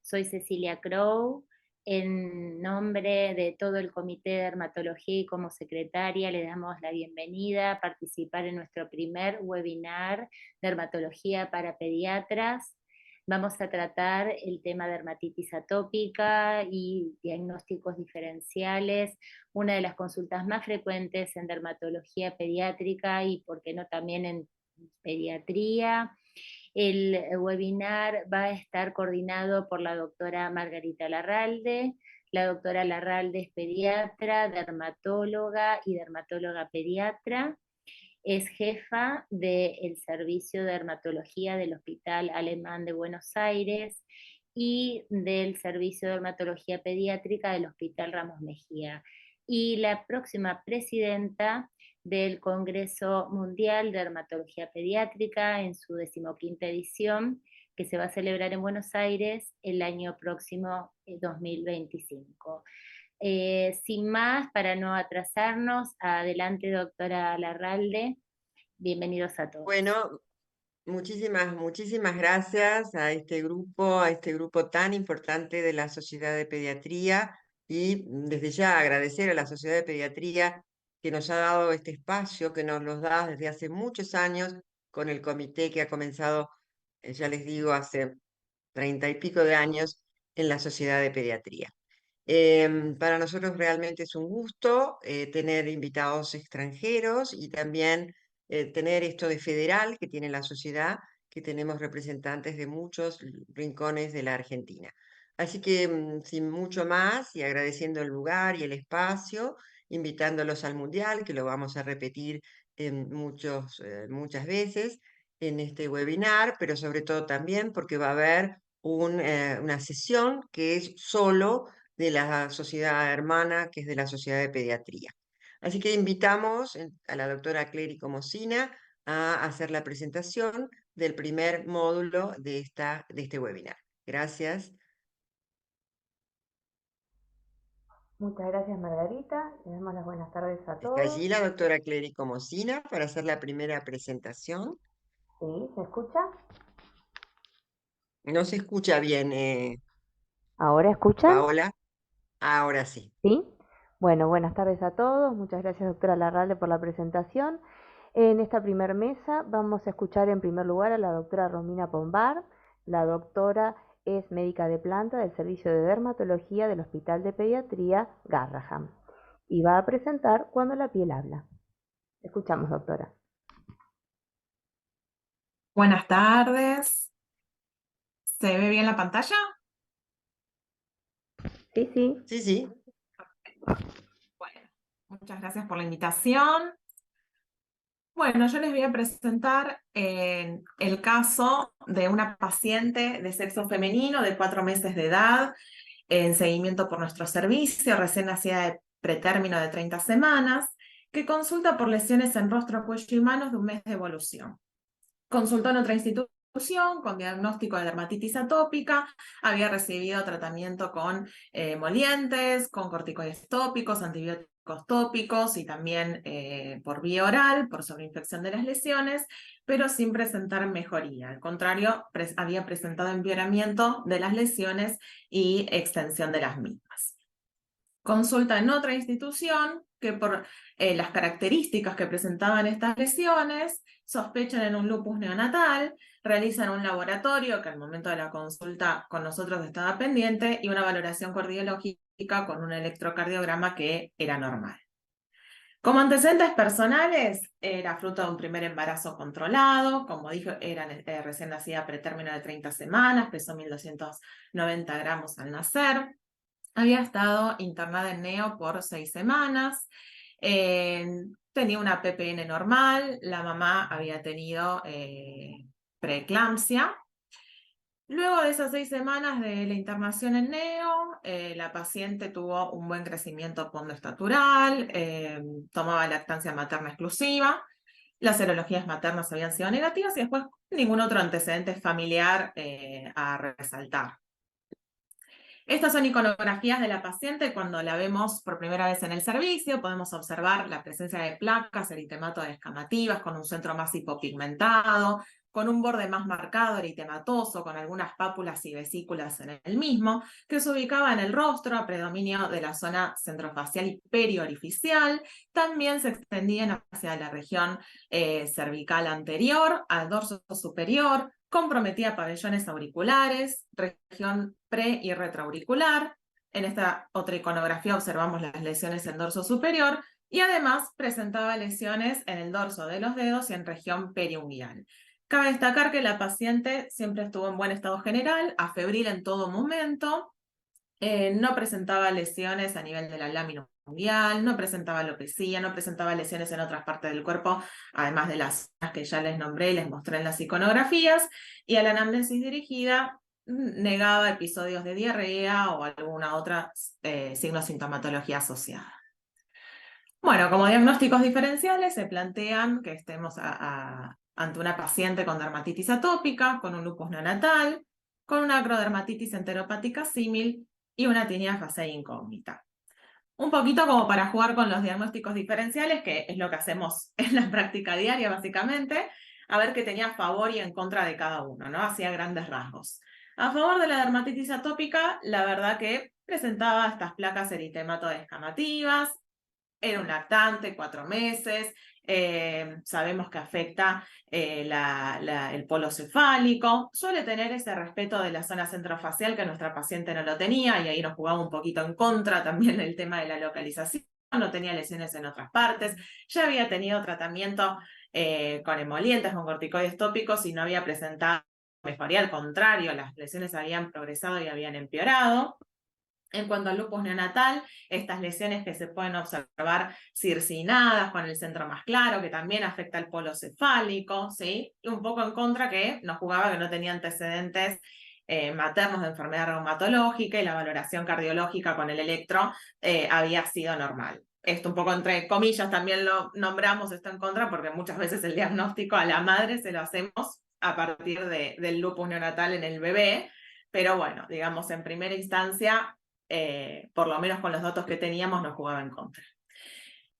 Soy Cecilia Crow. En nombre de todo el Comité de Dermatología y como secretaria le damos la bienvenida a participar en nuestro primer webinar Dermatología para Pediatras. Vamos a tratar el tema dermatitis atópica y diagnósticos diferenciales, una de las consultas más frecuentes en dermatología pediátrica y, por qué no, también en pediatría. El webinar va a estar coordinado por la doctora Margarita Larralde. La doctora Larralde es pediatra, dermatóloga y dermatóloga pediatra. Es jefa del Servicio de Dermatología del Hospital Alemán de Buenos Aires y del Servicio de Dermatología Pediátrica del Hospital Ramos Mejía. Y la próxima presidenta del Congreso Mundial de Dermatología Pediátrica en su 15ª edición, que se va a celebrar en Buenos Aires el año próximo, 2025. Sin más, para no atrasarnos, adelante, doctora Larralde. Bienvenidos a todos. Bueno, muchísimas gracias a este grupo tan importante de la Sociedad de Pediatría y desde ya agradecer a la Sociedad de Pediatría que nos ha dado este espacio, que nos lo da desde hace muchos años con el comité que ha comenzado, ya les digo, hace 30 y pico de años en la Sociedad de Pediatría. Para nosotros realmente es un gusto tener invitados extranjeros y también tener esto de federal que tiene la sociedad, que tenemos representantes de muchos rincones de la Argentina. Así que sin mucho más y agradeciendo el lugar y el espacio, invitándolos al Mundial, que lo vamos a repetir muchas veces en este webinar, pero sobre todo también porque va a haber una sesión que es solo de la sociedad hermana, que es de la Sociedad de Pediatría. Así que invitamos a la doctora Clérico Mosina a hacer la presentación del primer módulo de este webinar. Gracias. Muchas gracias, Margarita. Le damos las buenas tardes a Está todos. allí la doctora Clérico Mosina para hacer la primera presentación. ¿Sí? ¿Se escucha? No se escucha bien, ¿Ahora escuchan? Paola. Ahora sí. ¿Sí? Bueno, buenas tardes a todos. Muchas gracias, doctora Larralde, por la presentación. En esta primer mesa vamos a escuchar en primer lugar a la doctora Romina Pombar. La doctora es médica de planta del Servicio de Dermatología del Hospital de Pediatría Garraham y va a presentar Cuando la piel habla. Escuchamos, doctora. Buenas tardes. ¿Se ve bien la pantalla? Sí, sí. Sí, sí. Bueno, muchas gracias por la invitación. Bueno, yo les voy a presentar el caso de una paciente de sexo femenino de 4 meses de edad, en seguimiento por nuestro servicio, recién nacida de pretérmino de 30 semanas, que consulta por lesiones en rostro, cuello y manos de un mes de evolución. Consultó en otra institución con diagnóstico de dermatitis atópica, había recibido tratamiento con emolientes, con corticoides tópicos, antibióticos tópicos y también por vía oral, por sobreinfección de las lesiones, pero sin presentar mejoría. Al contrario, había presentado empeoramiento de las lesiones y extensión de las mismas. Consulta en otra institución que por las características que presentaban estas lesiones, sospechan en un lupus neonatal, realizan un laboratorio que al momento de la consulta con nosotros estaba pendiente y una valoración cardiológica con un electrocardiograma que era normal. Como antecedentes personales, era fruto de un primer embarazo controlado, como dije, era recién nacida pretérmino de 30 semanas, pesó 1.290 gramos al nacer. Había estado internada en neo por 6 semanas, tenía una PPN normal, la mamá había tenido preeclampsia. Luego de esas 6 semanas de la internación en neo, la paciente tuvo un buen crecimiento pondoestatural, tomaba lactancia materna exclusiva, las serologías maternas habían sido negativas y después ningún otro antecedente familiar a resaltar. Estas son iconografías de la paciente cuando la vemos por primera vez en el servicio. Podemos observar la presencia de placas eritemato-descamativas con un centro más hipopigmentado, con un borde más marcado, eritematoso, con algunas pápulas y vesículas en el mismo, que se ubicaba en el rostro a predominio de la zona centrofacial y periorificial. También se extendían hacia la región cervical anterior, al dorso superior, comprometía pabellones auriculares, región pre- y retroauricular. En esta otra iconografía observamos las lesiones en dorso superior y además presentaba lesiones en el dorso de los dedos y en región periunguial. Cabe destacar que la paciente siempre estuvo en buen estado general, afebril en todo momento, no presentaba lesiones a nivel de la lámina unguial, no presentaba alopecia, no presentaba lesiones en otras partes del cuerpo, además de las que ya les nombré y les mostré en las iconografías, y a la anamnesis dirigida negaba episodios de diarrea o alguna otra signo-sintomatología asociada. Bueno, como diagnósticos diferenciales se plantean que estemos ante una paciente con dermatitis atópica, con un lupus neonatal, con una acrodermatitis enteropática símil y una tinea facial incógnita. Un poquito como para jugar con los diagnósticos diferenciales, que es lo que hacemos en la práctica diaria básicamente, a ver qué tenía a favor y en contra de cada uno, ¿no? Hacía grandes rasgos. A favor de la dermatitis atópica, la verdad que presentaba estas placas eritematoescamativas, era un lactante, 4 meses, sabemos que afecta el polo cefálico, suele tener ese respeto de la zona centrofacial que nuestra paciente no lo tenía, y ahí nos jugaba un poquito en contra también el tema de la localización, no tenía lesiones en otras partes, ya había tenido tratamiento con emolientes, con corticoides tópicos y no había presentado mejoría, al contrario, las lesiones habían progresado y habían empeorado. En cuanto al lupus neonatal, estas lesiones que se pueden observar circinadas con el centro más claro, que también afecta el polo cefálico, ¿sí? Y un poco en contra que nos jugaba que no tenía antecedentes maternos de enfermedad reumatológica y la valoración cardiológica con el electro había sido normal. Esto un poco entre comillas también lo nombramos, esto en contra, porque muchas veces el diagnóstico a la madre se lo hacemos a partir del lupus neonatal en el bebé, pero bueno, digamos en primera instancia, por lo menos con los datos que teníamos, nos jugaba en contra.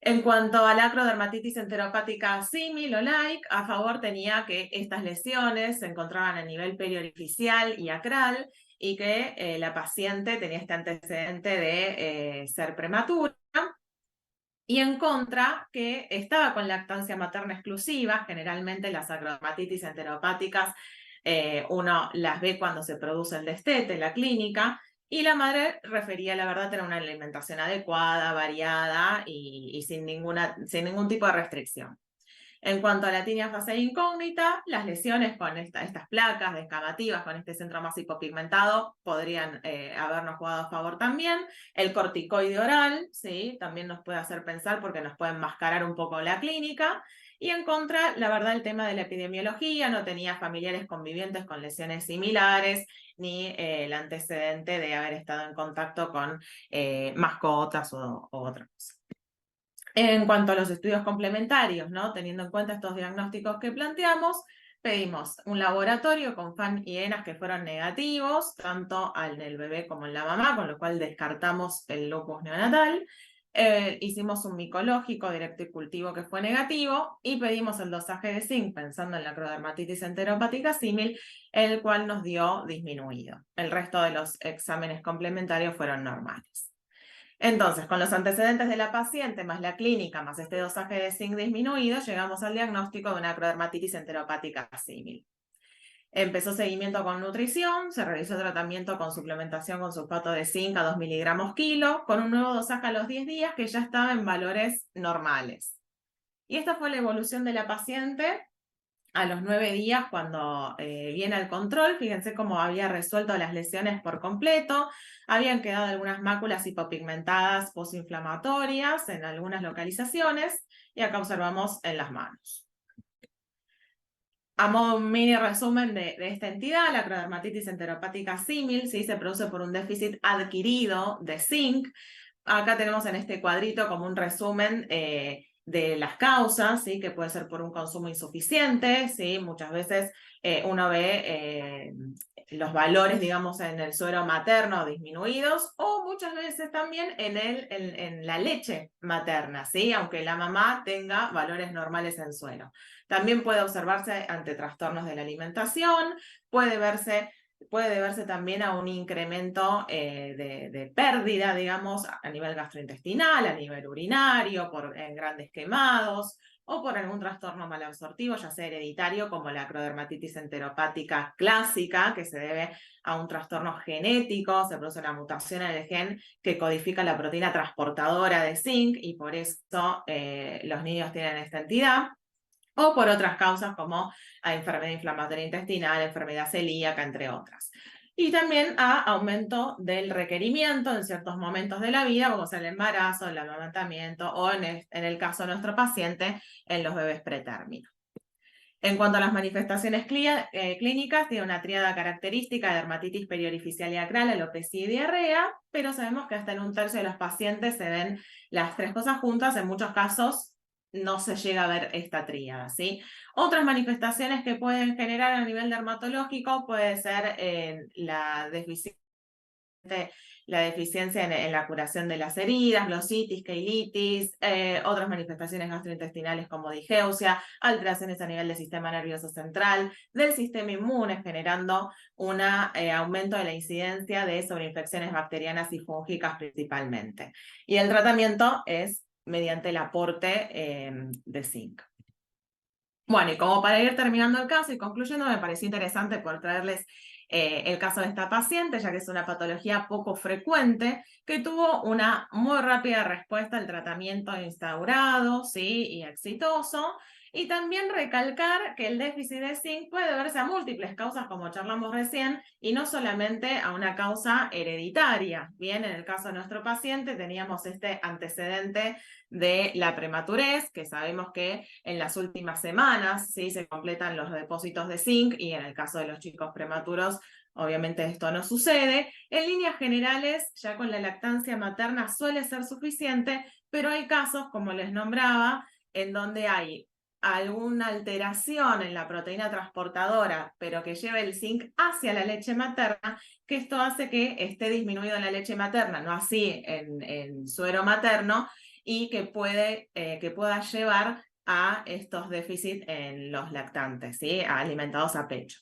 En cuanto a la acrodermatitis enteropática símil o like, a favor tenía que estas lesiones se encontraban a nivel periorificial y acral y que la paciente tenía este antecedente de ser prematura. Y en contra, que estaba con lactancia materna exclusiva. Generalmente las acrodermatitis enteropáticas uno las ve cuando se produce el destete en la clínica, y la madre refería, la verdad, tener una alimentación adecuada, variada y sin ningún tipo de restricción. En cuanto a la tinea facial incógnita, las lesiones con estas placas descamativas, con este centro más hipopigmentado, podrían habernos jugado a favor también. El corticoide oral, ¿sí? También nos puede hacer pensar porque nos puede enmascarar un poco la clínica. Y en contra, la verdad, el tema de la epidemiología, no tenía familiares convivientes con lesiones similares, ni el antecedente de haber estado en contacto con mascotas o otra cosa. En cuanto a los estudios complementarios, ¿no? Teniendo en cuenta estos diagnósticos que planteamos, pedimos un laboratorio con FAN y ENAS que fueron negativos, tanto en el bebé como en la mamá, con lo cual descartamos el lupus neonatal. Hicimos un micológico directo y cultivo que fue negativo, y pedimos el dosaje de zinc pensando en la acrodermatitis enteropática símil, el cual nos dio disminuido. El resto de los exámenes complementarios fueron normales. Entonces, con los antecedentes de la paciente, más la clínica, más este dosaje de zinc disminuido, llegamos al diagnóstico de una acrodermatitis enteropática símil. Empezó seguimiento con nutrición, se realizó tratamiento con suplementación con sulfato de zinc a 2 miligramos kilo, con un nuevo dosaje a los 10 días que ya estaba en valores normales. Y esta fue la evolución de la paciente a los 9 días cuando viene al control. Fíjense cómo había resuelto las lesiones por completo, habían quedado algunas máculas hipopigmentadas postinflamatorias en algunas localizaciones, y acá observamos en las manos. A modo mini resumen de esta entidad, la acrodermatitis enteropática símil, ¿sí? Se produce por un déficit adquirido de zinc. Acá tenemos en este cuadrito como un resumen de las causas, ¿sí? Que puede ser por un consumo insuficiente, ¿sí? Muchas veces uno ve los valores, digamos, en el suero materno disminuidos, o muchas veces también en la leche materna, ¿sí? Aunque la mamá tenga valores normales en suero. También puede observarse ante trastornos de la alimentación, puede deberse también a un incremento de pérdida, digamos, a nivel gastrointestinal, a nivel urinario, por grandes quemados, o por algún trastorno malabsortivo, ya sea hereditario, como la acrodermatitis enteropática clásica, que se debe a un trastorno genético, se produce una mutación en el gen que codifica la proteína transportadora de zinc, y por eso los niños tienen esta entidad, o por otras causas como enfermedad inflamatoria intestinal, enfermedad celíaca, entre otras. Y también a aumento del requerimiento en ciertos momentos de la vida, como sea el embarazo, el amamantamiento, o en el caso de nuestro paciente, en los bebés pretérmino. En cuanto a las manifestaciones clínicas, tiene una tríada característica de dermatitis periorificial y acral, alopecia y diarrea, pero sabemos que hasta en un tercio de los pacientes se ven las tres cosas juntas. En muchos casos no se llega a ver esta tríada, ¿sí? Otras manifestaciones que pueden generar a nivel dermatológico puede ser la deficiencia en la curación de las heridas, glositis, keilitis, otras manifestaciones gastrointestinales como digeusia, alteraciones a nivel del sistema nervioso central, del sistema inmune, generando un aumento de la incidencia de sobreinfecciones bacterianas y fúngicas principalmente. Y el tratamiento es mediante el aporte de zinc. Bueno, y como para ir terminando el caso y concluyendo, me pareció interesante poder traerles el caso de esta paciente, ya que es una patología poco frecuente, que tuvo una muy rápida respuesta al tratamiento instaurado, ¿sí? Y exitoso. Y también recalcar que el déficit de zinc puede deberse a múltiples causas, como charlamos recién, y no solamente a una causa hereditaria. Bien, en el caso de nuestro paciente teníamos este antecedente de la prematurez, que sabemos que en las últimas semanas, ¿sí?, se completan los depósitos de zinc, y en el caso de los chicos prematuros, obviamente esto no sucede. En líneas generales, ya con la lactancia materna suele ser suficiente, pero hay casos, como les nombraba, en donde hay alguna alteración en la proteína transportadora, pero que lleve el zinc hacia la leche materna, que esto hace que esté disminuido en la leche materna, no así en suero materno, y que pueda llevar a estos déficits en los lactantes, ¿sí?, alimentados a pecho.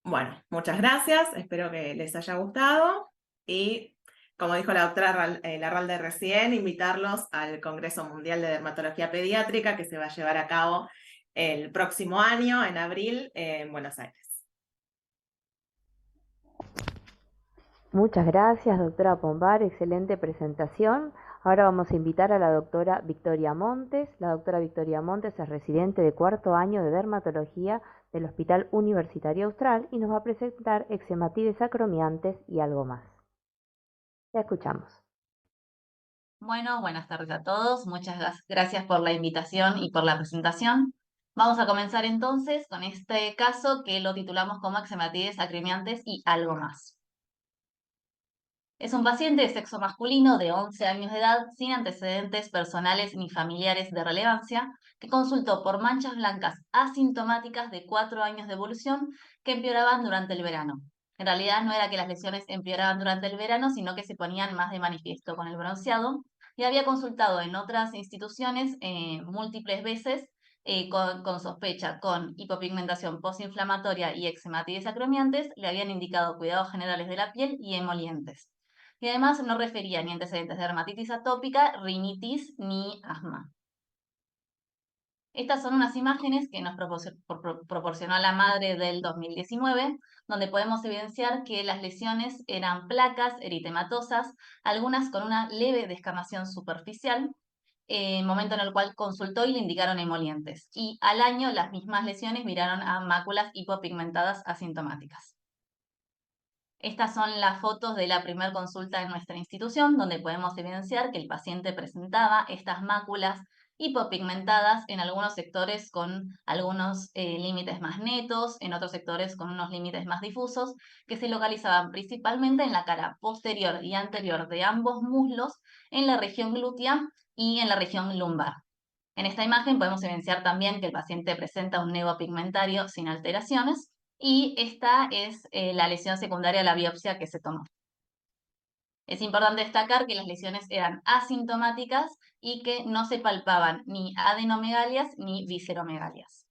Bueno, muchas gracias, espero que les haya gustado, y como dijo la doctora Larralde recién, invitarlos al Congreso Mundial de Dermatología Pediátrica, que se va a llevar a cabo el próximo año, en abril, en Buenos Aires. Muchas gracias, doctora Pombar, excelente presentación. Ahora vamos a invitar a la doctora Victoria Montes. La doctora Victoria Montes es residente de cuarto año de dermatología del Hospital Universitario Austral y nos va a presentar eczematides acromiantes y algo más. La escuchamos. Bueno, buenas tardes a todos. Muchas gracias por la invitación y por la presentación. Vamos a comenzar entonces con este caso que lo titulamos como eczematides acromiantes y algo más. Es un paciente de sexo masculino de 11 años de edad, sin antecedentes personales ni familiares de relevancia, que consultó por manchas blancas asintomáticas de 4 años de evolución que empeoraban durante el verano. En realidad no era que las lesiones empeoraban durante el verano, sino que se ponían más de manifiesto con el bronceado, y había consultado en otras instituciones múltiples veces con sospecha, con hipopigmentación postinflamatoria y eczematides acromiantes. Le habían indicado cuidados generales de la piel y emolientes. Y además no refería ni antecedentes de dermatitis atópica, rinitis ni asma. Estas son unas imágenes que nos proporcionó la madre del 2019, donde podemos evidenciar que las lesiones eran placas eritematosas, algunas con una leve descamación superficial, momento en el cual consultó y le indicaron emolientes. Y al año las mismas lesiones miraron a máculas hipopigmentadas asintomáticas. Estas son las fotos de la primera consulta en nuestra institución, donde podemos evidenciar que el paciente presentaba estas máculas hipopigmentadas en algunos sectores con algunos límites más netos, en otros sectores con unos límites más difusos, que se localizaban principalmente en la cara posterior y anterior de ambos muslos, en la región glútea y en la región lumbar. En esta imagen podemos evidenciar también que el paciente presenta un nevo pigmentario sin alteraciones, y esta es la lesión secundaria a la biopsia que se tomó. Es importante destacar que las lesiones eran asintomáticas y que no se palpaban ni adenomegalias ni visceromegalias.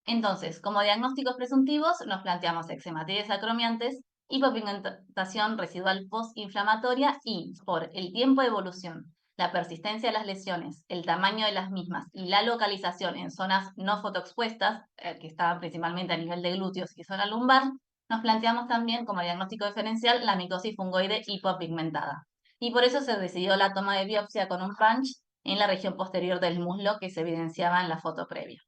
Entonces, como diagnósticos presuntivos, nos planteamos eczematitis acromiantes, hipopigmentación residual postinflamatoria y, por el tiempo de evolución, la persistencia de las lesiones, el tamaño de las mismas y la localización en zonas no fotoexpuestas, que estaban principalmente a nivel de glúteos y zona lumbar, nos planteamos también como diagnóstico diferencial la micosis fungoide hipopigmentada. Y por eso se decidió la toma de biopsia con un punch en la región posterior del muslo que se evidenciaba en la foto previa.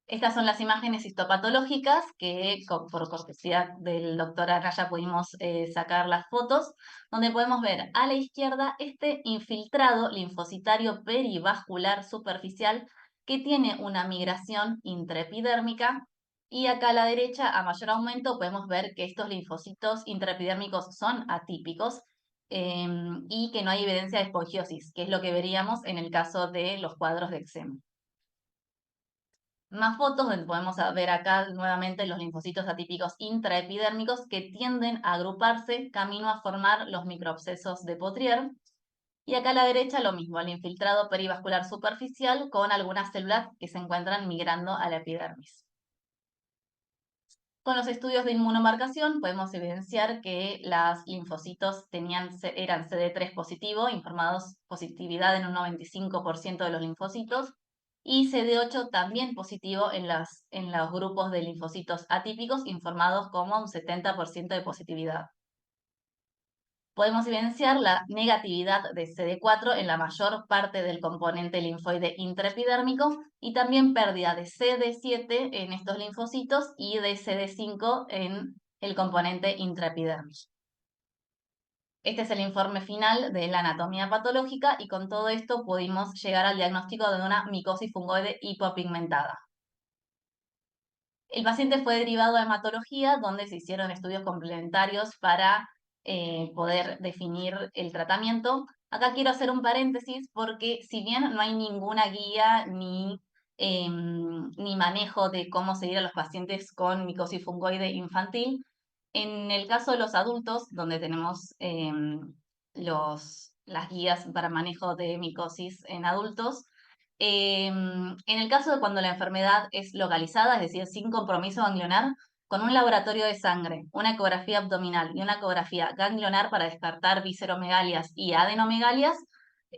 Estas son las imágenes histopatológicas que por cortesía del doctor Araya pudimos sacar las fotos, donde podemos ver a la izquierda este infiltrado linfocitario perivascular superficial que tiene una migración intraepidérmica, y acá a la derecha, a mayor aumento, podemos ver que estos linfocitos intraepidérmicos son atípicos y que no hay evidencia de esponjiosis, que es lo que veríamos en el caso de los cuadros de eczema. Más fotos donde podemos ver acá nuevamente los linfocitos atípicos intraepidérmicos que tienden a agruparse camino a formar los microabscesos de Potrier. Y acá a la derecha lo mismo, el infiltrado perivascular superficial con algunas células que se encuentran migrando a la epidermis. Con los estudios de inmunomarcación podemos evidenciar que los linfocitos eran CD3 positivo, informados positividad en un 95% de los linfocitos, y CD8 también positivo en los grupos de linfocitos atípicos, informados como un 70% de positividad. Podemos evidenciar la negatividad de CD4 en la mayor parte del componente linfoide intraepidérmico y también pérdida de CD7 en estos linfocitos y de CD5 en el componente intraepidérmico. Este es el informe final de la anatomía patológica y con todo esto pudimos llegar al diagnóstico de una micosis fungoide hipopigmentada. El paciente fue derivado a hematología, donde se hicieron estudios complementarios para poder definir el tratamiento. Acá quiero hacer un paréntesis porque si bien no hay ninguna guía ni manejo de cómo seguir a los pacientes con micosis fungoide infantil, en el caso de los adultos, donde tenemos las guías para manejo de micosis en adultos, en el caso de cuando la enfermedad es localizada, es decir, sin compromiso ganglionar, con un laboratorio de sangre, una ecografía abdominal y una ecografía ganglionar para descartar visceromegalias y adenomegalias,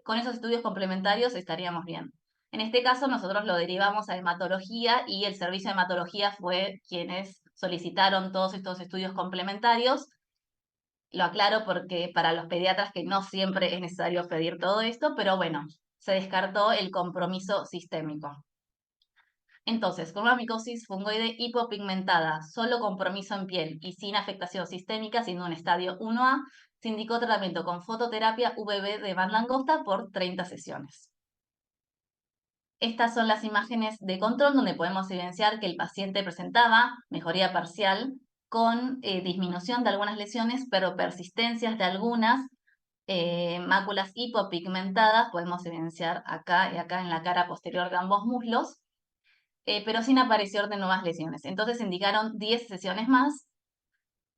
con esos estudios complementarios estaríamos bien. En este caso nosotros lo derivamos a hematología y el servicio de hematología fue quienes solicitaron todos estos estudios complementarios. Lo aclaro porque para los pediatras que no siempre es necesario pedir todo esto, pero bueno, se descartó el compromiso sistémico. Entonces, con una micosis fungoide hipopigmentada, solo compromiso en piel y sin afectación sistémica, siendo un estadio 1A, se indicó tratamiento con fototerapia UVB de banda angosta por 30 sesiones. Estas son las imágenes de control donde podemos evidenciar que el paciente presentaba mejoría parcial con disminución de algunas lesiones, pero persistencias de algunas máculas hipopigmentadas, podemos evidenciar acá y acá en la cara posterior de ambos muslos, pero sin aparición de nuevas lesiones. Entonces indicaron 10 sesiones más.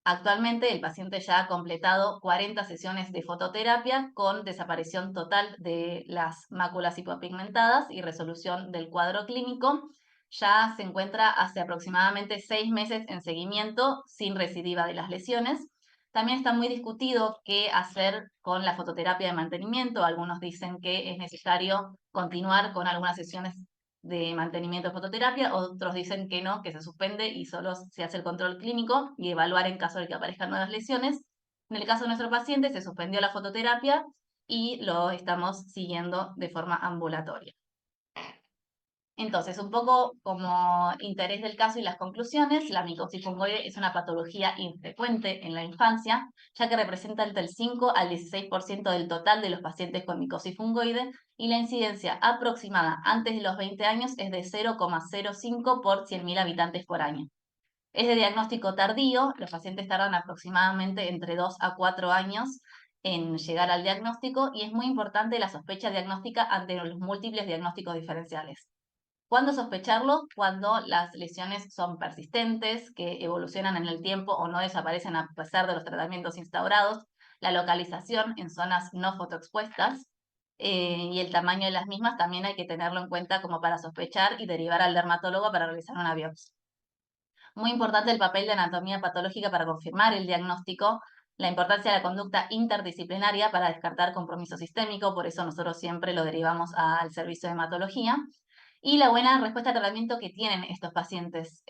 Actualmente el paciente ya ha completado 40 sesiones de fototerapia con desaparición total de las máculas hipopigmentadas y resolución del cuadro clínico. Ya se encuentra hace aproximadamente 6 meses en seguimiento sin recidiva de las lesiones. También está muy discutido qué hacer con la fototerapia de mantenimiento. Algunos dicen que es necesario continuar con algunas sesiones de mantenimiento de fototerapia, otros dicen que no, que se suspende y solo se hace el control clínico y evaluar en caso de que aparezcan nuevas lesiones. En el caso de nuestro paciente se suspendió la fototerapia y lo estamos siguiendo de forma ambulatoria. Entonces, un poco como interés del caso y las conclusiones, la micosis fungoide es una patología infrecuente en la infancia, ya que representa entre el 5 al 16% del total de los pacientes con micosis fungoide, y la incidencia aproximada antes de los 20 años es de 0,05 por 100.000 habitantes por año. Es de diagnóstico tardío, los pacientes tardan aproximadamente entre 2 a 4 años en llegar al diagnóstico, y es muy importante la sospecha diagnóstica ante los múltiples diagnósticos diferenciales. ¿Cuándo sospecharlo? Cuando las lesiones son persistentes, que evolucionan en el tiempo o no desaparecen a pesar de los tratamientos instaurados, la localización en zonas no fotoexpuestas y el tamaño de las mismas también hay que tenerlo en cuenta como para sospechar y derivar al dermatólogo para realizar una biopsia. Muy importante el papel de anatomía patológica para confirmar el diagnóstico, la importancia de la conducta interdisciplinaria para descartar compromiso sistémico, por eso nosotros siempre lo derivamos al servicio de hematología, y la buena respuesta al tratamiento que tienen estos pacientes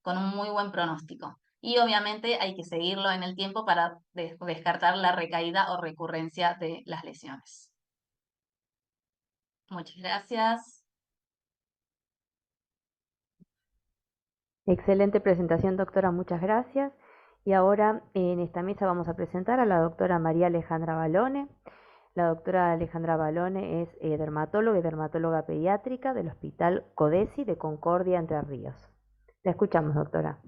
con un muy buen pronóstico. Y obviamente hay que seguirlo en el tiempo para descartar la recaída o recurrencia de las lesiones. Muchas gracias. Excelente presentación, doctora, muchas gracias. Y ahora en esta mesa vamos a presentar a la doctora María Alejandra Balone. La doctora Alejandra Balone es dermatóloga y dermatóloga pediátrica del Hospital Codesi de Concordia, Entre Ríos. La escuchamos, doctora.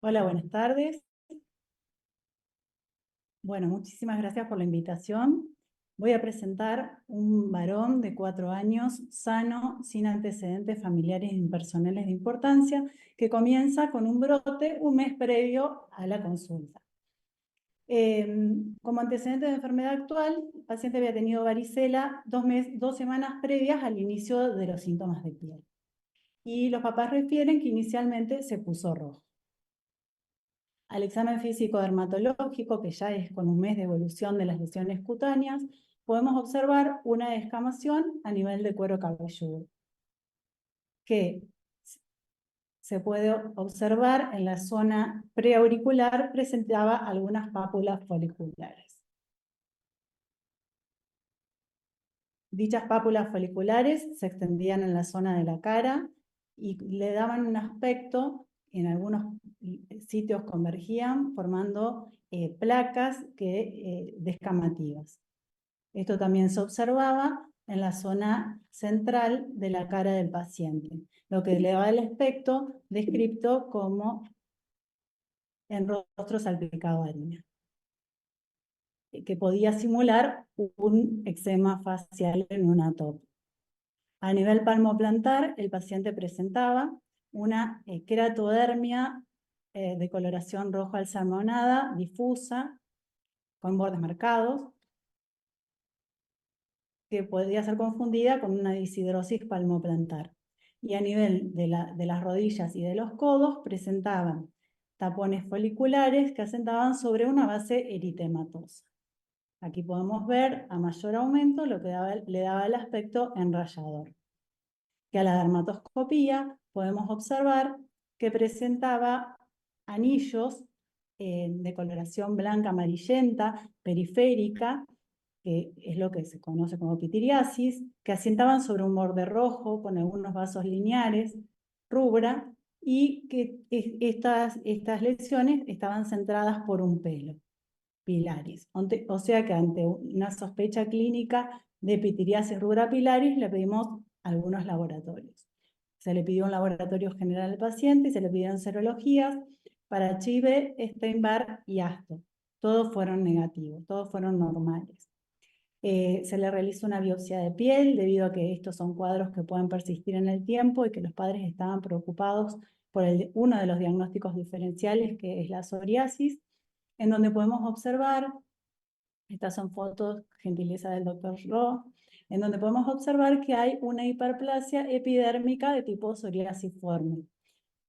Hola, buenas tardes. Bueno, muchísimas gracias por la invitación. Voy a presentar un varón de 4 años, sano, sin antecedentes familiares ni personales de importancia, que comienza con un brote un mes previo a la consulta. Como antecedente de enfermedad actual, el paciente había tenido varicela 2 semanas previas al inicio de los síntomas de piel. Y los papás refieren que inicialmente se puso rojo. Al examen físico dermatológico, que ya es con un mes de evolución de las lesiones cutáneas, podemos observar una descamación a nivel de cuero cabelludo, que se puede observar en la zona preauricular, presentaba algunas pápulas foliculares. Dichas pápulas foliculares se extendían en la zona de la cara y le daban un aspecto, en algunos sitios convergían formando placas descamativas. Esto también se observaba en la zona central de la cara del paciente, lo que le daba el aspecto descrito como en rostro salpicado de harina, que podía simular un eczema facial en una top. A nivel palmoplantar, el paciente presentaba una queratodermia de coloración rojo alsalmonada, difusa, con bordes marcados, que podía ser confundida con una disidrosis palmoplantar. Y a nivel de las rodillas y de los codos presentaban tapones foliculares que asentaban sobre una base eritematosa. Aquí podemos ver a mayor aumento lo que le daba el aspecto enrayador. Que a la dermatoscopía podemos observar que presentaba anillos de coloración blanca amarillenta, periférica, que es lo que se conoce como pitiriasis, que asentaban sobre un borde rojo con algunos vasos lineares, rubra, y que estas lesiones estaban centradas por un pelo, pilaris. O sea que ante una sospecha clínica de pitiriasis rubra pilaris le pedimos algunos laboratorios. Se le pidió un laboratorio general al paciente y se le pidieron serologías para HIV, Epstein-Barr y ASTO. Todos fueron negativos, todos fueron normales. Se le realizó una biopsia de piel debido a que estos son cuadros que pueden persistir en el tiempo y que los padres estaban preocupados por uno de los diagnósticos diferenciales, que es la psoriasis, en donde podemos observar, estas son fotos, gentileza del doctor Ro, en donde podemos observar que hay una hiperplasia epidérmica de tipo psoriasiforme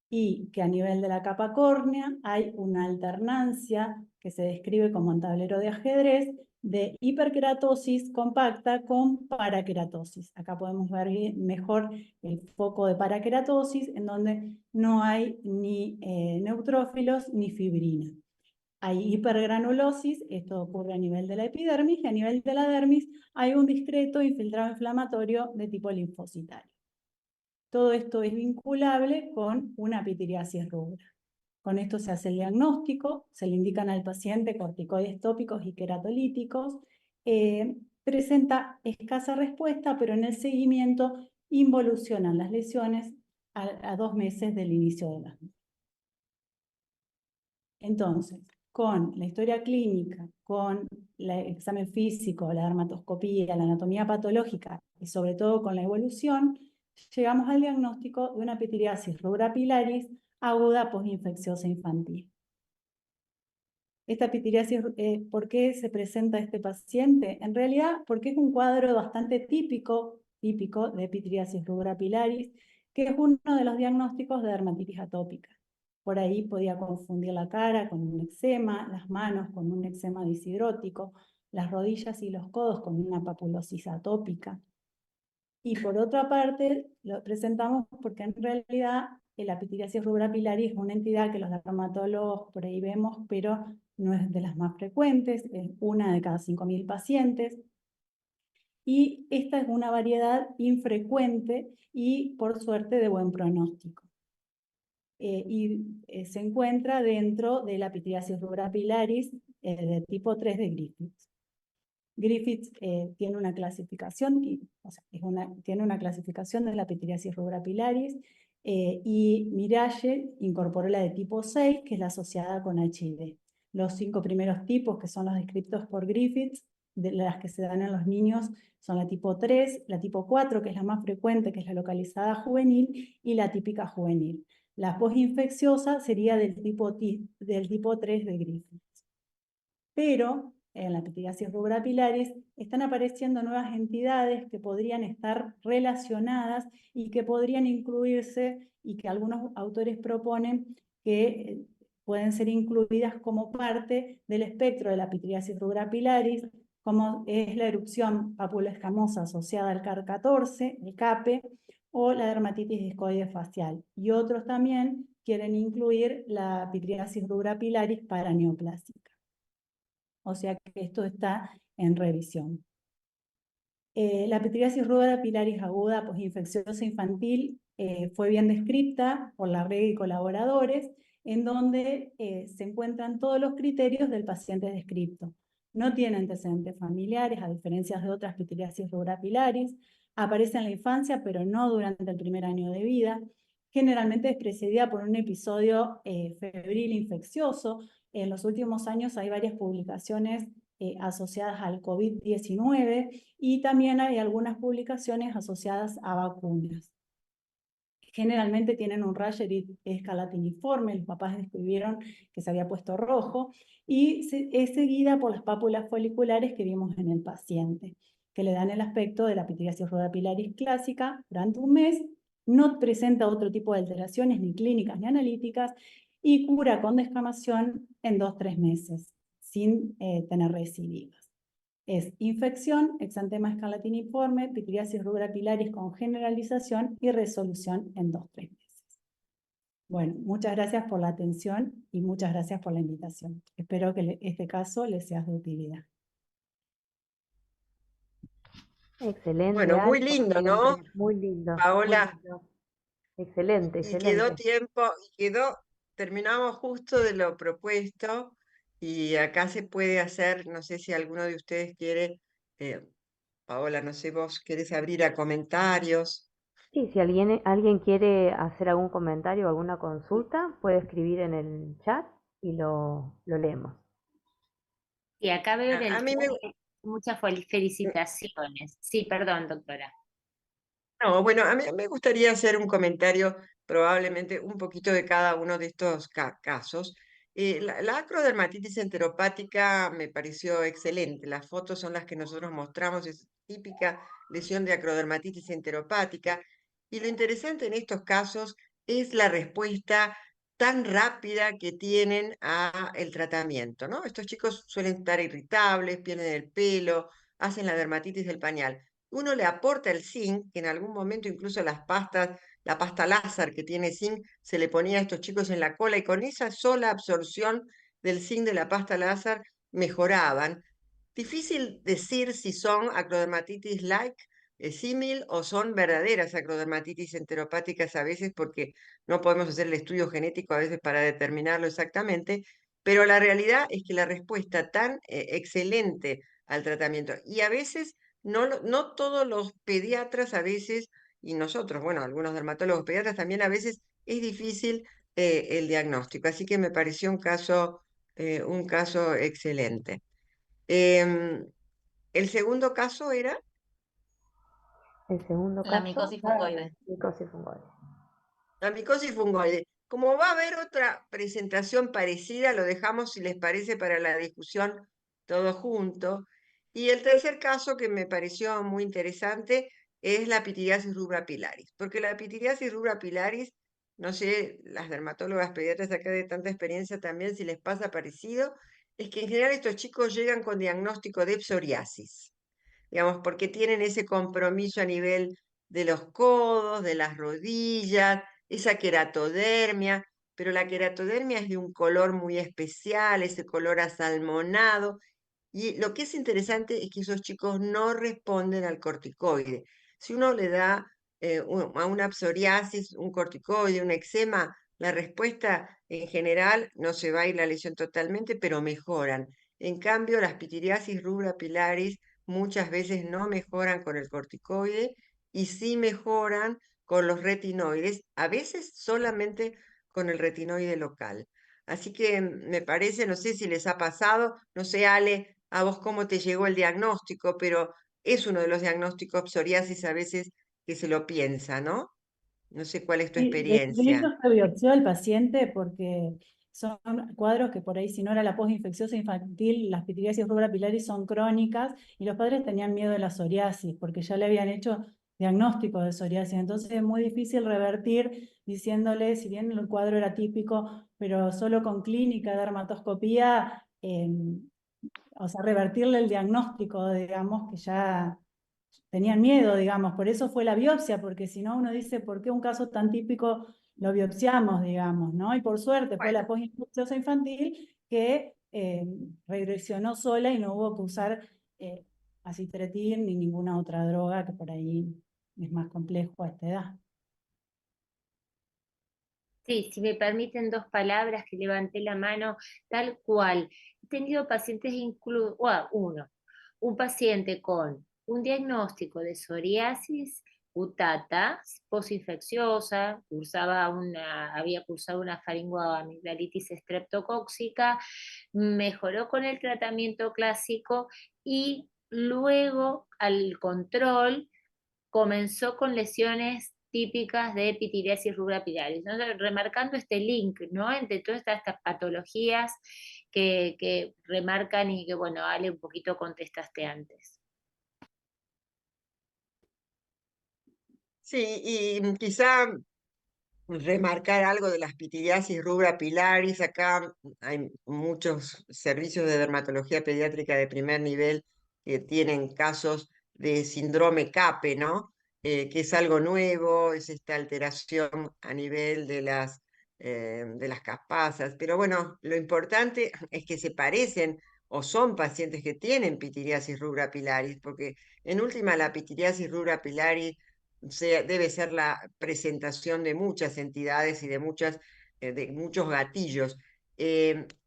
y que a nivel de la capa córnea hay una alternancia que se describe como un tablero de ajedrez de hiperkeratosis compacta con parakeratosis. Acá podemos ver mejor el foco de parakeratosis, en donde no hay ni neutrófilos ni fibrina. Hay hipergranulosis, esto ocurre a nivel de la epidermis, y a nivel de la dermis hay un discreto infiltrado inflamatorio de tipo linfocitario. Todo esto es vinculable con una pitiriasis rubra. Con esto se hace el diagnóstico, se le indican al paciente corticoides tópicos y queratolíticos. Presenta escasa respuesta, pero en el seguimiento involucionan las lesiones a 2 meses del inicio de las mismas. Entonces, con la historia clínica, con el examen físico, la dermatoscopía, la anatomía patológica y sobre todo con la evolución, llegamos al diagnóstico de una pityriasis rubra pilaris aguda postinfecciosa infantil. Esta pityriasis, ¿por qué se presenta este paciente? En realidad, porque es un cuadro bastante típico de pityriasis rubra pilaris, que es uno de los diagnósticos de dermatitis atópica. Por ahí podía confundir la cara con un eczema, las manos con un eczema disidrótico, las rodillas y los codos con una papulosis atópica. Y por otra parte, lo presentamos porque en realidad la pityriasis rubra pilaris es una entidad que los dermatólogos por ahí vemos, pero no es de las más frecuentes, es una de cada 5.000 pacientes. Y esta es una variedad infrecuente y, por suerte, de buen pronóstico. Se encuentra dentro de la pityriasis rubra pilaris de tipo 3 de Griffiths. Griffiths tiene una clasificación, tiene una clasificación de la pityriasis rubra pilaris, y Miralles incorporó la de tipo 6, que es la asociada con HIV. Los 5 primeros tipos, que son los descritos por Griffiths, de las que se dan en los niños, son la tipo 3, la tipo 4, que es la más frecuente, que es la localizada juvenil, y la típica juvenil. La postinfecciosa sería del tipo 3 de Griffiths. Pero en la pityriasis rubra pilaris están apareciendo nuevas entidades que podrían estar relacionadas y que podrían incluirse, y que algunos autores proponen que pueden ser incluidas como parte del espectro de la pityriasis rubra pilaris, como es la erupción papuloescamosa asociada al CAR14, el CAPE, o la dermatitis discoide facial. Y otros también quieren incluir la pityriasis rubra pilaris paraneoplásica. O sea que esto está en revisión. La pityriasis rubra pilaris aguda postinfecciosa infantil fue bien descrita por la REG y colaboradores, en donde se encuentran todos los criterios del paciente descrito. No tiene antecedentes familiares, a diferencia de otras pityriasis rubra pilaris. Aparece en la infancia, pero no durante el primer año de vida. Generalmente es precedida por un episodio febril infeccioso. En los últimos años hay varias publicaciones asociadas al COVID-19 y también hay algunas publicaciones asociadas a vacunas. Generalmente tienen un rayo escalatiniforme, los papás describieron que se había puesto rojo, y es seguida por las pápulas foliculares que vimos en el paciente, que le dan el aspecto de la pityriasis rubra pilaris clásica durante un mes. No presenta otro tipo de alteraciones, ni clínicas ni analíticas, y cura con descamación en 2-3 meses, sin tener recidivas. Es infección, exantema escalatiniforme, pityriasis rubra pilaris con generalización y resolución en 2-3 meses. Bueno, muchas gracias por la atención y muchas gracias por la invitación. Espero que este caso les sea de utilidad. Excelente, Bueno, muy Ari, como lindo, ¿no, siempre. Muy lindo, muy Paola? lindo. Excelente, Y quedó excelente. tiempo, terminamos justo de lo propuesto y acá se puede hacer, no sé si alguno de ustedes quiere, eh, Paola, no sé, vos querés abrir a comentarios. Sí, si alguien quiere hacer algún comentario o alguna consulta, puede escribir en el chat y lo leemos. Y acá veo en A el mí me, chat muchas felicitaciones. Sí, perdón, doctora. no, bueno, a mí me gustaría hacer un comentario, probablemente un poquito de cada uno de estos casos. La acrodermatitis enteropática me pareció excelente. Las fotos son las que nosotros mostramos, es típica lesión de acrodermatitis enteropática. Y lo interesante en estos casos es la respuesta tan rápida que tienen a el tratamiento, ¿no? Estos chicos suelen estar irritables, pierden el pelo, hacen la dermatitis del pañal. Uno le aporta el zinc, que en algún momento incluso las pastas, la pasta láser que tiene zinc, se le ponía a estos chicos en la cola y con esa sola absorción del zinc de la pasta láser mejoraban. Difícil decir si son acrodermatitis like, símil o son verdaderas acrodermatitis enteropáticas a veces porque no podemos hacer el estudio genético a veces para determinarlo exactamente, pero la realidad es que la respuesta tan excelente al tratamiento y a veces no todos los pediatras a veces, y nosotros, bueno, algunos dermatólogos pediatras también a veces es difícil el diagnóstico. Así que me pareció un caso excelente. El segundo caso era El segundo La caso, micosis fungoide. micosis fungoide. la micosis fungoide. Como va a haber otra presentación parecida, lo dejamos, si les parece, para la discusión todo junto. Y el tercer caso que me pareció muy interesante es la pityriasis rubra pilaris, porque la pityriasis rubra pilaris, no sé, las dermatólogas pediatras acá de tanta experiencia también, si les pasa parecido, es que en general estos chicos llegan con diagnóstico de psoriasis, digamos, porque tienen ese compromiso a nivel de los codos, de las rodillas, esa queratodermia, pero la queratodermia es de un color muy especial, ese color asalmonado, y lo que es interesante es que esos chicos no responden al corticoide. Si uno le da a una psoriasis, un corticoide, un eczema, la respuesta en general no se va a ir la lesión totalmente, pero mejoran. En cambio, las pityriasis rubra pilaris muchas veces no mejoran con el corticoide y sí mejoran con los retinoides, a veces solamente con el retinoide local. Así que me parece, no sé si les ha pasado, no sé, Ale, a vos cómo te llegó el diagnóstico, pero es uno de los diagnósticos psoriasis a veces que se lo piensa, ¿no? No sé cuál es tu Sí, de experiencia. hecho se biopsió al paciente porque son cuadros que por ahí, si no era la postinfecciosa infantil, las pityriasis rubra pilaris son crónicas y los padres tenían miedo de la psoriasis porque ya le habían hecho diagnóstico de psoriasis. Entonces es muy difícil revertir diciéndole, si bien el cuadro era típico, pero solo con clínica, dermatoscopía, o sea, revertirle el diagnóstico, digamos, que ya tenían miedo, digamos, por eso fue la biopsia, porque si no uno dice, ¿por qué un caso tan típico lo biopsiamos, digamos, ¿no? Y por suerte fue la Bueno, postinfecciosa infantil que regresionó sola y no hubo que usar acitretin ni ninguna otra droga que por ahí es más complejo a esta edad. Sí, si me permiten dos palabras que levanté la mano, tal cual. He tenido pacientes, un paciente con un diagnóstico de psoriasis cutata, posinfecciosa, había cursado una faringoamigdalitis estreptocóxica, mejoró con el tratamiento clásico y luego al control comenzó con lesiones típicas de pityriasis rubra pilaris, ¿no? Remarcando este link, ¿no? Entre todas estas patologías que remarcan y que, bueno, Ale, un poquito contestaste antes. sí, y quizá remarcar algo de las pityriasis rubra pilaris. Acá hay muchos servicios de dermatología pediátrica de primer nivel que tienen casos de síndrome CAPE, ¿no? Que es algo nuevo, es esta alteración a nivel de las caspasas. Pero bueno, lo importante es que se parecen o son pacientes que tienen pityriasis rubra pilaris, porque en última la pityriasis rubra pilaris debe ser la presentación de muchas entidades y de muchos gatillos.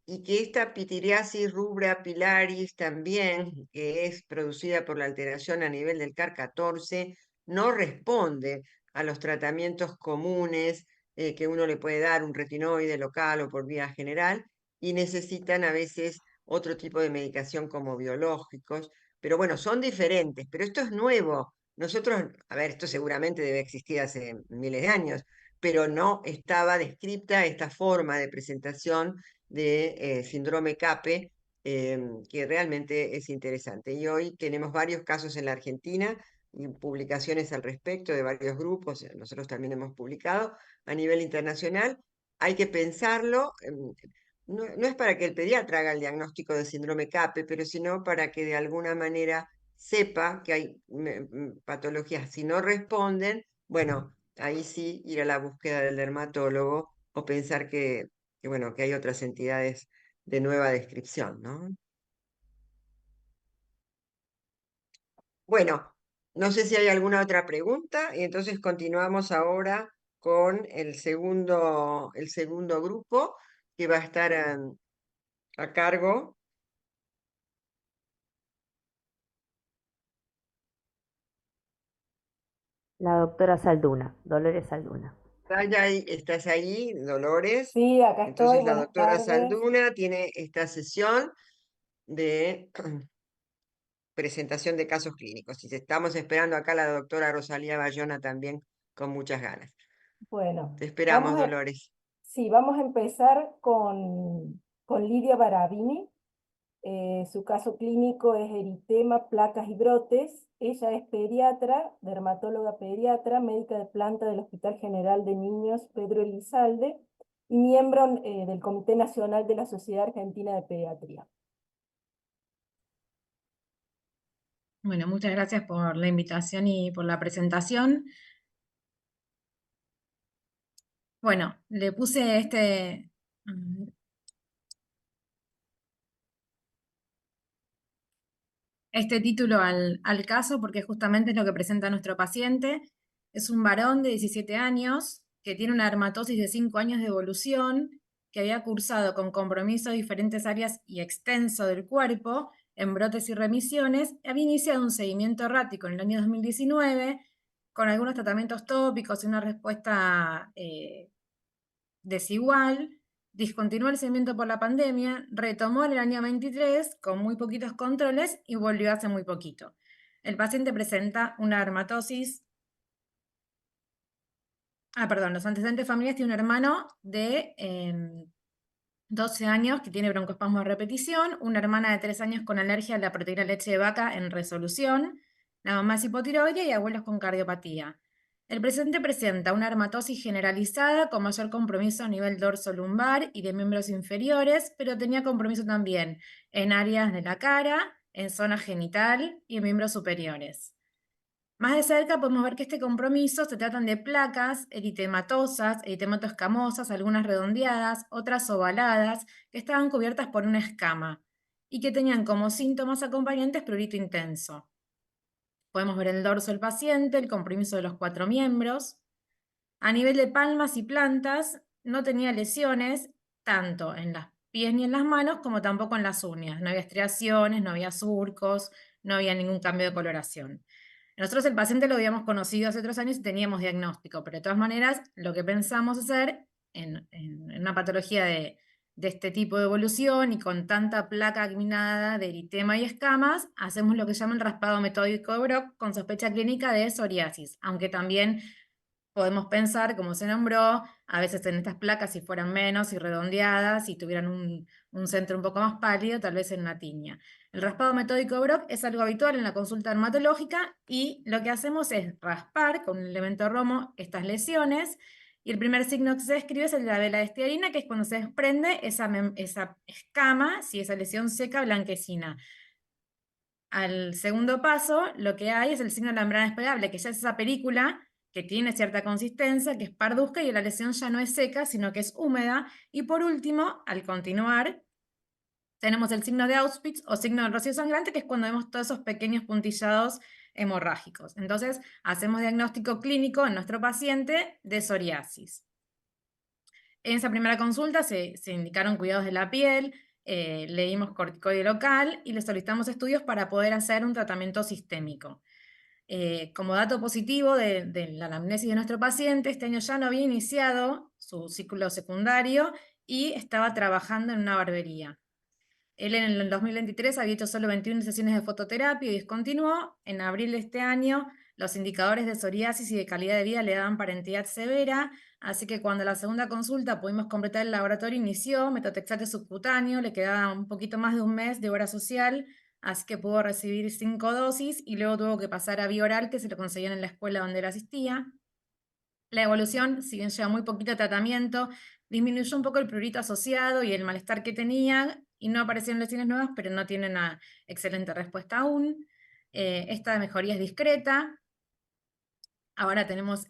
Y que esta pityriasis rubra pilaris también, que es producida por la alteración a nivel del CAR14, no responde a los tratamientos comunes que uno le puede dar, un retinoide local o por vía general, y necesitan a veces otro tipo de medicación como biológicos. Pero bueno, son diferentes, pero esto es nuevo. Nosotros, a ver, esto seguramente debe existir hace miles de años, pero no estaba descripta esta forma de presentación de síndrome CAPE, que realmente es interesante. Y hoy tenemos varios casos en la Argentina y publicaciones al respecto de varios grupos, nosotros también hemos publicado a nivel internacional. Hay que pensarlo, no es para que el pediatra haga el diagnóstico de síndrome CAPE, pero sino para que de alguna manera sepa que hay patologías, si no responden, bueno, ahí sí ir a la búsqueda del dermatólogo o pensar bueno, que hay otras entidades de nueva descripción, ¿no? Bueno, no sé si hay alguna otra pregunta y entonces continuamos ahora con el segundo grupo que va a estar a cargo. La doctora Salduna, Dolores Salduna. ¿Estás ahí, Dolores? Sí, acá estoy, Entonces la buenas doctora tardes. Salduna tiene esta sesión de presentación de casos clínicos. Y estamos esperando acá a la doctora Rosalía Bayona también con muchas ganas. Bueno, Te esperamos, Dolores. sí, vamos a empezar con Lidia Barabini. Su caso clínico es eritema, placas y brotes. Ella es pediatra, dermatóloga pediatra, médica de planta del Hospital General de Niños Pedro Elizalde y miembro del Comité Nacional de la Sociedad Argentina de Pediatría. Bueno, muchas gracias por la invitación y por la presentación. Bueno, le puse este título al caso porque justamente es lo que presenta nuestro paciente. Es un varón de 17 años que tiene una dermatosis de 5 años de evolución, que había cursado con compromiso diferentes áreas y extenso del cuerpo, en brotes y remisiones. Había iniciado un seguimiento errático en el año 2019, con algunos tratamientos tópicos y una respuesta desigual. Discontinuó el seguimiento por la pandemia, retomó en el año 23 con muy poquitos controles y volvió hace muy poquito. El paciente presenta una dermatosis. Los antecedentes familiares: tiene un hermano de 12 años que tiene broncoespasmo a repetición, una hermana de 3 años con alergia a la proteína de leche de vaca en resolución, la mamá es hipotiroidea y abuelos con cardiopatía. El paciente presenta una dermatosis generalizada con mayor compromiso a nivel dorso-lumbar y de miembros inferiores, pero tenía compromiso también en áreas de la cara, en zona genital y en miembros superiores. Más de cerca podemos ver que este compromiso se tratan de placas eritematosas, eritematoscamosas, algunas redondeadas, otras ovaladas, que estaban cubiertas por una escama y que tenían como síntomas acompañantes prurito intenso. Podemos ver el dorso del paciente, el compromiso de los 4 miembros. A nivel de palmas y plantas, no tenía lesiones tanto en los pies ni en las manos, como tampoco en las uñas. No había estriaciones, no había surcos, no había ningún cambio de coloración. Nosotros el paciente lo habíamos conocido hace 3 años y teníamos diagnóstico, pero de todas maneras lo que pensamos hacer en una patología de este tipo de evolución y con tanta placa acminada de eritema y escamas, hacemos lo que se llama el raspado metódico de Brock con sospecha clínica de psoriasis, aunque también podemos pensar, como se nombró, a veces en estas placas, si fueran menos y redondeadas, si tuvieran un centro un poco más pálido, tal vez en una tiña. El raspado metódico de Brock es algo habitual en la consulta dermatológica y lo que hacemos es raspar con un elemento romo estas lesiones, y el primer signo que se describe es el de la vela de estiarina, que es cuando se desprende esa escama, si esa lesión seca blanquecina. Al segundo paso, lo que hay es el signo de la membrana desplegable, que ya es esa película que tiene cierta consistencia, que es parduzca y la lesión ya no es seca, sino que es húmeda. Y por último, al continuar, tenemos el signo de Auspitz o signo del rocío sangrante, que es cuando vemos todos esos pequeños puntillados hemorrágicos. Entonces, hacemos diagnóstico clínico en nuestro paciente de psoriasis. En esa primera consulta se indicaron cuidados de la piel, le dimos corticoide local y le solicitamos estudios para poder hacer un tratamiento sistémico. Como dato positivo de la anamnesis de nuestro paciente, este año ya no había iniciado su ciclo secundario y estaba trabajando en una barbería. Él en el 2023 había hecho solo 21 sesiones de fototerapia y discontinuó. En abril de este año, los indicadores de psoriasis y de calidad de vida le daban para entidad severa, así que cuando la segunda consulta pudimos completar el laboratorio, inició metotrexato subcutáneo, le quedaba un poquito más de un mes de obra social, así que pudo recibir 5 dosis y luego tuvo que pasar a vía oral, que se lo conseguían en la escuela donde él asistía. La evolución, si bien lleva muy poquito tratamiento, disminuyó un poco el prurito asociado y el malestar que tenía, y no aparecieron lesiones nuevas, pero no tiene una excelente respuesta aún. Esta mejoría es discreta. Ahora tenemos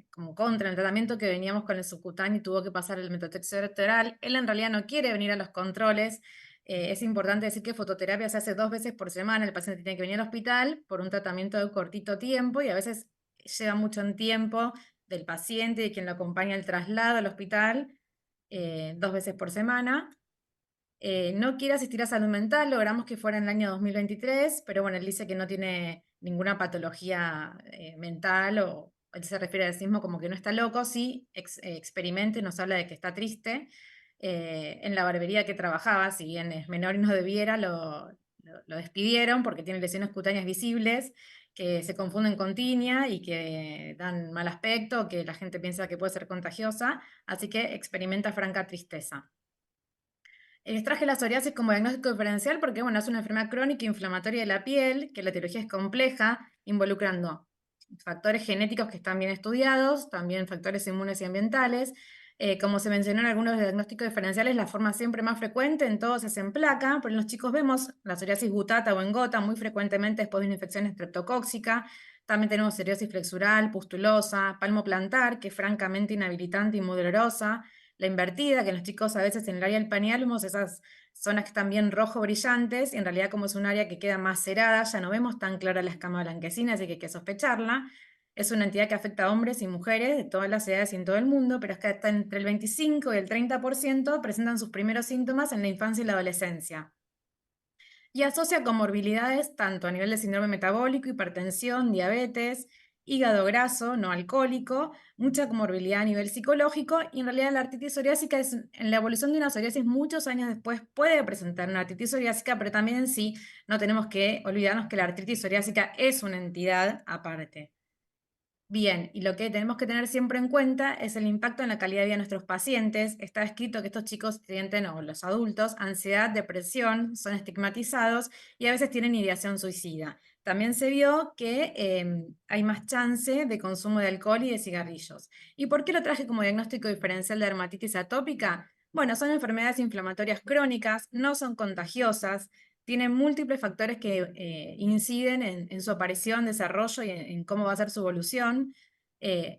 como contra el tratamiento que veníamos con el subcutáneo y tuvo que pasar el metotrexato oral. Él en realidad no quiere venir a los controles. Es importante decir que fototerapia se hace 2 veces por semana. El paciente tiene que venir al hospital por un tratamiento de cortito tiempo y a veces lleva mucho en tiempo del paciente y de quien lo acompaña el traslado al hospital, 2 veces por semana. No quiere asistir a salud mental, logramos que fuera en el año 2023, pero bueno, él dice que no tiene ninguna patología mental, o él se refiere a sí mismo como que no está loco, sí experimenta y nos habla de que está triste. en la barbería que trabajaba, si bien es menor y no debiera, lo despidieron porque tiene lesiones cutáneas visibles que se confunden con tiña y que dan mal aspecto, que la gente piensa que puede ser contagiosa, así que experimenta franca tristeza. Les traje la psoriasis como diagnóstico diferencial porque, bueno, es una enfermedad crónica e inflamatoria de la piel, que la etiología es compleja, involucrando factores genéticos que están bien estudiados, también factores inmunes y ambientales. Como se mencionó en algunos diagnósticos diferenciales, la forma siempre más frecuente en todos es en placa, pero en los chicos vemos la psoriasis gutata o en gota muy frecuentemente después de una infección estreptocóxica. También tenemos psoriasis flexural, pustulosa, palmoplantar, que es francamente inhabilitante y muy dolorosa. La invertida, que en los chicos a veces en el área del pañal vemos esas zonas que están bien rojo brillantes, y en realidad como es un área que queda más cerada, ya no vemos tan clara la escama blanquecina, así que hay que sospecharla. Es una entidad que afecta a hombres y mujeres de todas las edades y en todo el mundo, pero es que hasta entre el 25 y el 30% presentan sus primeros síntomas en la infancia y la adolescencia. Y asocia comorbilidades tanto a nivel de síndrome metabólico, hipertensión, diabetes, hígado graso, no alcohólico, mucha comorbilidad a nivel psicológico, y en realidad la artritis psoriásica en la evolución de una psoriasis muchos años después puede presentar una artritis psoriásica, pero también en sí no tenemos que olvidarnos que la artritis psoriásica es una entidad aparte. Bien, y lo que tenemos que tener siempre en cuenta es el impacto en la calidad de vida de nuestros pacientes. Está escrito que estos chicos sienten, o los adultos, ansiedad, depresión, son estigmatizados y a veces tienen ideación suicida. También se vio que hay más chance de consumo de alcohol y de cigarrillos. ¿Y por qué lo traje como diagnóstico diferencial de dermatitis atópica? Bueno, son enfermedades inflamatorias crónicas, no son contagiosas, tienen múltiples factores que inciden en su aparición, desarrollo y en cómo va a ser su evolución,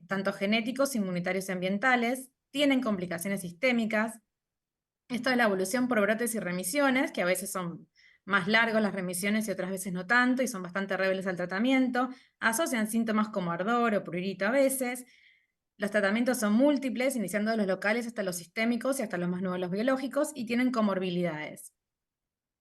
tanto genéticos, inmunitarios y ambientales, tienen complicaciones sistémicas. Esto es la evolución por brotes y remisiones, que a veces son más largos las remisiones y otras veces no tanto, y son bastante rebeldes al tratamiento. Asocian síntomas como ardor o prurito a veces. Los tratamientos son múltiples, iniciando de los locales hasta los sistémicos y hasta los más nuevos, los biológicos, y tienen comorbilidades.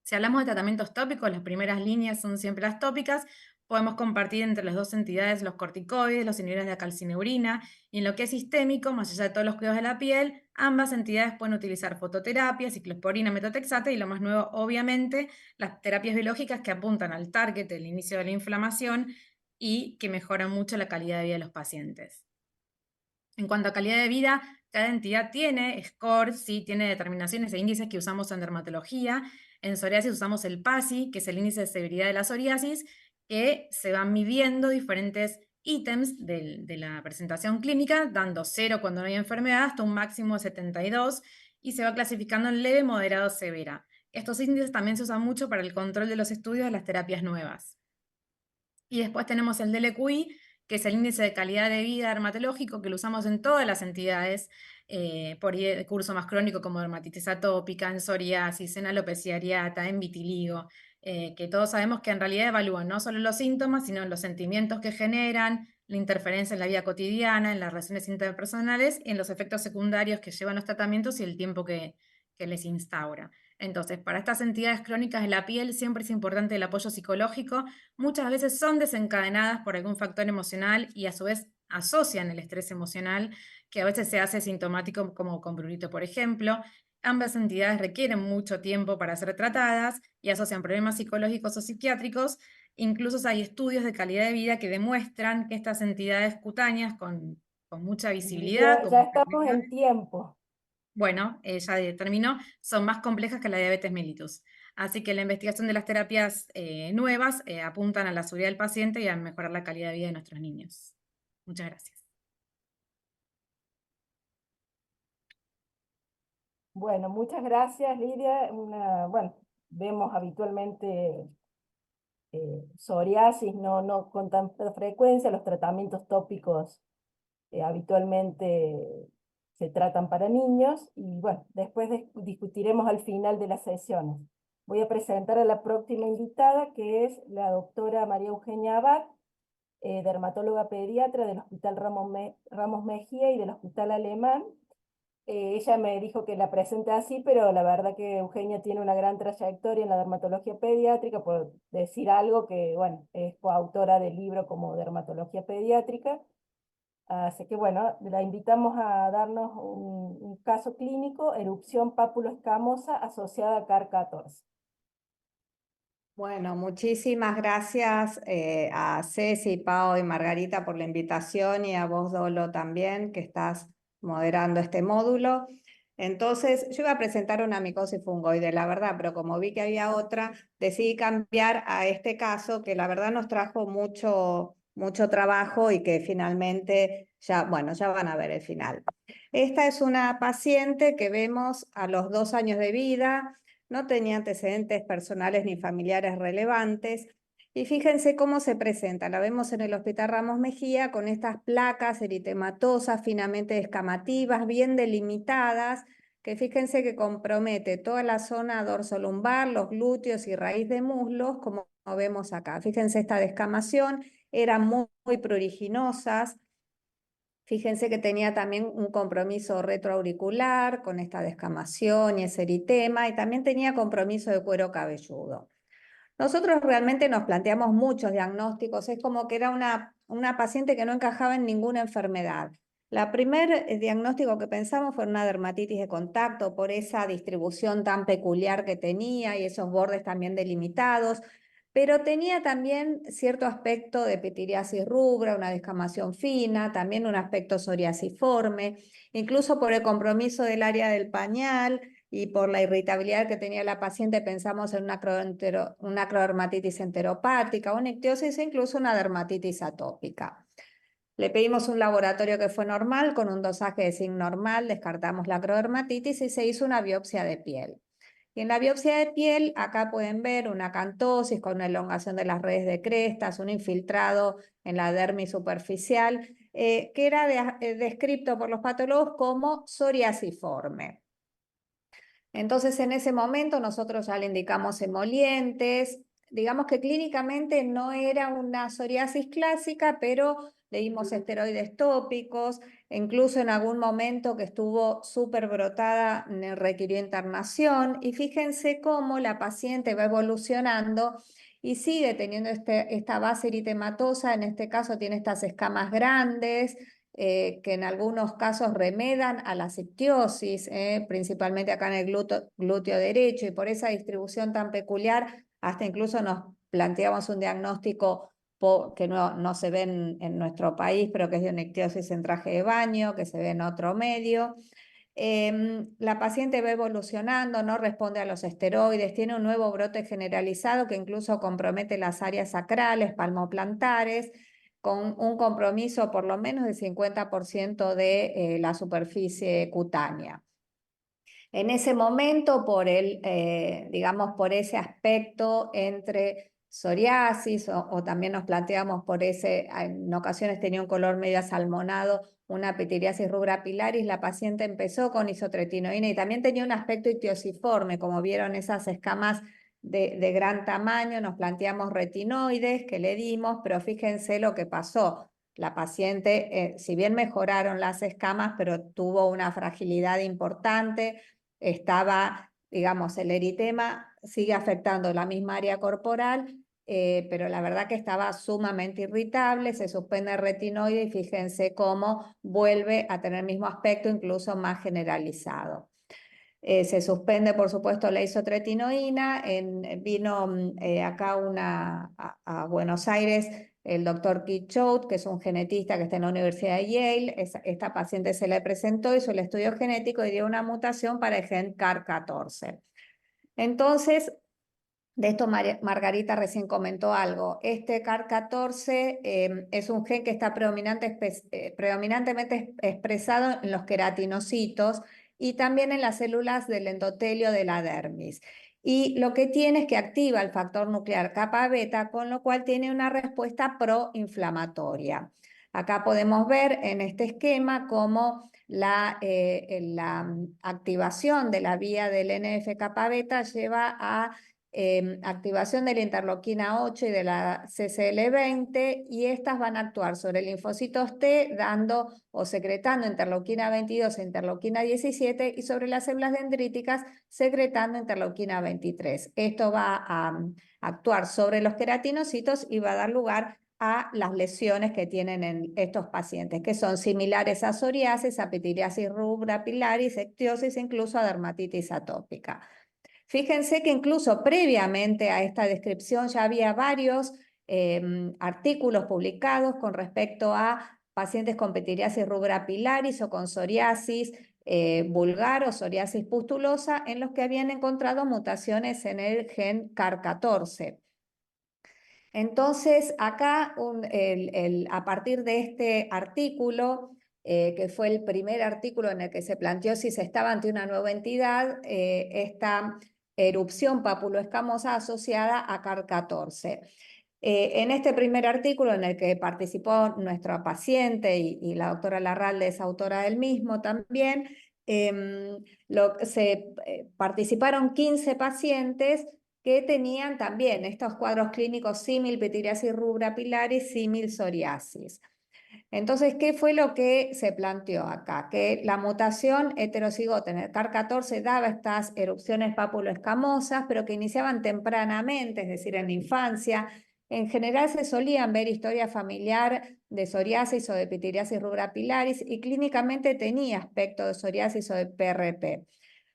Si hablamos de tratamientos tópicos, las primeras líneas son siempre las tópicas. Podemos compartir entre las dos entidades los corticoides, los inhibidores de la calcineurina, y en lo que es sistémico, más allá de todos los cuidados de la piel, ambas entidades pueden utilizar fototerapia, ciclosporina, metotrexate, y lo más nuevo, obviamente, las terapias biológicas que apuntan al target del inicio de la inflamación y que mejoran mucho la calidad de vida de los pacientes. En cuanto a calidad de vida, cada entidad tiene scores, ¿sí? Tiene determinaciones e índices que usamos en dermatología. En psoriasis usamos el PASI, que es el índice de severidad de la psoriasis, que se van midiendo diferentes ítems de la presentación clínica, dando 0 cuando no hay enfermedad, hasta un máximo de 72, y se va clasificando en leve, moderado, severa. Estos índices también se usan mucho para el control de los estudios de las terapias nuevas. Y después tenemos el DLQI, que es el índice de calidad de vida dermatológico, que lo usamos en todas las entidades, por curso más crónico como dermatitis atópica, en psoriasis, en alopecia areata, en vitiligo, que todos sabemos que en realidad evalúan no solo los síntomas, sino los sentimientos que generan, la interferencia en la vida cotidiana, en las relaciones interpersonales, y en los efectos secundarios que llevan los tratamientos y el tiempo que les instaura. Entonces, para estas entidades crónicas de la piel siempre es importante el apoyo psicológico. Muchas veces son desencadenadas por algún factor emocional y a su vez asocian el estrés emocional, que a veces se hace sintomático como con prurito, por ejemplo. Ambas entidades requieren mucho tiempo para ser tratadas y asocian problemas psicológicos o psiquiátricos. Incluso hay estudios de calidad de vida que demuestran que estas entidades cutáneas con mucha visibilidad, Lidia, ya como estamos en tiempo. bueno, ya determinó, son más complejas que la diabetes mellitus. Así que la investigación de las terapias nuevas apuntan a la seguridad del paciente y a mejorar la calidad de vida de nuestros niños. Muchas gracias. Bueno, muchas gracias, Lidia. Bueno, vemos habitualmente psoriasis, no con tanta frecuencia. Los tratamientos tópicos habitualmente se tratan para niños y bueno, después discutiremos al final de las sesiones. Voy a presentar a la próxima invitada, que es la doctora María Eugenia Abad, dermatóloga pediatra del Hospital Ramos Mejía y del Hospital Alemán. Ella me dijo que la presente así, pero la verdad que Eugenia tiene una gran trayectoria en la dermatología pediátrica, por decir algo que, bueno, es coautora del libro como Dermatología Pediátrica. Así que bueno, la invitamos a darnos un caso clínico, erupción pápulo-escamosa asociada a CAR14. Bueno, muchísimas gracias a Ceci, Pao y Margarita por la invitación y a vos, Dolo, también, que estás moderando este módulo. Entonces, yo iba a presentar una micosis fungoide, la verdad, pero como vi que había otra, decidí cambiar a este caso, que la verdad nos trajo mucho trabajo y que finalmente, ya van a ver el final. Esta es una paciente que vemos a los 2 años de vida. No tenía antecedentes personales ni familiares relevantes. Y fíjense cómo se presenta. La vemos en el Hospital Ramos Mejía con estas placas eritematosas, finamente escamativas, bien delimitadas, que fíjense que compromete toda la zona dorsolumbar, los glúteos y raíz de muslos, como vemos acá. Fíjense esta descamación, eran muy pruriginosas. Fíjense que tenía también un compromiso retroauricular con esta descamación y ese eritema, y también tenía compromiso de cuero cabelludo. Nosotros realmente nos planteamos muchos diagnósticos, es como que era una paciente que no encajaba en ninguna enfermedad. La primer diagnóstico que pensamos fue una dermatitis de contacto por esa distribución tan peculiar que tenía y esos bordes también delimitados, pero tenía también cierto aspecto de pitiriasis rubra, una descamación fina, también un aspecto psoriasiforme, incluso por el compromiso del área del pañal y por la irritabilidad que tenía la paciente pensamos en una acrodermatitis enteropática, una ictiosis e incluso una dermatitis atópica. Le pedimos un laboratorio que fue normal, con un dosaje de zinc normal, descartamos la acrodermatitis y se hizo una biopsia de piel. Y en la biopsia de piel, acá pueden ver una acantosis con una elongación de las redes de crestas, un infiltrado en la dermis superficial, que era descrito por los patólogos como psoriasiforme. Entonces, en ese momento nosotros ya le indicamos emolientes. Digamos que clínicamente no era una psoriasis clásica, pero le dimos esteroides tópicos, incluso en algún momento que estuvo súper brotada requirió internación, y fíjense cómo la paciente va evolucionando y sigue teniendo esta base eritematosa, en este caso tiene estas escamas grandes, que en algunos casos remedan a la ictiosis, principalmente acá en el glúteo derecho, y por esa distribución tan peculiar, hasta incluso nos planteamos un diagnóstico que no se ve en nuestro país, pero que es de una ictiosis en traje de baño, que se ve en otro medio. La paciente va evolucionando, no responde a los esteroides, tiene un nuevo brote generalizado que incluso compromete las áreas sacrales, palmoplantares, con un compromiso por lo menos de 50% de la superficie cutánea. En ese momento, por ese aspecto entre psoriasis, o también nos planteamos por en ocasiones tenía un color medio asalmonado, una pitiriasis rubra pilaris, la paciente empezó con isotretinoína y también tenía un aspecto ictiosiforme, como vieron esas escamas de gran tamaño. Nos planteamos retinoides que le dimos, pero fíjense lo que pasó. La paciente, si bien mejoraron las escamas, pero tuvo una fragilidad importante, el eritema sigue afectando la misma área corporal, pero la verdad que estaba sumamente irritable, se suspende el retinoide y fíjense cómo vuelve a tener el mismo aspecto, incluso más generalizado. Se suspende, por supuesto, la isotretinoína. Vino acá a Buenos Aires el doctor Keith Choate, que es un genetista que está en la Universidad de Yale. Esta paciente se le presentó, hizo el estudio genético y dio una mutación para el gen CAR14. Entonces, de esto Margarita recién comentó algo. Este CAR14 es un gen que está predominantemente expresado en los queratinocitos y también en las células del endotelio de la dermis. Y lo que tiene es que activa el factor nuclear kappa beta, con lo cual tiene una respuesta proinflamatoria. Acá podemos ver en este esquema cómo la activación de la vía del NF-kappa beta lleva a activación de la interleuquina 8 y de la CCL20, y estas van a actuar sobre linfocitos T dando o secretando interleuquina 22 e interleuquina 17 y sobre las células dendríticas secretando interleuquina 23. Esto va a actuar sobre los queratinocitos y va a dar lugar a las lesiones que tienen en estos pacientes, que son similares a psoriasis, a pitiriasis rubra pilaris, ictiosis, incluso a dermatitis atópica. Fíjense que incluso previamente a esta descripción ya había varios artículos publicados con respecto a pacientes con pitiriasis rubra pilaris o con psoriasis vulgar o psoriasis pustulosa, en los que habían encontrado mutaciones en el gen CAR14. Entonces, acá, a partir de este artículo, que fue el primer artículo en el que se planteó si se estaba ante una nueva entidad, esta erupción papuloescamosa asociada a CAR14. En este primer artículo en el que participó nuestra paciente y la doctora Larralde es autora del mismo también, participaron 15 pacientes que tenían también estos cuadros clínicos símil pitiriasis rubra pilaris, símil psoriasis. Entonces, ¿qué fue lo que se planteó acá? Que la mutación heterocigota en el CAR14 daba estas erupciones papuloescamosas, pero que iniciaban tempranamente, es decir, en la infancia. En general se solían ver historia familiar de psoriasis o de pitiriasis rubra pilaris y clínicamente tenía aspecto de psoriasis o de PRP.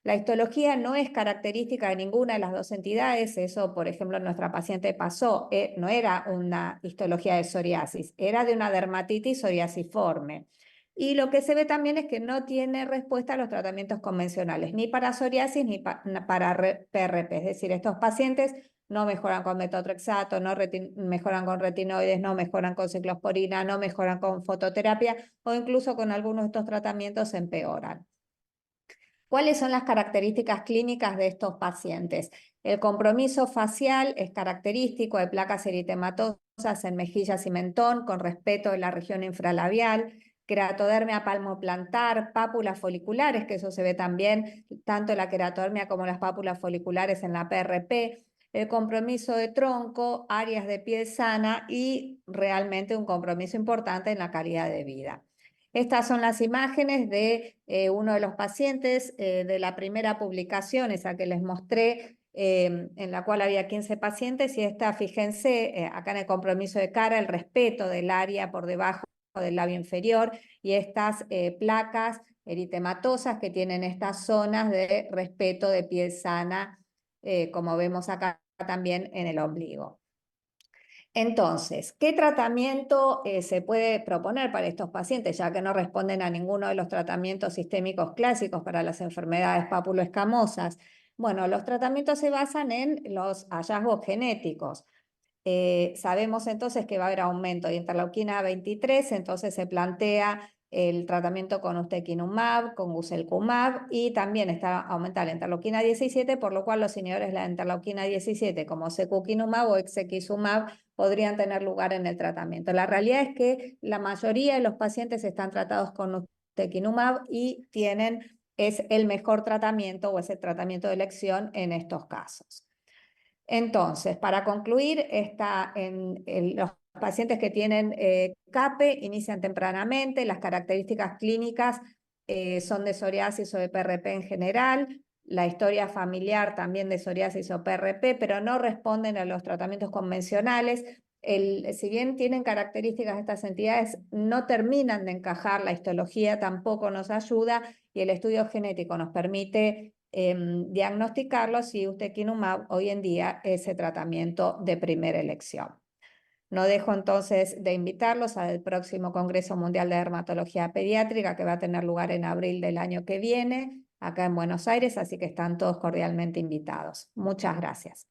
La histología no es característica de ninguna de las dos entidades, eso, por ejemplo, nuestra paciente pasó, no era una histología de psoriasis, era de una dermatitis psoriasiforme. Y lo que se ve también es que no tiene respuesta a los tratamientos convencionales, ni para psoriasis ni para PRP, es decir, estos pacientes no mejoran con metotrexato, no mejoran con retinoides, no mejoran con ciclosporina, no mejoran con fototerapia o incluso con algunos de estos tratamientos empeoran. ¿Cuáles son las características clínicas de estos pacientes? El compromiso facial es característico de placas eritematosas en mejillas y mentón con respeto de la región infralabial, queratodermia palmoplantar, pápulas foliculares, que eso se ve también, tanto la queratodermia como las pápulas foliculares en la PRP, el compromiso de tronco, áreas de piel sana y realmente un compromiso importante en la calidad de vida. Estas son las imágenes de uno de los pacientes de la primera publicación, esa que les mostré, en la cual había 15 pacientes, y esta, fíjense, acá en el compromiso de cara, el respeto del área por debajo del labio inferior, y estas placas eritematosas que tienen estas zonas de respeto de piel sana, como vemos acá también en el ombligo. Entonces, ¿qué tratamiento se puede proponer para estos pacientes, ya que no responden a ninguno de los tratamientos sistémicos clásicos para las enfermedades papuloescamosas? Bueno, los tratamientos se basan en los hallazgos genéticos. Sabemos entonces que va a haber aumento de interleuquina 23, entonces se plantea el tratamiento con ustekinumab, con guselkumab, y también está aumentada la interleuquina 17, por lo cual los inhibidores de la interleuquina 17, como secukinumab o exekizumab, podrían tener lugar en el tratamiento. La realidad es que la mayoría de los pacientes están tratados con ustekinumab y es el mejor tratamiento o es el tratamiento de elección en estos casos. Entonces, para concluir, los pacientes que tienen CAPE inician tempranamente, las características clínicas son de psoriasis o de PRP en general, la historia familiar también de psoriasis o PRP, pero no responden a los tratamientos convencionales. Si bien tienen características estas entidades, no terminan de encajar, la histología tampoco nos ayuda y el estudio genético nos permite diagnosticarlos, y ustekinumab hoy en día es el tratamiento de primera elección. No dejo entonces de invitarlos al próximo Congreso Mundial de Dermatología Pediátrica, que va a tener lugar en abril del año que viene, acá en Buenos Aires, así que están todos cordialmente invitados. Muchas gracias.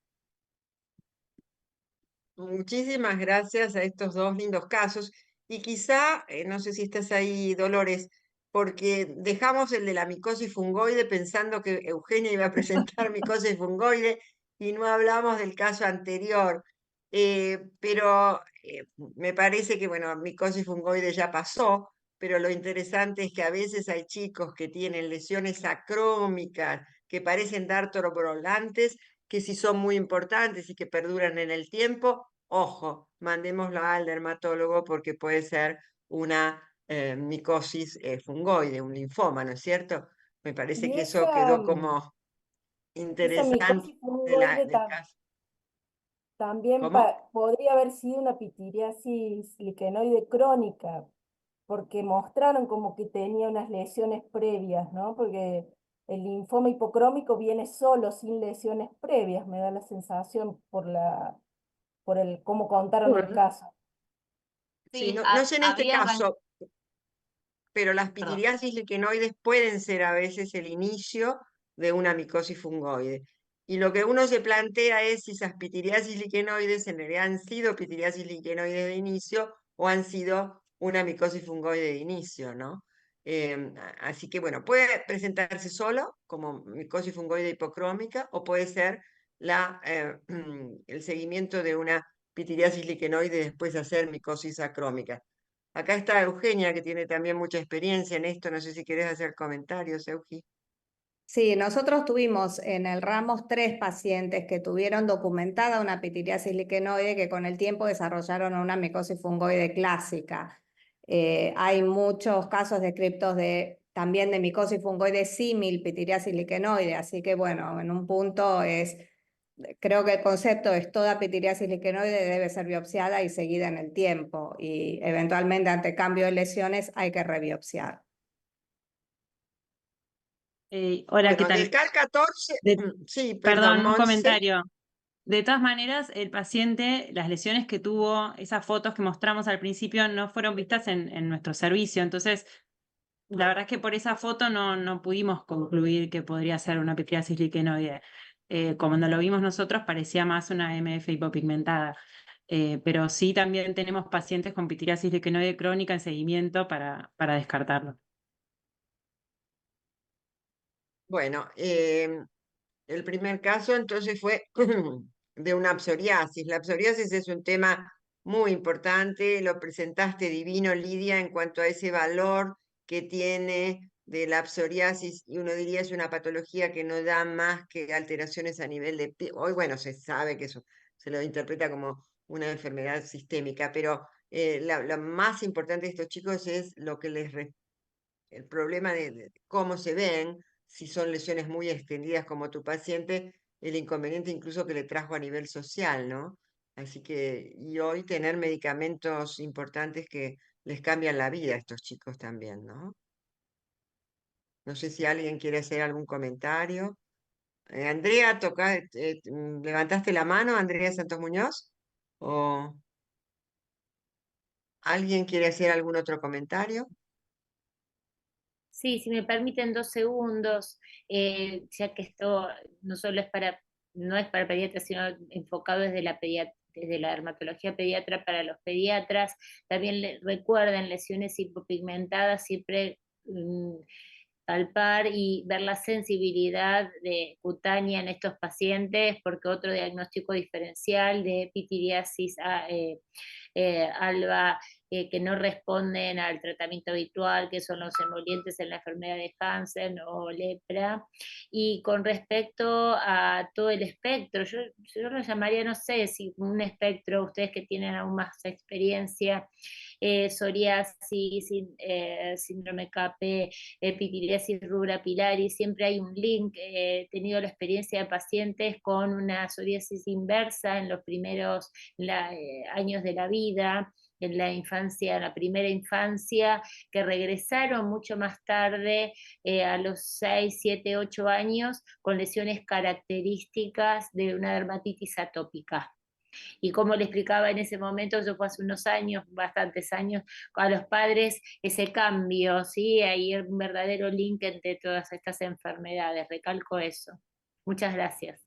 Muchísimas gracias a estos dos lindos casos. Y quizá, no sé si estás ahí, Dolores, porque dejamos el de la micosis fungoide pensando que Eugenia iba a presentar micosis fungoide y no hablamos del caso anterior. Pero me parece que, bueno, micosis fungoide ya pasó, pero lo interesante es que a veces hay chicos que tienen lesiones acrómicas que parecen dar trombrolantes, que sí son muy importantes y que perduran en el tiempo. Ojo, mandémoslo al dermatólogo porque puede ser una micosis fungoide, un linfoma, ¿no es cierto? Me parece Y que eso quedó como esa interesante micosis fungoide del caso. También ¿Cómo? podría haber sido una pitiriasis liquenoide crónica, porque mostraron como que tenía unas lesiones previas, ¿no? Porque el linfoma hipocrómico viene solo, sin lesiones previas, me da la sensación por el cómo contaron el Bueno, caso. sí, Sí, no sé en este había caso, pero las perdón. pitiriasis liquenoides pueden ser a veces el inicio de una micosis fungoide. Y lo que uno se plantea es si esas pitiriasis liquenoides en realidad han sido pitiriasis liquenoides de inicio o han sido una micosis fungoide de inicio, ¿no? Así que bueno, puede presentarse solo como micosis fungoide hipocrómica o puede ser el seguimiento de una pitiriasis liquenoide después de hacer micosis acrómica. Acá está Eugenia, que tiene también mucha experiencia en esto. No sé si querés hacer comentarios, Eugi. Sí, nosotros tuvimos en el Ramos 3 pacientes que tuvieron documentada una pitiriasis liquenoide que con el tiempo desarrollaron una micosis fungoide clásica. Hay muchos casos descriptos también de micosis fungoide símil pitiriasis liquenoide, así que bueno, en un punto creo que el concepto es toda pitiriasis liquenoide debe ser biopsiada y seguida en el tiempo y eventualmente ante cambio de lesiones hay que rebiopsiar. Hola, ¿qué Bueno, del tal? CAR-14, De- sí, perdón, Perdón, un Monse. comentario. De todas maneras, el paciente, las lesiones que tuvo, esas fotos que mostramos al principio, no fueron vistas en nuestro servicio. Entonces, la verdad es que por esa foto no pudimos concluir que podría ser una pitiriasis liquenoide. Como no lo vimos nosotros, parecía más una MF hipopigmentada. Pero sí también tenemos pacientes con pitiriasis liquenoide crónica en seguimiento para descartarlo. Bueno, el primer caso entonces fue de una psoriasis. La psoriasis es un tema muy importante, lo presentaste divino, Lidia, en cuanto a ese valor que tiene de la psoriasis, y uno diría es una patología que no da más que alteraciones a nivel de piel. Hoy, bueno, se sabe que eso se lo interpreta como una enfermedad sistémica, pero lo más importante de estos chicos es lo que el problema de cómo se ven, si son lesiones muy extendidas como tu paciente, el inconveniente incluso que le trajo a nivel social, ¿no? Así que, y hoy tener medicamentos importantes que les cambian la vida a estos chicos también, ¿no? No sé si alguien quiere hacer algún comentario. Andrea, ¿levantaste la mano, Andrea Santos Muñoz? ¿O alguien quiere hacer algún otro comentario? Sí, si me permiten 2 segundos, ya que esto no solo es no es para pediatras, sino enfocado desde la dermatología pediatra para los pediatras. También recuerden lesiones hipopigmentadas, siempre palpar y ver la sensibilidad cutánea en estos pacientes, porque otro diagnóstico diferencial de pitiriasis alba, que no responden al tratamiento habitual, que son los emolientes en la enfermedad de Hansen o lepra. Y con respecto a todo el espectro, yo lo llamaría, no sé, si un espectro, ustedes que tienen aún más experiencia, psoriasis, síndrome CAPE, pitiriasis rubra pilaris, siempre hay un link. He tenido la experiencia de pacientes con una psoriasis inversa en los primeros años de la vida, en la infancia, en la primera infancia, que regresaron mucho más tarde, a los 6, 7, 8 años, con lesiones características de una dermatitis atópica. Y como le explicaba en ese momento, yo fue hace unos años, bastantes años, a los padres ese cambio, ¿sí? Hay un verdadero link entre todas estas enfermedades, recalco eso. Muchas gracias.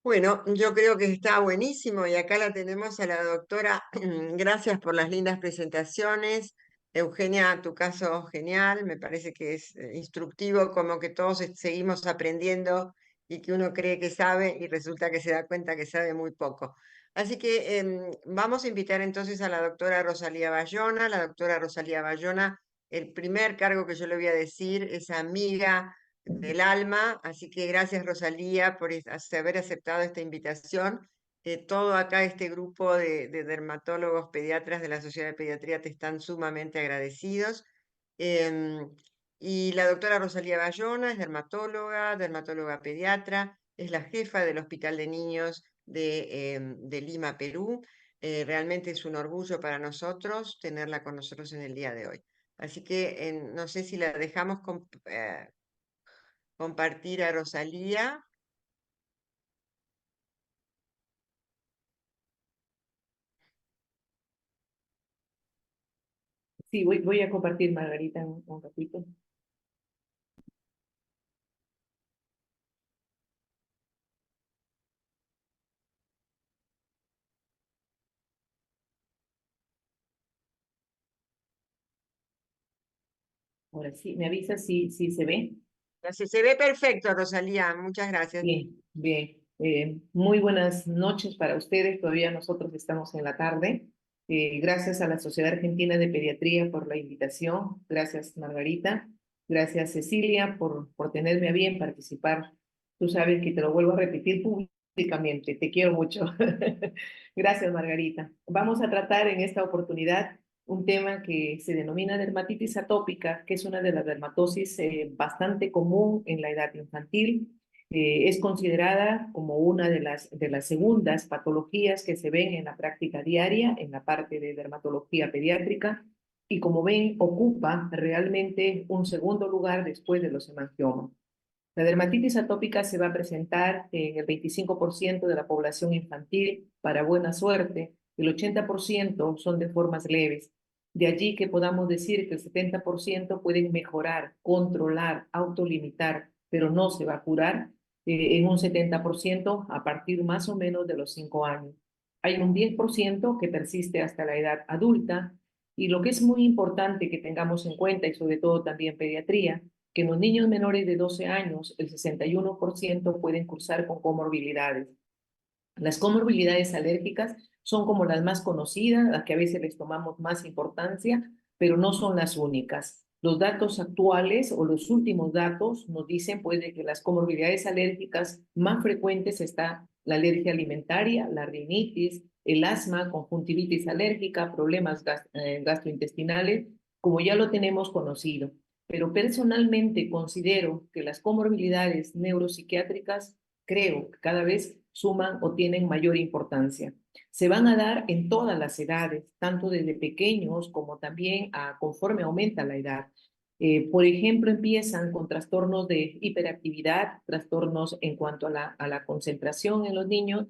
Bueno, yo creo que está buenísimo y acá la tenemos a la doctora. Gracias por las lindas presentaciones. Eugenia, tu caso genial, me parece que es instructivo, como que todos seguimos aprendiendo y que uno cree que sabe y resulta que se da cuenta que sabe muy poco. Así que vamos a invitar entonces a la doctora Rosalía Bayona. La doctora Rosalía Bayona, el primer cargo que yo le voy a decir es amiga del alma, así que gracias Rosalía por haber aceptado esta invitación. Todo acá, este grupo de dermatólogos pediatras de la Sociedad de Pediatría te están sumamente agradecidos. Em, y la doctora Rosalía Bayona es dermatóloga pediatra, es la jefa del Hospital de Niños de Lima, Perú. Realmente es un orgullo para nosotros tenerla con nosotros en el día de hoy. Así que no sé si la dejamos compartir a Rosalía. Sí, voy a compartir, Margarita, un ratito. Ahora sí, ¿me avisa si se ve? Se ve perfecto, Rosalía. Muchas gracias. Bien, bien. Muy buenas noches para ustedes. Todavía nosotros estamos en la tarde. Gracias a la Sociedad Argentina de Pediatría por la invitación. Gracias, Margarita. Gracias, Cecilia, por tenerme a bien participar. Tú sabes que te lo vuelvo a repetir públicamente. Te quiero mucho. Gracias, Margarita. Vamos a tratar en esta oportunidad un tema que se denomina dermatitis atópica, que es una de las dermatosis bastante común en la edad infantil. Es considerada como una de las segundas patologías que se ven en la práctica diaria en la parte de dermatología pediátrica y como ven ocupa realmente un segundo lugar después de los hemangiomas. La dermatitis atópica se va a presentar en el 25% de la población infantil, para buena suerte, el 80% son de formas leves. De allí que podamos decir que el 70% pueden mejorar, controlar, autolimitar, pero no se va a curar en un 70% a partir más o menos de los 5 años. Hay un 10% que persiste hasta la edad adulta y lo que es muy importante que tengamos en cuenta y sobre todo también pediatría, que en los niños menores de 12 años el 61% pueden cursar con comorbilidades. Las comorbilidades alérgicas son como las más conocidas, las que a veces les tomamos más importancia, pero no son las únicas. Los datos actuales o los últimos datos nos dicen pues de que las comorbilidades alérgicas más frecuentes está la alergia alimentaria, la rinitis, el asma, conjuntivitis alérgica, problemas gastrointestinales, como ya lo tenemos conocido. Pero personalmente considero que las comorbilidades neuropsiquiátricas creo que cada vez suman o tienen mayor importancia. Se van a dar en todas las edades, tanto desde pequeños como también conforme aumenta la edad. Por ejemplo, empiezan con trastornos de hiperactividad, trastornos en cuanto a la concentración en los niños.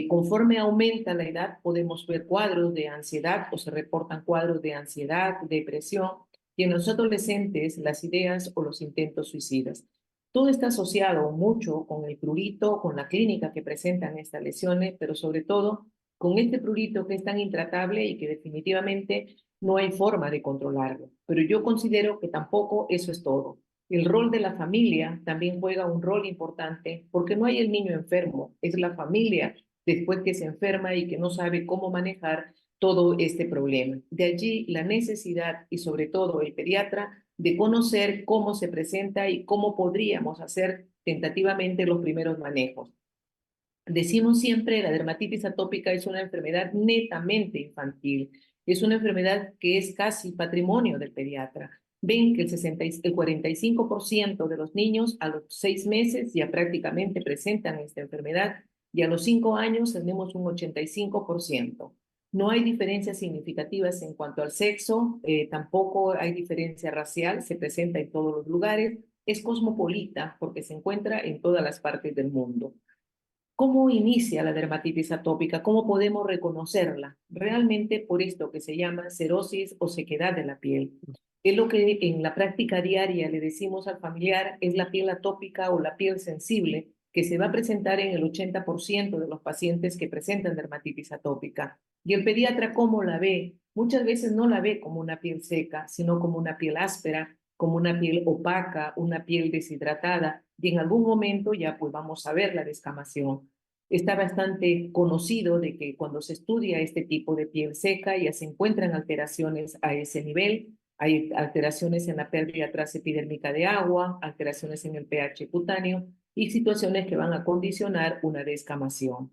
Conforme aumenta la edad, podemos ver cuadros de ansiedad o se reportan cuadros de ansiedad, depresión, y en los adolescentes las ideas o los intentos suicidas. Todo está asociado mucho con el prurito, con la clínica que presentan estas lesiones, pero sobre todo con este prurito que es tan intratable y que definitivamente no hay forma de controlarlo. Pero yo considero que tampoco eso es todo. El rol de la familia también juega un rol importante porque no hay el niño enfermo, es la familia después que se enferma y que no sabe cómo manejar todo este problema. De allí la necesidad y sobre todo el pediatra de conocer cómo se presenta y cómo podríamos hacer tentativamente los primeros manejos. Decimos siempre, la dermatitis atópica es una enfermedad netamente infantil, es una enfermedad que es casi patrimonio del pediatra. Ven que el 45% de los niños a los 6 meses ya prácticamente presentan esta enfermedad y a los 5 años tenemos un 85%. No hay diferencias significativas en cuanto al sexo, tampoco hay diferencia racial, se presenta en todos los lugares, es cosmopolita porque se encuentra en todas las partes del mundo. ¿Cómo inicia la dermatitis atópica? ¿Cómo podemos reconocerla? Realmente por esto que se llama cerosis o sequedad de la piel. Es lo que en la práctica diaria le decimos al familiar, es la piel atópica o la piel sensible, que se va a presentar en el 80% de los pacientes que presentan dermatitis atópica. Y el pediatra, ¿cómo la ve? Muchas veces no la ve como una piel seca, sino como una piel áspera, como una piel opaca, una piel deshidratada, y en algún momento ya pues vamos a ver la descamación. Está bastante conocido de que cuando se estudia este tipo de piel seca ya se encuentran alteraciones a ese nivel, hay alteraciones en la pérdida transepidérmica de agua, alteraciones en el pH cutáneo y situaciones que van a condicionar una descamación.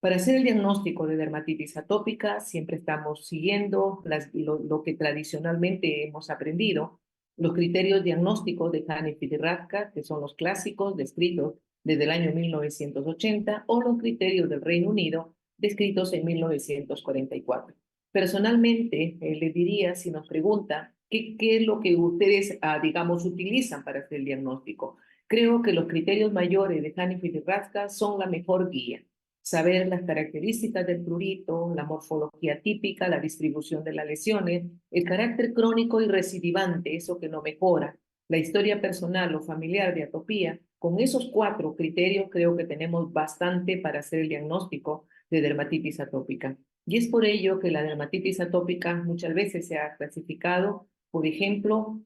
Para hacer el diagnóstico de dermatitis atópica siempre estamos siguiendo lo que tradicionalmente hemos aprendido, los criterios diagnósticos de Hanifin y Rathke, que son los clásicos descritos desde el año 1980, o los criterios del Reino Unido, descritos en 1944. Personalmente, les diría, si nos pregunta, ¿qué es lo que ustedes, digamos, utilizan para hacer el diagnóstico? Creo que los criterios mayores de Hanifield y Raska son la mejor guía. Saber las características del prurito, la morfología típica, la distribución de las lesiones, el carácter crónico y recidivante, eso que no mejora, la historia personal o familiar de atopía. Con esos 4 criterios creo que tenemos bastante para hacer el diagnóstico de dermatitis atópica. Y es por ello que la dermatitis atópica muchas veces se ha clasificado, por ejemplo,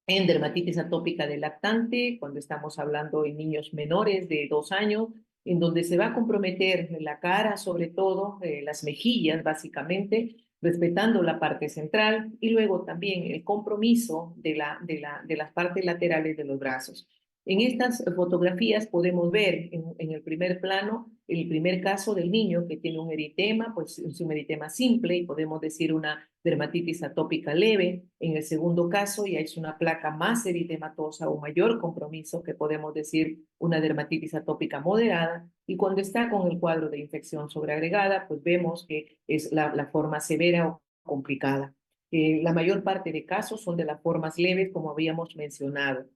en dermatitis atópica del lactante, cuando estamos hablando en niños menores de 2 años, en donde se va a comprometer la cara, sobre todo, las mejillas, básicamente, respetando la parte central, y luego también el compromiso de las partes laterales de los brazos. En estas fotografías podemos ver en el primer plano el primer caso del niño que tiene un eritema, pues es un eritema simple y podemos decir una dermatitis atópica leve. En el segundo caso ya es una placa más eritematosa o mayor compromiso, que podemos decir una dermatitis atópica moderada. Y cuando está con el cuadro de infección sobreagregada, pues vemos que es la forma severa o complicada. La mayor parte de casos son de las formas leves, como habíamos mencionado.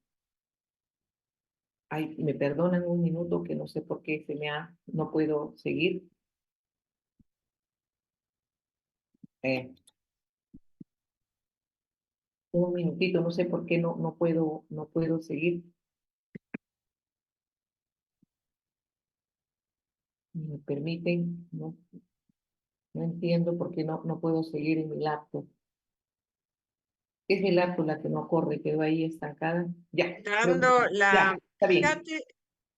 Ay, me perdonan un minuto que no sé por qué no puedo seguir. Un minutito, no sé por qué no puedo seguir. ¿Me permiten? No entiendo por qué no puedo seguir en mi laptop. Es mi laptop la que no corre, quedó ahí estancada. Ya. Dando Ya, está bien. Fíjate,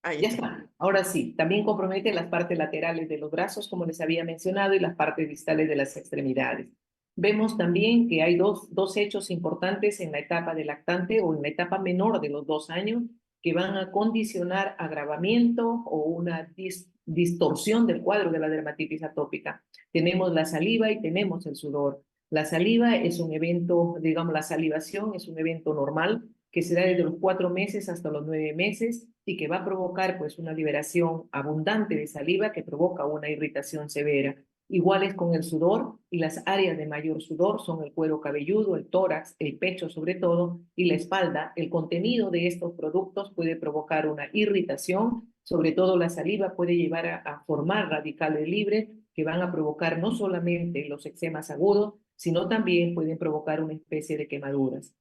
ahí Ya está. Ahora sí, también compromete las partes laterales de los brazos, como les había mencionado, y las partes distales de las extremidades. Vemos también que hay dos hechos importantes en la etapa de lactante o en la etapa menor de los 2 años que van a condicionar agravamiento o una distorsión del cuadro de la dermatitis atópica. Tenemos la saliva y tenemos el sudor. La saliva es un evento, digamos, la salivación es un evento normal que se da desde los 4 meses hasta los 9 meses y que va a provocar pues una liberación abundante de saliva que provoca una irritación severa. Igual es con el sudor, y las áreas de mayor sudor son el cuero cabelludo, el tórax, el pecho sobre todo, y la espalda. El contenido de estos productos puede provocar una irritación, sobre todo la saliva puede llevar a formar radicales libres que van a provocar no solamente los eczemas agudos, sino también pueden provocar una especie de quemaduras.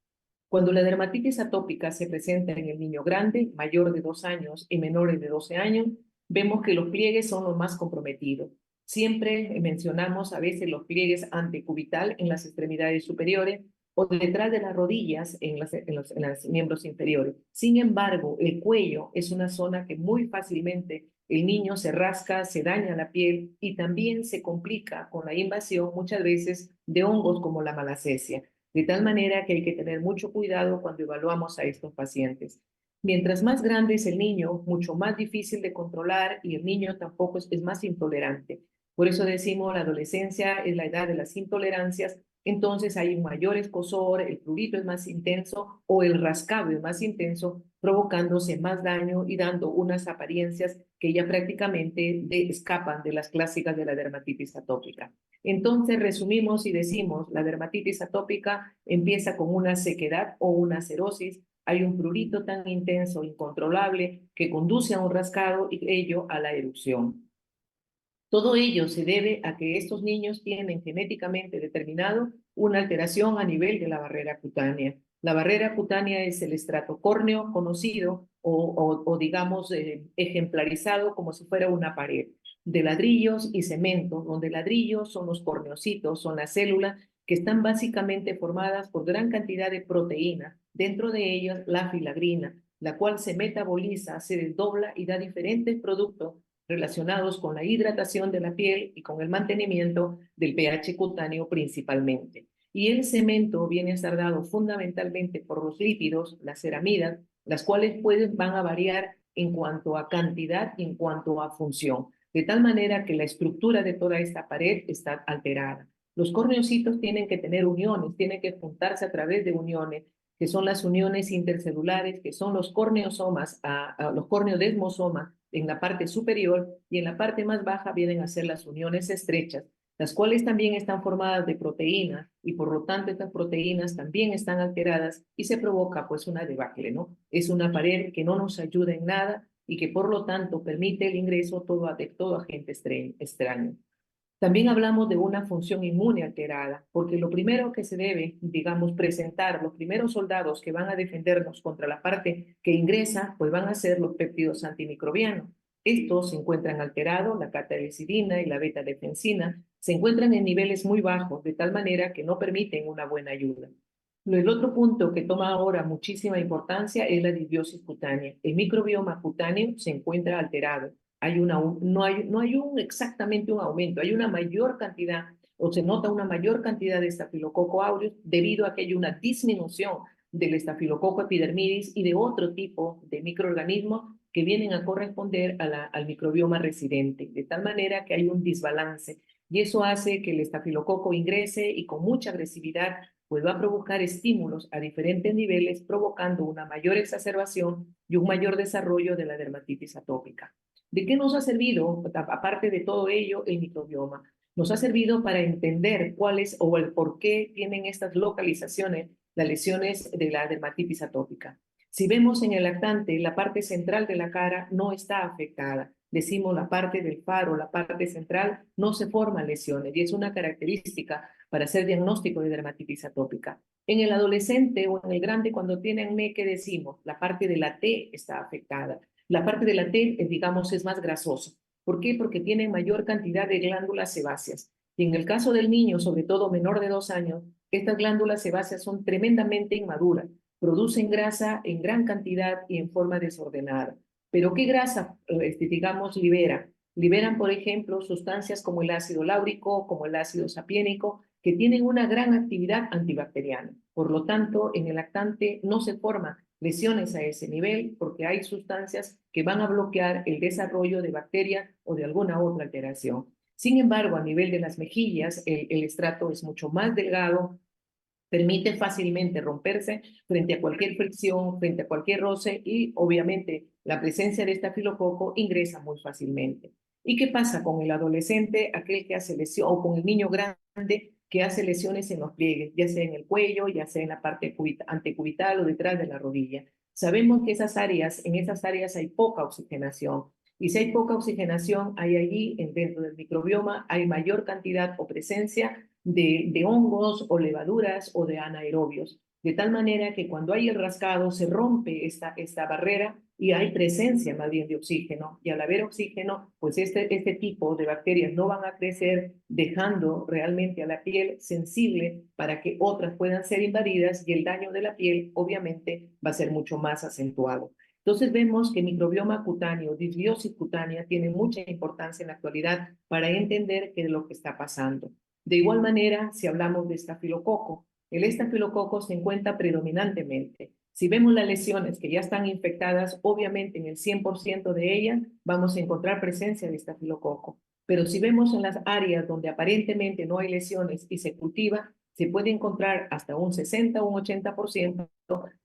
Cuando la dermatitis atópica se presenta en el niño grande, mayor de 2 años y menores de 12 años, vemos que los pliegues son los más comprometidos. Siempre mencionamos a veces los pliegues antecubital en las extremidades superiores o detrás de las rodillas en los miembros inferiores. Sin embargo, el cuello es una zona que muy fácilmente el niño se rasca, se daña la piel y también se complica con la invasión muchas veces de hongos como la malacesia. De tal manera que hay que tener mucho cuidado cuando evaluamos a estos pacientes. Mientras más grande es el niño, mucho más difícil de controlar, y el niño tampoco es más intolerante. Por eso decimos la adolescencia es la edad de las intolerancias. Entonces hay un mayor escozor, el prurito es más intenso o el rascado es más intenso, provocándose más daño y dando unas apariencias que ya prácticamente escapan de las clásicas de la dermatitis atópica. Entonces resumimos y decimos, la dermatitis atópica empieza con una sequedad o una cerosis, hay un prurito tan intenso, incontrolable, que conduce a un rascado y ello a la erupción. Todo ello se debe a que estos niños tienen genéticamente determinado una alteración a nivel de la barrera cutánea. La barrera cutánea es el estrato córneo conocido o digamos ejemplarizado como si fuera una pared de ladrillos y cemento, donde ladrillos son los corneocitos, son las células que están básicamente formadas por gran cantidad de proteína, dentro de ellas la filagrina, la cual se metaboliza, se desdobla y da diferentes productos relacionados con la hidratación de la piel y con el mantenimiento del pH cutáneo principalmente. Y el cemento viene a estar dado fundamentalmente por los lípidos, las ceramidas, las cuales van a variar en cuanto a cantidad y en cuanto a función, de tal manera que la estructura de toda esta pared está alterada. Los corneocitos tienen que tener uniones, tienen que juntarse a través de uniones que son las uniones intercelulares, que son los corneosomas, los corneodesmosomas en la parte superior, y en la parte más baja vienen a ser las uniones estrechas, las cuales también están formadas de proteínas, y por lo tanto estas proteínas también están alteradas y se provoca pues una debacle, ¿no? Es una pared que no nos ayuda en nada y que por lo tanto permite el ingreso de todo agente extraño. También hablamos de una función inmune alterada, porque lo primero que se debe, digamos, presentar, los primeros soldados que van a defendernos contra la parte que ingresa, pues van a ser los péptidos antimicrobianos. Estos se encuentran alterados, la catalicidina y la beta-defensina se encuentran en niveles muy bajos, de tal manera que no permiten una buena ayuda. El otro punto que toma ahora muchísima importancia es la disbiosis cutánea. El microbioma cutáneo se encuentra alterado. No hay exactamente un aumento, hay una mayor cantidad, o se nota una mayor cantidad de Staphylococcus aureus debido a que hay una disminución del Staphylococcus epidermidis y de otro tipo de microorganismos que vienen a corresponder al microbioma residente, de tal manera que hay un desbalance, y eso hace que el estafilococo ingrese y con mucha agresividad pues va a provocar estímulos a diferentes niveles, provocando una mayor exacerbación y un mayor desarrollo de la dermatitis atópica. ¿De qué nos ha servido, aparte de todo ello, el microbioma? Nos ha servido para entender cuáles o el por qué tienen estas localizaciones las lesiones de la dermatitis atópica. Si vemos en el lactante, la parte central de la cara no está afectada. Decimos la parte del faro, la parte central, no se forman lesiones y es una característica para hacer diagnóstico de dermatitis atópica. En el adolescente o en el grande, cuando tiene acné, ¿qué decimos? La parte de la T está afectada. La parte de la T, digamos, es más grasosa. ¿Por qué? Porque tiene mayor cantidad de glándulas sebáceas. Y en el caso del niño, sobre todo menor de 2 años, estas glándulas sebáceas son tremendamente inmaduras, producen grasa en gran cantidad y en forma desordenada. ¿Pero qué grasa, digamos, liberan? Liberan, por ejemplo, sustancias como el ácido láurico, como el ácido sapiénico, que tienen una gran actividad antibacteriana. Por lo tanto, en el lactante no se forman lesiones a ese nivel porque hay sustancias que van a bloquear el desarrollo de bacterias o de alguna otra alteración. Sin embargo, a nivel de las mejillas, el estrato es mucho más delgado, permite fácilmente romperse frente a cualquier fricción, frente a cualquier roce, y obviamente la presencia de estafilococo ingresa muy fácilmente. ¿Y qué pasa con el adolescente, aquel que hace lesión, o con el niño grande que hace lesiones en los pliegues, ya sea en el cuello, ya sea en la parte antecubital o detrás de la rodilla? Sabemos que en esas áreas hay poca oxigenación. Y si hay poca oxigenación, hay allí, dentro del microbioma, hay mayor cantidad o presencia de hongos o levaduras o de anaerobios. De tal manera que cuando hay el rascado se rompe esta barrera y hay presencia más bien de oxígeno. Y al haber oxígeno, pues este tipo de bacterias no van a crecer, dejando realmente a la piel sensible para que otras puedan ser invadidas, y el daño de la piel obviamente va a ser mucho más acentuado. Entonces vemos que microbioma cutáneo, disbiosis cutánea, tiene mucha importancia en la actualidad para entender qué es lo que está pasando. De igual manera, si hablamos de estafilococo, el estafilococo se encuentra predominantemente. Si vemos las lesiones que ya están infectadas, obviamente en el 100% de ellas vamos a encontrar presencia de estafilococo. Pero si vemos en las áreas donde aparentemente no hay lesiones y se cultiva, se puede encontrar hasta un 60 o un 80%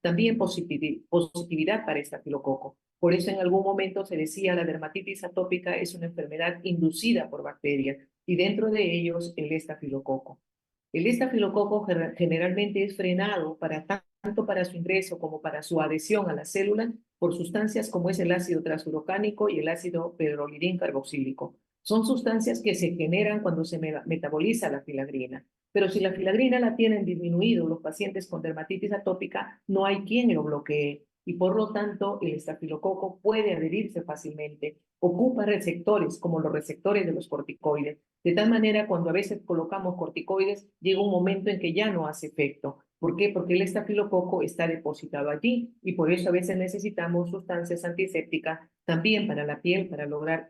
también positividad para estafilococo. Por eso en algún momento se decía la dermatitis atópica es una enfermedad inducida por bacterias, y dentro de ellos el estafilococo. El estafilococo generalmente es frenado tanto para su ingreso como para su adhesión a la célula por sustancias como es el ácido transurocánico y el ácido pedrolidín carboxílico. Son sustancias que se generan cuando se metaboliza la filagrina. Pero si la filagrina la tienen disminuido los pacientes con dermatitis atópica, no hay quien lo bloquee, y por lo tanto el estafilococo puede adherirse fácilmente. Ocupa receptores como los receptores de los corticoides. De tal manera, cuando a veces colocamos corticoides, llega un momento en que ya no hace efecto. ¿Por qué? Porque el estafilococo está depositado allí, y por eso a veces necesitamos sustancias antisépticas también para la piel para lograr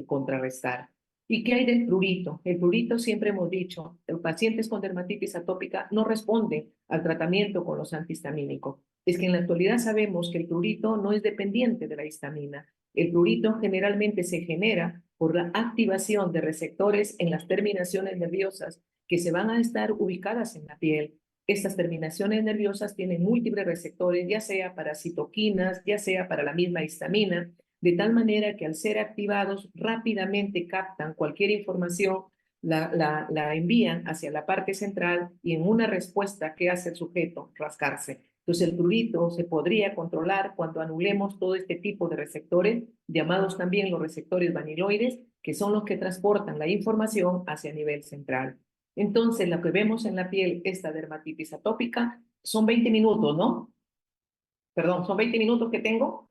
contrarrestar. ¿Y qué hay del prurito? El prurito, siempre hemos dicho, los pacientes con dermatitis atópica no responden al tratamiento con los antihistamínicos. Es que en la actualidad sabemos que el prurito no es dependiente de la histamina. El prurito generalmente se genera por la activación de receptores en las terminaciones nerviosas que se van a estar ubicadas en la piel. Estas terminaciones nerviosas tienen múltiples receptores, ya sea para citoquinas, ya sea para la misma histamina, de tal manera que al ser activados rápidamente captan cualquier información, la envían hacia la parte central y en una respuesta, ¿qué hace el sujeto? Rascarse. Entonces el prurito se podría controlar cuando anulemos todo este tipo de receptores, llamados también los receptores vaniloides, que son los que transportan la información hacia el nivel central. Entonces, lo que vemos en la piel, esta dermatitis atópica, son 20 minutos, ¿no? Perdón, ¿son 20 minutos que tengo?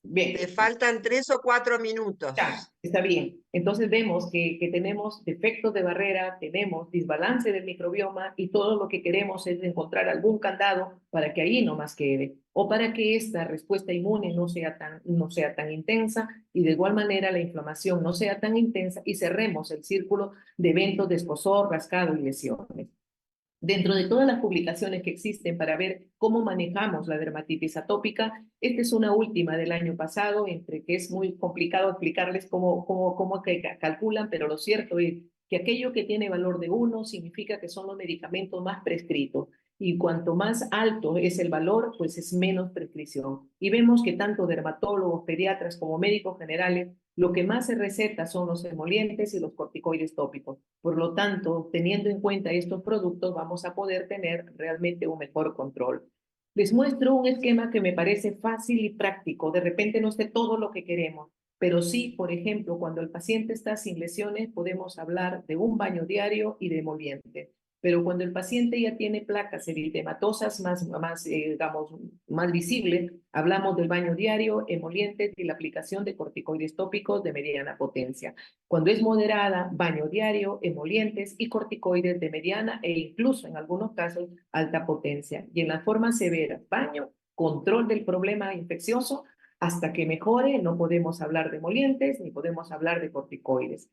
Bien. Te faltan 3 o 4 minutos. Ya, está bien. Entonces vemos que tenemos defectos de barrera, tenemos desbalance del microbioma y todo lo que queremos es encontrar algún candado para que ahí no más quede o para que esta respuesta inmune no sea tan intensa y de igual manera la inflamación no sea tan intensa y cerremos el círculo de eventos de escozor, rascado y lesiones. Dentro de todas las publicaciones que existen para ver cómo manejamos la dermatitis atópica, esta es una última del año pasado, entre que es muy complicado explicarles cómo calculan, pero lo cierto es que aquello que tiene valor de 1 significa que son los medicamentos más prescritos. Y cuanto más alto es el valor, pues es menos prescripción. Y vemos que tanto dermatólogos, pediatras como médicos generales, lo que más se receta son los emolientes y los corticoides tópicos. Por lo tanto, teniendo en cuenta estos productos, vamos a poder tener realmente un mejor control. Les muestro un esquema que me parece fácil y práctico. De repente no sé todo lo que queremos, pero sí, por ejemplo, cuando el paciente está sin lesiones, podemos hablar de un baño diario y de emoliente. Pero cuando el paciente ya tiene placas eritematosas digamos, más visibles, hablamos del baño diario, emolientes y la aplicación de corticoides tópicos de mediana potencia. Cuando es moderada, baño diario, emolientes y corticoides de mediana e incluso en algunos casos alta potencia. Y en las formas severas, baño, control del problema infeccioso, hasta que mejore no podemos hablar de emolientes ni podemos hablar de corticoides.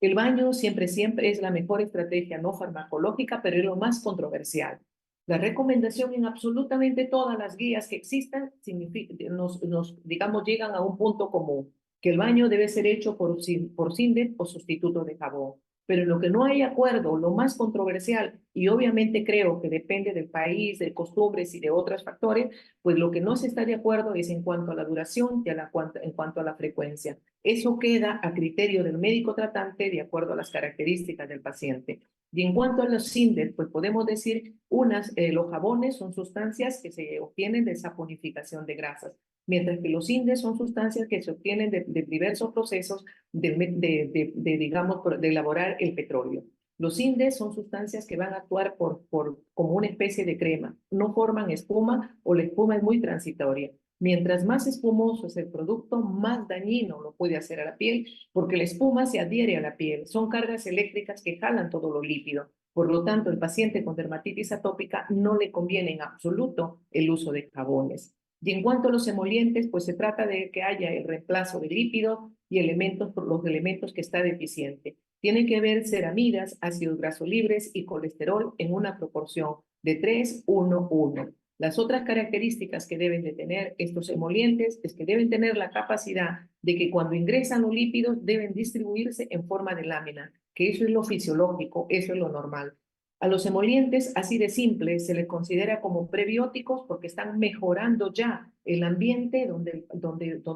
El baño siempre es la mejor estrategia no farmacológica, pero es lo más controversial. La recomendación en absolutamente todas las guías que existan digamos, llegan a un punto común, que el baño debe ser hecho por Sindet o sustituto de jabón. Pero en lo que no hay acuerdo, lo más controversial, y obviamente creo que depende del país, de costumbres y de otros factores, pues lo que no se está de acuerdo es en cuanto a la duración y en cuanto a la frecuencia. Eso queda a criterio del médico tratante de acuerdo a las características del paciente. Y en cuanto a los Sindet, pues podemos decir, los jabones son sustancias que se obtienen de saponificación de grasas, mientras que los Sindet son sustancias que se obtienen de diversos procesos digamos, de elaborar el petróleo. Los Sindet son sustancias que van a actuar como una especie de crema, no forman espuma o la espuma es muy transitoria. Mientras más espumoso es el producto, más dañino lo puede hacer a la piel, porque la espuma se adhiere a la piel. Son cargas eléctricas que jalan todo lo lípido. Por lo tanto, el paciente con dermatitis atópica no le conviene en absoluto el uso de jabones. Y en cuanto a los emolientes, pues se trata de que haya el reemplazo de lípido y los elementos que está deficiente. Tienen que haber ceramidas, ácidos grasos libres y colesterol en una proporción de 3:1:1. Las otras características que deben de tener estos emolientes es que deben tener la capacidad de que cuando ingresan los lípidos deben distribuirse en forma de lámina, que eso es lo fisiológico, eso es lo normal. A los emolientes, así de simple, se les considera como prebióticos porque están mejorando ya el ambiente donde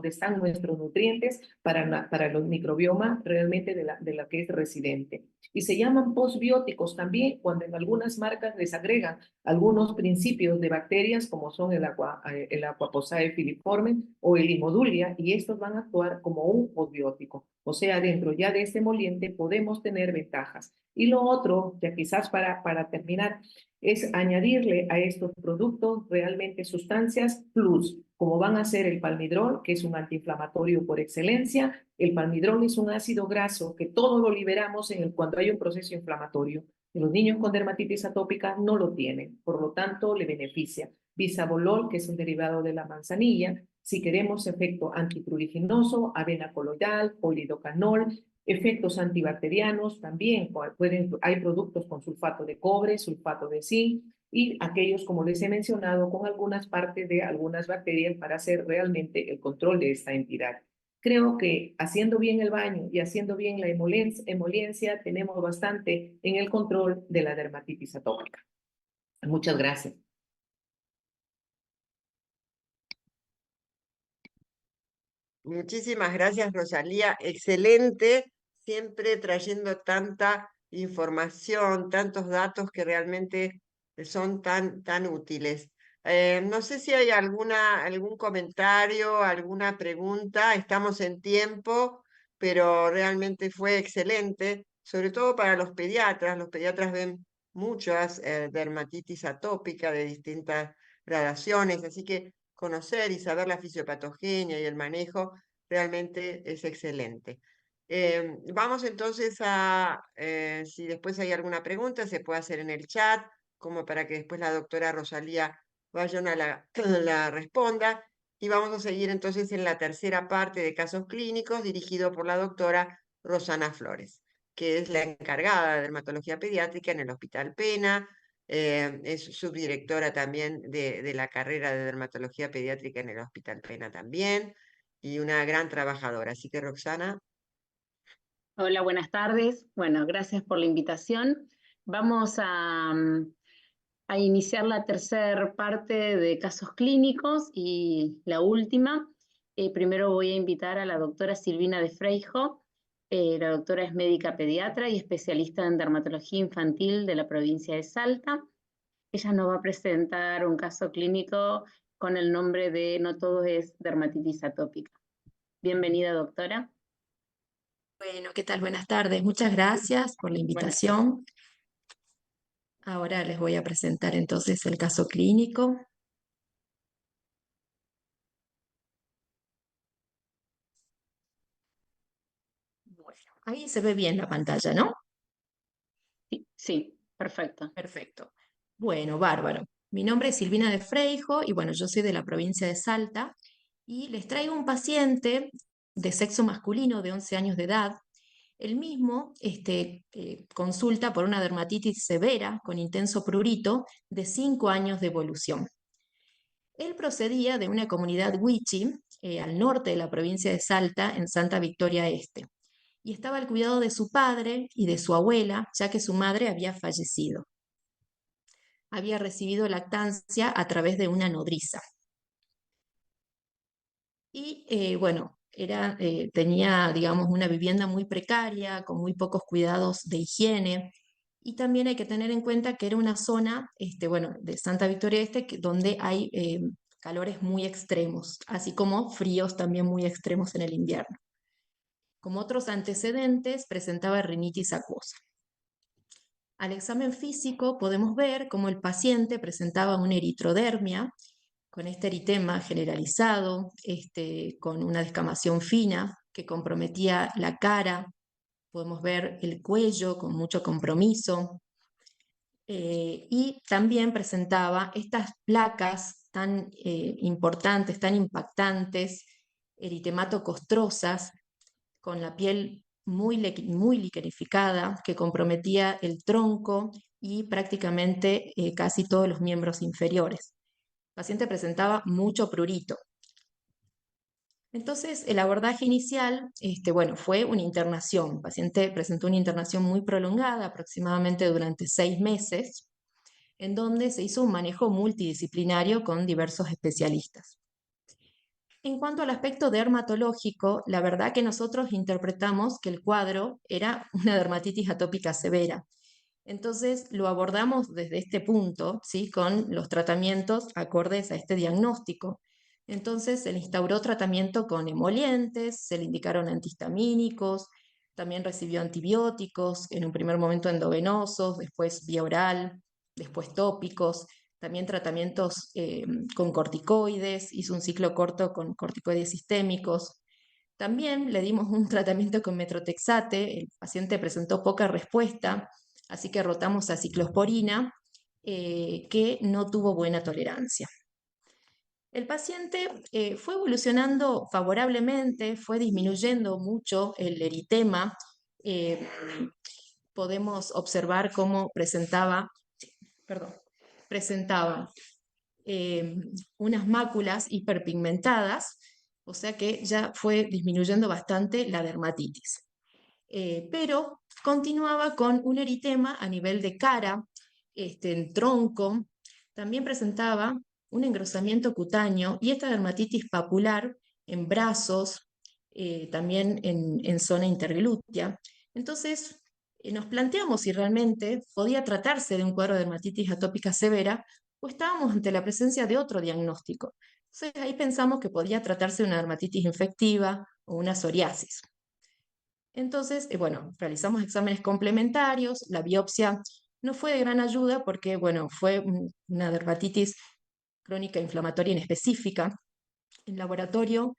están nuestros nutrientes para los microbiomas realmente de la que es residente. Y se llaman postbióticos también cuando en algunas marcas les agregan algunos principios de bacterias como son el Aquaposae filiforme o el Haemodulia, y estos van a actuar como un postbiótico. O sea, dentro ya de este emoliente podemos tener ventajas. Y lo otro, ya quizás para terminar, es añadirle a estos productos realmente sustancias plus, como van a ser el palmidrol, que es un antiinflamatorio por excelencia. El palmidrol es un ácido graso que todo lo liberamos cuando hay un proceso inflamatorio. Los niños con dermatitis atópica no lo tienen, por lo tanto le beneficia. Bisabolol, que es un derivado de la manzanilla. Si queremos efecto antipruriginoso, avena coloidal, polidocanol, efectos antibacterianos también, hay productos con sulfato de cobre, sulfato de zinc y aquellos, como les he mencionado, con algunas partes de algunas bacterias para hacer realmente el control de esta entidad. creo que haciendo bien el baño y haciendo bien la emoliencia, tenemos bastante en el control de la dermatitis atópica. Muchas gracias. Muchísimas gracias, Rosalía. Excelente, siempre trayendo tanta información, tantos datos que realmente son tan útiles. No sé si hay algún comentario, alguna pregunta. Estamos en tiempo, pero realmente fue excelente, sobre todo para los pediatras. Los pediatras ven muchas dermatitis atópica de distintas gradaciones, así que conocer y saber la fisiopatogenia y el manejo realmente es excelente. Vamos entonces si después hay alguna pregunta, se puede hacer en el chat, como para que después la doctora Rosalía Bayona la responda. Y vamos a seguir entonces en la tercera parte de casos clínicos, dirigido por la doctora Rosana Flores, que es la encargada de dermatología pediátrica en el Hospital Pena. Es subdirectora también de la carrera de dermatología pediátrica en el Hospital Pena también, y una gran trabajadora. Así que, Roxana. Hola, buenas tardes. Bueno, gracias por la invitación. Vamos a iniciar la tercera parte de casos clínicos y la última. Primero voy a invitar a la doctora Silvina de Freijo. La doctora es médica pediatra y especialista en dermatología infantil de la provincia de Salta. Ella nos va a presentar un caso clínico con el nombre de No todo es dermatitis atópica. Bienvenida, doctora. Bueno, ¿qué tal? Buenas tardes. Muchas gracias por la invitación. Ahora les voy a presentar entonces el caso clínico. Bueno, ahí se ve bien la pantalla, ¿no? Sí, perfecto. Perfecto. Bueno, bárbaro. Mi nombre es Silvina de Freijo y bueno, yo soy de la provincia de Salta y les traigo un paciente de sexo masculino de 11 años de edad. El mismo consulta por una dermatitis severa con intenso prurito de 5 años de evolución. Él procedía de una comunidad wichí al norte de la provincia de Salta, en Santa Victoria Este, y estaba al cuidado de su padre y de su abuela, ya que su madre había fallecido. Había recibido lactancia a través de una nodriza. Y bueno, tenía, digamos, una vivienda muy precaria, con muy pocos cuidados de higiene. Y también hay que tener en cuenta que era una zona, bueno, de Santa Victoria Este, donde hay calores muy extremos, así como fríos también muy extremos en el invierno. Como otros antecedentes, presentaba rinitis acuosa. Al examen físico podemos ver cómo el paciente presentaba una eritrodermia, con este eritema generalizado, con una descamación fina que comprometía la cara. Podemos ver el cuello con mucho compromiso. Y también presentaba estas placas tan importantes, tan impactantes, eritematocostrosas, con la piel muy liquenificada, que comprometía el tronco y prácticamente casi todos los miembros inferiores. El paciente presentaba mucho prurito. Entonces, el abordaje inicial, bueno, fue una internación. El paciente presentó una internación muy prolongada, aproximadamente durante 6 meses, en donde se hizo un manejo multidisciplinario con diversos especialistas. En cuanto al aspecto dermatológico, la verdad que nosotros interpretamos que el cuadro era una dermatitis atópica severa. Entonces lo abordamos desde este punto, ¿sí? Con los tratamientos acordes a este diagnóstico. Entonces se le instauró tratamiento con emolientes, se le indicaron antihistamínicos, también recibió antibióticos, en un primer momento endovenosos, después vía oral, después tópicos, también tratamientos con corticoides, hizo un ciclo corto con corticoides sistémicos. También le dimos un tratamiento con metrotexate, el paciente presentó poca respuesta, así que rotamos a ciclosporina, que no tuvo buena tolerancia. El paciente fue evolucionando favorablemente, fue disminuyendo mucho el eritema. Podemos observar cómo presentaba unas máculas hiperpigmentadas o sea que ya fue disminuyendo bastante la dermatitis. Pero continuaba con un eritema a nivel de cara, en tronco, también presentaba un engrosamiento cutáneo y esta dermatitis papular en brazos, también en zona interglútea. Entonces, nos planteamos si realmente podía tratarse de un cuadro de dermatitis atópica severa o estábamos ante la presencia de otro diagnóstico. Entonces, ahí pensamos que podía tratarse de una dermatitis infectiva o una psoriasis. Entonces, bueno, realizamos exámenes complementarios, la biopsia no fue de gran ayuda porque, bueno, fue una dermatitis crónica inflamatoria inespecífica. El laboratorio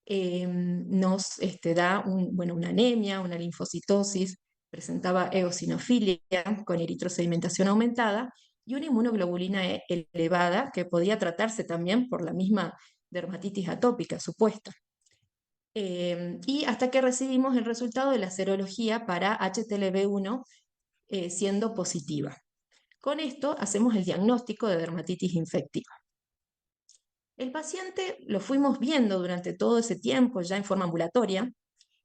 nos da una anemia, una linfocitosis, presentaba eosinofilia con eritrosedimentación aumentada y una inmunoglobulina elevada que podía tratarse también por la misma dermatitis atópica supuesta. Y hasta que recibimos el resultado de la serología para HTLV1 siendo positiva. Con esto hacemos el diagnóstico de dermatitis infectiva. El paciente lo fuimos viendo durante todo ese tiempo ya en forma ambulatoria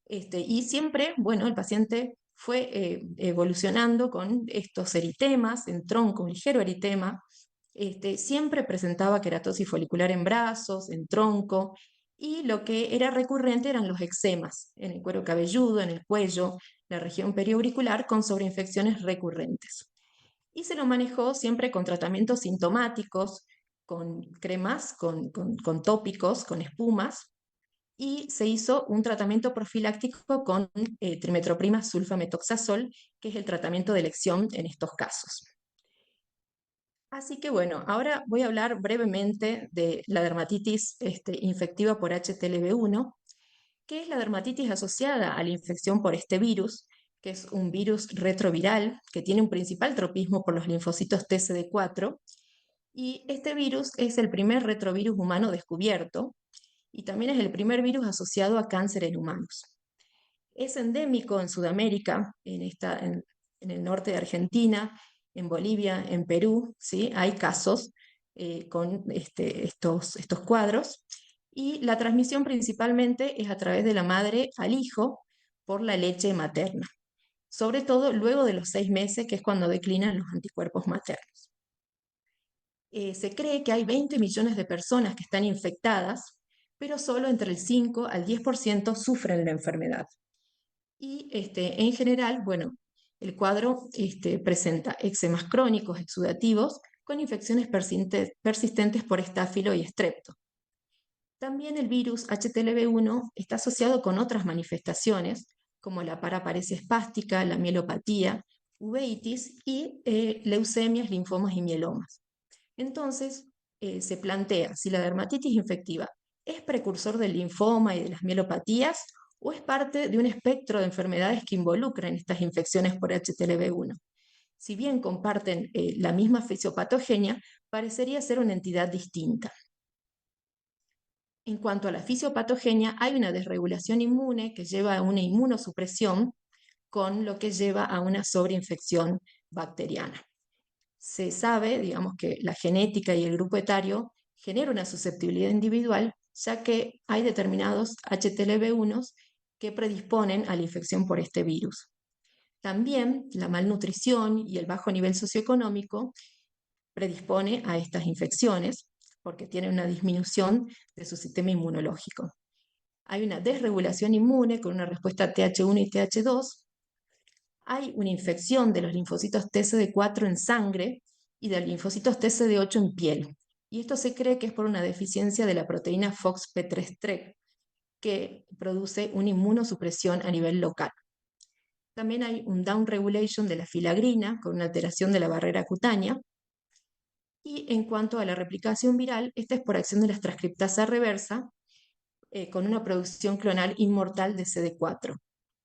y siempre, bueno, el paciente fue evolucionando con estos eritemas en tronco, un ligero eritema, siempre presentaba queratosis folicular en brazos, en tronco, y lo que era recurrente eran los eczemas en el cuero cabelludo, en el cuello, la región perioauricular con sobreinfecciones recurrentes. Y se lo manejó siempre con tratamientos sintomáticos, con cremas, con tópicos, con espumas, y se hizo un tratamiento profiláctico con trimetroprima sulfametoxazol, que es el tratamiento de elección en estos casos. Así que bueno, ahora voy a hablar brevemente de la dermatitis infectiva por HTLV1, que es la dermatitis asociada a la infección por este virus, que es un virus retroviral que tiene un principal tropismo por los linfocitos TCD4, y este virus es el primer retrovirus humano descubierto y también es el primer virus asociado a cáncer en humanos. Es endémico en Sudamérica, en el norte de Argentina, en Bolivia, en Perú, ¿sí? Hay casos con estos cuadros, y la transmisión principalmente es a través de la madre al hijo por la leche materna, sobre todo luego de los 6 meses, que es cuando declinan los anticuerpos maternos. Se cree que hay 20 millones de personas que están infectadas, pero solo entre el 5 al 10% sufren la enfermedad. Y en general, bueno, el cuadro presenta eczemas crónicos exudativos con infecciones persistentes por estáfilo y estrepto. También el virus HTLV1 está asociado con otras manifestaciones, como la paraparesia espástica, la mielopatía, uveitis y leucemias, linfomas y mielomas. Entonces, se plantea si la dermatitis infectiva es precursor del linfoma y de las mielopatías o es parte de un espectro de enfermedades que involucran estas infecciones por HTLV1. Si bien comparten la misma fisiopatogenia, parecería ser una entidad distinta. En cuanto a la fisiopatogenia, hay una desregulación inmune que lleva a una inmunosupresión, con lo que lleva a una sobreinfección bacteriana. Se sabe, digamos, que la genética y el grupo etario genera una susceptibilidad individual, ya que hay determinados HTLV1 que predisponen a la infección por este virus. También la malnutrición y el bajo nivel socioeconómico predispone a estas infecciones, porque tiene una disminución de su sistema inmunológico. Hay una desregulación inmune con una respuesta TH1 y TH2. Hay una infección de los linfocitos TCD4 en sangre y de los linfocitos TCD8 en piel. Y esto se cree que es por una deficiencia de la proteína FOXP3-TREC, que produce una inmunosupresión a nivel local. También hay un downregulation de la filagrina con una alteración de la barrera cutánea. Y en cuanto a la replicación viral, esta es por acción de la transcriptasa reversa con una producción clonal inmortal de CD4.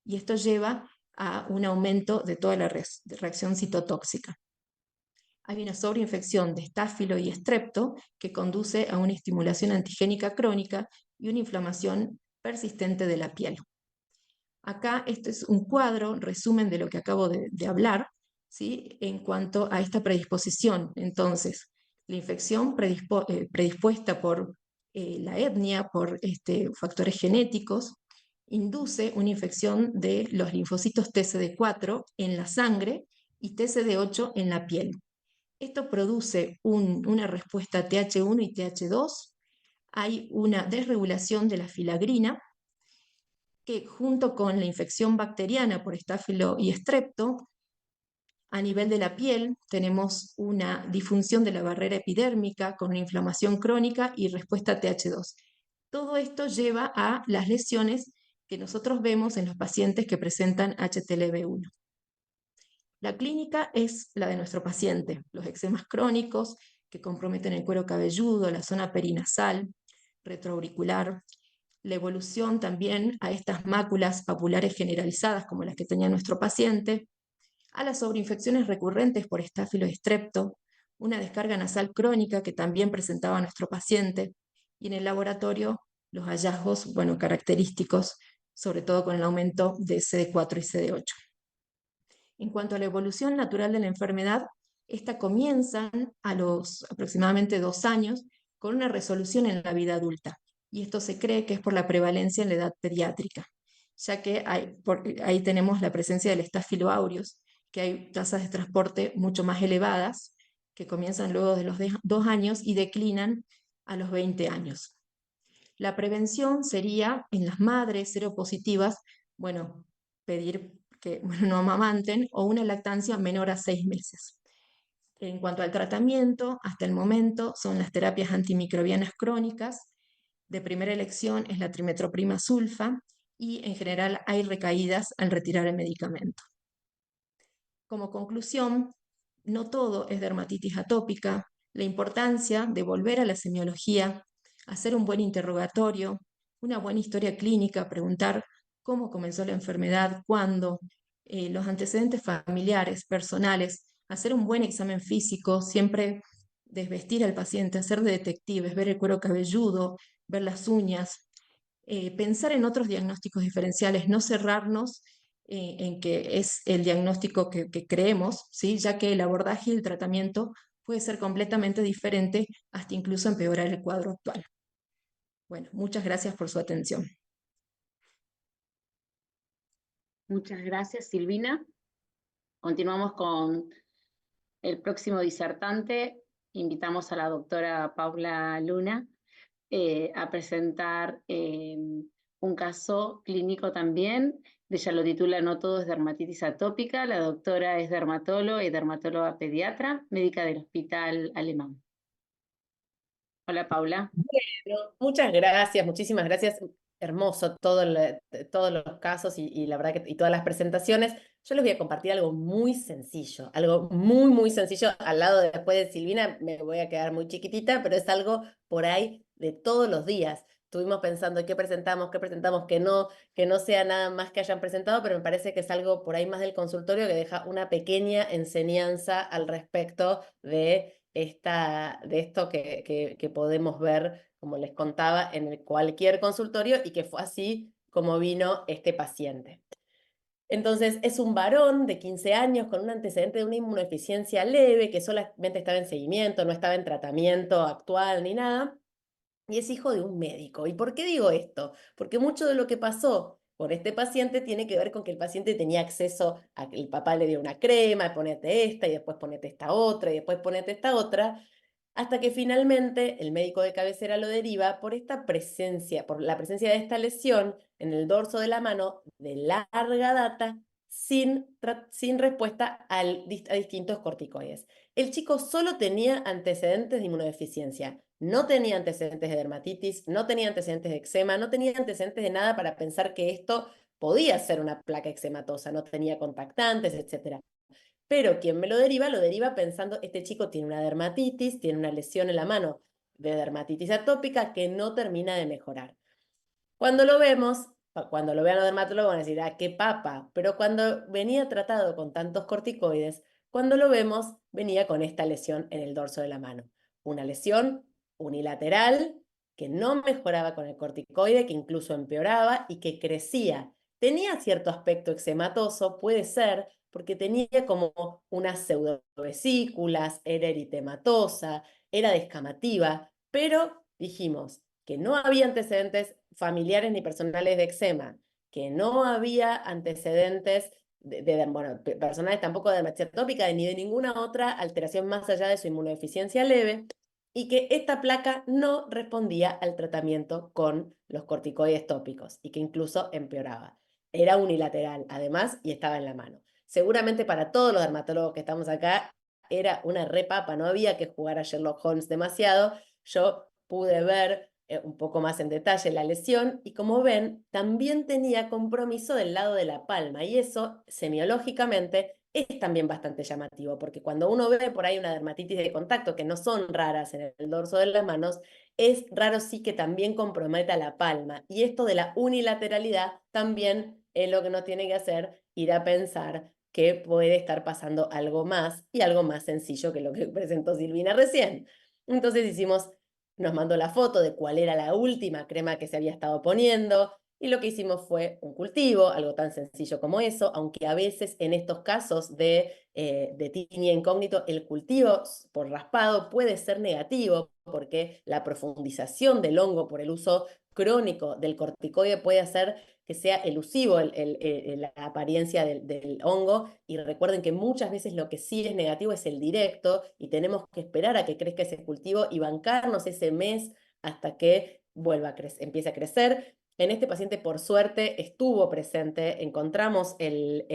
Y esto lleva a un aumento de toda la reacción citotóxica. Hay una sobreinfección de estáfilo y estrepto que conduce a una estimulación antigénica crónica y una inflamación persistente de la piel. Acá este es un cuadro, resumen de lo que acabo de hablar, ¿sí? En cuanto a esta predisposición. Entonces, la infección predispuesta por la etnia, por factores genéticos, induce una infección de los linfocitos TCD4 en la sangre y TCD8 en la piel. Esto produce una respuesta TH1 y TH2. Hay una desregulación de la filagrina, que junto con la infección bacteriana por estáfilo y estrepto, a nivel de la piel tenemos una disfunción de la barrera epidérmica con una inflamación crónica y respuesta TH2. Todo esto lleva a las lesiones que nosotros vemos en los pacientes que presentan HTLV1. La clínica es la de nuestro paciente, los eczemas crónicos que comprometen el cuero cabelludo, la zona perinasal, retroauricular, la evolución también a estas máculas papulares generalizadas como las que tenía nuestro paciente, a las sobreinfecciones recurrentes por estáfilo y estrepto, una descarga nasal crónica que también presentaba nuestro paciente, y en el laboratorio los hallazgos, característicos, sobre todo con el aumento de CD4 y CD8. En cuanto a la evolución natural de la enfermedad, esta comienza a los aproximadamente 2 años con una resolución en la vida adulta, y esto se cree que es por la prevalencia en la edad pediátrica, ya que ahí tenemos la presencia del Staphylo aureus, que hay tasas de transporte mucho más elevadas, que comienzan luego de los 2 años y declinan a los 20 años. La prevención sería en las madres seropositivas, pedir que no amamanten o una lactancia menor a 6 meses. En cuanto al tratamiento, hasta el momento son las terapias antimicrobianas crónicas. De primera elección es la trimetroprima sulfa y en general hay recaídas al retirar el medicamento. Como conclusión, no todo es dermatitis atópica. La importancia de volver a la semiología, hacer un buen interrogatorio, una buena historia clínica, preguntar cómo comenzó la enfermedad, cuándo, los antecedentes familiares, personales, hacer un buen examen físico, siempre desvestir al paciente, hacer de detectives, ver el cuero cabelludo, ver las uñas, pensar en otros diagnósticos diferenciales, no cerrarnos en que es el diagnóstico que creemos, ¿sí? Ya que el abordaje y el tratamiento puede ser completamente diferente, hasta incluso empeorar el cuadro actual. Bueno, muchas gracias por su atención. Muchas gracias, Silvina. Continuamos con el próximo disertante. Invitamos a la doctora Paula Luna a presentar un caso clínico también. Ella lo titula No todo es dermatitis atópica. La doctora es dermatóloga y dermatóloga pediatra, médica del Hospital Alemán. Hola, Paula. Bueno, muchas gracias, muchísimas gracias. Hermoso todos los casos y la verdad que y todas las presentaciones. Yo les voy a compartir algo muy sencillo, algo muy, muy sencillo. Al lado después de Silvina me voy a quedar muy chiquitita, pero es algo por ahí de todos los días. Estuvimos pensando qué presentamos, que no sea nada más que hayan presentado, pero me parece que es algo por ahí más del consultorio que deja una pequeña enseñanza al respecto de esto que podemos ver, como les contaba, en cualquier consultorio y que fue así como vino este paciente. Entonces, es un varón de 15 años con un antecedente de una inmunodeficiencia leve que solamente estaba en seguimiento, no estaba en tratamiento actual ni nada, y es hijo de un médico. ¿Y por qué digo esto? Porque mucho de lo que pasó con este paciente tiene que ver con que el paciente tenía acceso a que el papá le dio una crema, ponete esta, y después ponete esta otra, y después ponete esta otra, hasta que finalmente el médico de cabecera lo deriva por la presencia de esta lesión en el dorso de la mano de larga data, sin respuesta a distintos corticoides. El chico solo tenía antecedentes de inmunodeficiencia, no tenía antecedentes de dermatitis, no tenía antecedentes de eczema, no tenía antecedentes de nada para pensar que esto podía ser una placa eczematosa, no tenía contactantes, etc. Pero quien me lo deriva pensando, este chico tiene una dermatitis, tiene una lesión en la mano de dermatitis atópica que no termina de mejorar. Cuando lo vemos, cuando lo vean los dermatólogos van a decir, qué papa, pero cuando venía tratado con tantos corticoides, cuando lo vemos venía con esta lesión en el dorso de la mano. Una lesión unilateral que no mejoraba con el corticoide, que incluso empeoraba y que crecía. Tenía cierto aspecto eczematoso, puede ser, porque tenía como unas pseudovesículas, era eritematosa, era descamativa, pero dijimos, que no había antecedentes familiares ni personales de eczema, que no había antecedentes personales tampoco de dermatitis atópica ni de ninguna otra alteración más allá de su inmunodeficiencia leve, y que esta placa no respondía al tratamiento con los corticoides tópicos y que incluso empeoraba. Era unilateral, además, y estaba en la mano. Seguramente para todos los dermatólogos que estamos acá era una repapa, no había que jugar a Sherlock Holmes demasiado. Yo pude ver un poco más en detalle la lesión y, como ven, también tenía compromiso del lado de la palma, y eso semiológicamente es también bastante llamativo, porque cuando uno ve por ahí una dermatitis de contacto, que no son raras en el dorso de las manos, es raro sí que también comprometa la palma, y esto de la unilateralidad también es lo que nos tiene que hacer ir a pensar que puede estar pasando algo más, y algo más sencillo que lo que presentó Silvina recién. Entonces nos mandó la foto de cuál era la última crema que se había estado poniendo, y lo que hicimos fue un cultivo, algo tan sencillo como eso, aunque a veces en estos casos de tinea incógnito, el cultivo por raspado puede ser negativo, porque la profundización del hongo por el uso crónico del corticoide puede hacer que sea elusivo la apariencia del hongo, y recuerden que muchas veces lo que sí es negativo es el directo, y tenemos que esperar a que crezca ese cultivo y bancarnos ese mes hasta que empiece a crecer. En este paciente, por suerte, estuvo presente, encontramos el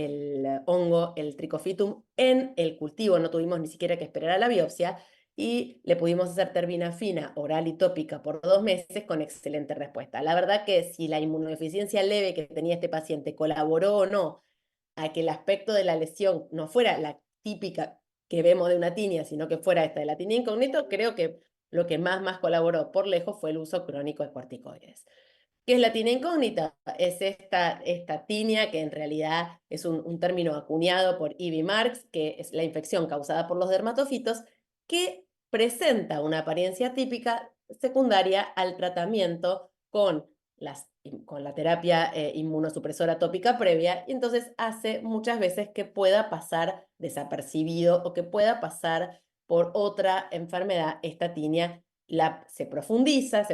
hongo, el Trichophytum, en el cultivo, no tuvimos ni siquiera que esperar a la biopsia, y le pudimos hacer terbinafina oral y tópica por 2 meses con excelente respuesta. La verdad que si la inmunodeficiencia leve que tenía este paciente colaboró o no a que el aspecto de la lesión no fuera la típica que vemos de una tinea, sino que fuera esta de la tinea incógnito, creo que lo que más colaboró por lejos fue el uso crónico de corticoides. ¿Qué es la tinea incógnita? Es esta tinea, que en realidad es un término acuñado por Ivy Marks, que es la infección causada por los dermatofitos, que presenta una apariencia típica secundaria al tratamiento con la terapia inmunosupresora tópica previa, y entonces hace muchas veces que pueda pasar desapercibido o que pueda pasar por otra enfermedad esta tinea. Se profundiza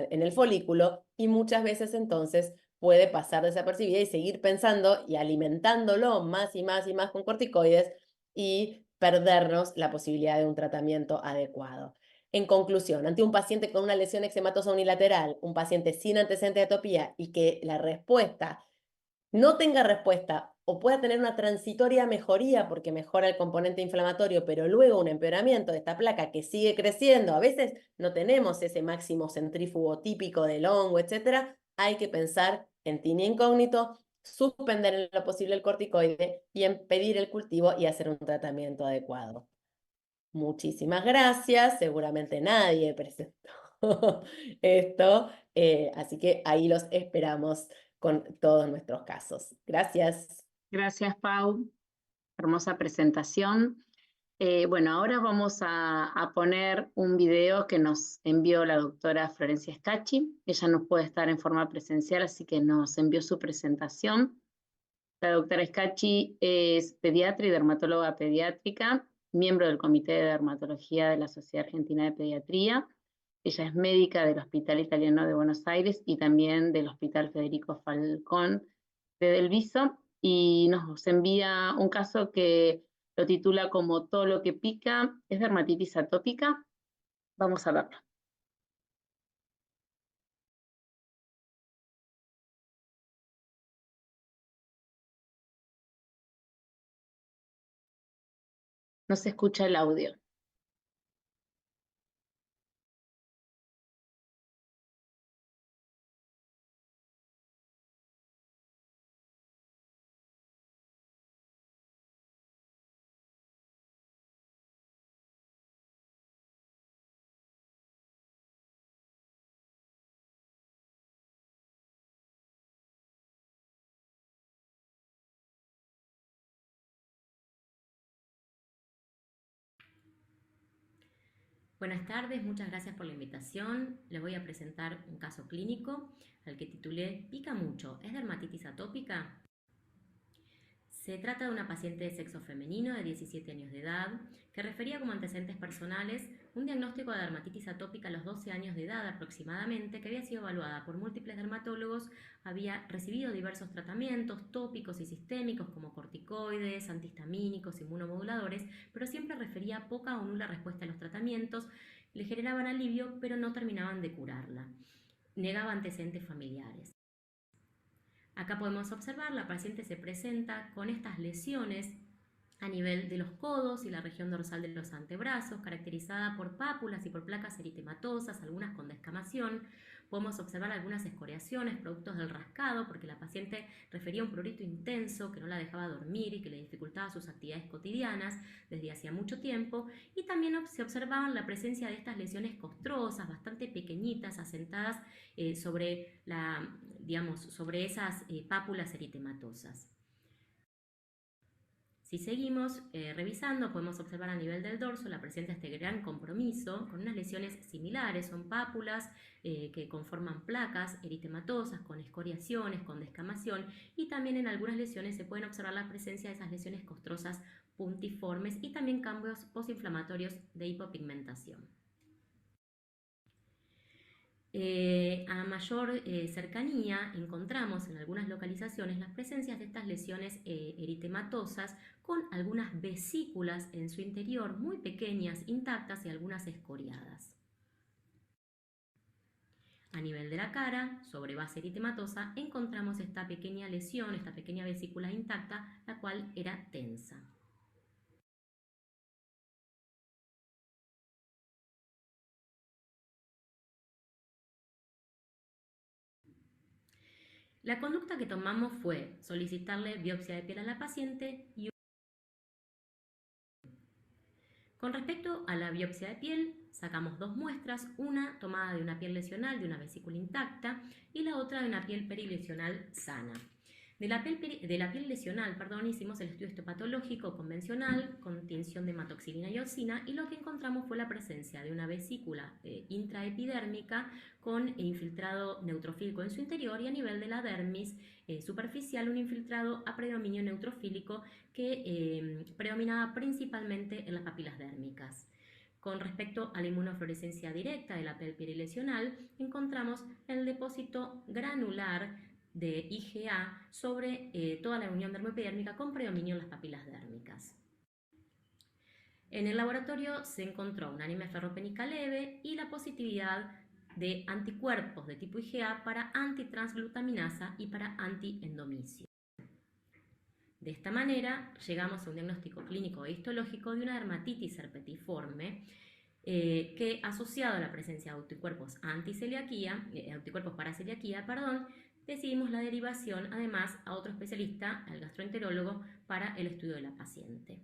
en el folículo, y muchas veces entonces puede pasar desapercibida y seguir pensando y alimentándolo más y más y más con corticoides, y perdernos la posibilidad de un tratamiento adecuado. En conclusión, ante un paciente con una lesión eczematosa unilateral, un paciente sin antecedente de atopía, y que la respuesta no tenga respuesta o pueda tener una transitoria mejoría porque mejora el componente inflamatorio, pero luego un empeoramiento de esta placa que sigue creciendo, a veces no tenemos ese máximo centrífugo típico del hongo, etc., hay que pensar en tinea incógnito, suspender en lo posible el corticoide y en pedir el cultivo y hacer un tratamiento adecuado. Muchísimas gracias, seguramente nadie presentó esto, así que ahí los esperamos con todos nuestros casos. Gracias. Gracias, Pau. Hermosa presentación. Bueno, ahora vamos a poner un video que nos envió la doctora Florencia Scacchi. Ella no puede estar en forma presencial, así que nos envió su presentación. La doctora Scacchi es pediatra y dermatóloga pediátrica, miembro del Comité de Dermatología de la Sociedad Argentina de Pediatría. Ella es médica del Hospital Italiano de Buenos Aires y también del Hospital Federico Falcón de Del Viso, y nos envía un caso que lo titula como Todo lo que pica es dermatitis atópica. Vamos a verlo. No se escucha el audio. Buenas tardes, muchas gracias por la invitación. Les voy a presentar un caso clínico al que titulé ¿Pica mucho? ¿Es dermatitis atópica? Se trata de una paciente de sexo femenino de 17 años de edad que refería como antecedentes personales un diagnóstico de dermatitis atópica a los 12 años de edad aproximadamente, que había sido evaluada por múltiples dermatólogos, había recibido diversos tratamientos tópicos y sistémicos como corticoides, antihistamínicos, inmunomoduladores, pero siempre refería poca o nula respuesta a los tratamientos, le generaban alivio pero no terminaban de curarla. Negaba antecedentes familiares. Acá podemos observar, la paciente se presenta con estas lesiones a nivel de los codos y la región dorsal de los antebrazos, caracterizada por pápulas y por placas eritematosas, algunas con descamación. Podemos observar algunas escoriaciones, productos del rascado, porque la paciente refería un prurito intenso que no la dejaba dormir y que le dificultaba sus actividades cotidianas desde hacía mucho tiempo. Y también se observaban la presencia de estas lesiones costrosas, bastante pequeñitas, asentadas sobre esas pápulas eritematosas. Si seguimos revisando, podemos observar a nivel del dorso la presencia de este gran compromiso con unas lesiones similares, son pápulas que conforman placas eritematosas con escoriaciones, con descamación, y también en algunas lesiones se pueden observar la presencia de esas lesiones costrosas puntiformes y también cambios postinflamatorios de hipopigmentación. A mayor cercanía encontramos en algunas localizaciones las presencias de estas lesiones eritematosas con algunas vesículas en su interior muy pequeñas, intactas y algunas escoriadas. A nivel de la cara, sobre base eritematosa, encontramos esta pequeña lesión, esta pequeña vesícula intacta, la cual era tensa. La conducta que tomamos fue solicitarle biopsia de piel a la paciente y con respecto a la biopsia de piel, sacamos dos muestras, una tomada de una piel lesional de una vesícula intacta y la otra de una piel perilesional sana. De la piel lesional, hicimos el estudio histopatológico convencional con tinción de hematoxilina y eosina, y lo que encontramos fue la presencia de una vesícula intraepidérmica con infiltrado neutrofílico en su interior, y a nivel de la dermis superficial un infiltrado a predominio neutrofílico que predominaba principalmente en las papilas dérmicas. Con respecto a la inmunofluorescencia directa de la piel perilesional, encontramos el depósito granular de IgA sobre toda la unión dermoepidérmica con predominio en las papilas dérmicas. En el laboratorio se encontró una anemia ferropénica leve y la positividad de anticuerpos de tipo IgA para antitransglutaminasa y para antiendomicio. De esta manera llegamos a un diagnóstico clínico e histológico de una dermatitis herpetiforme que, asociado a la presencia de anticuerpos para celiaquía, decidimos la derivación además a otro especialista, al gastroenterólogo, para el estudio de la paciente.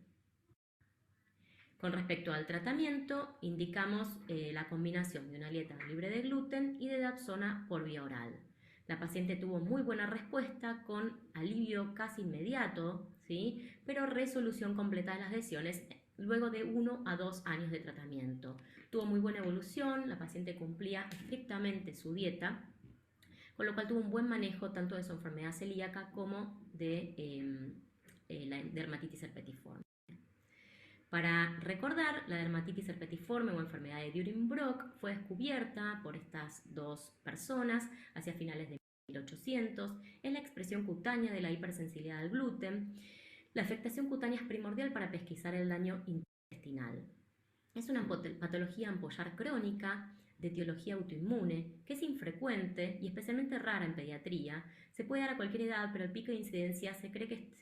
Con respecto al tratamiento, indicamos la combinación de una dieta libre de gluten y de Dapsona por vía oral. La paciente tuvo muy buena respuesta con alivio casi inmediato, ¿sí? Pero resolución completa de las lesiones luego de 1 a 2 años de tratamiento. Tuvo muy buena evolución, la paciente cumplía estrictamente su dieta, con lo cual tuvo un buen manejo tanto de su enfermedad celíaca como de la dermatitis herpetiforme. Para recordar, la dermatitis herpetiforme o enfermedad de Dürrenbrock fue descubierta por estas dos personas hacia finales de 1800. Es la expresión cutánea de la hipersensibilidad al gluten. La afectación cutánea es primordial para pesquisar el daño intestinal. Es una patología ampollar crónica de etiología autoinmune, que es infrecuente y especialmente rara en pediatría. Se puede dar a cualquier edad, pero el pico de incidencia se cree que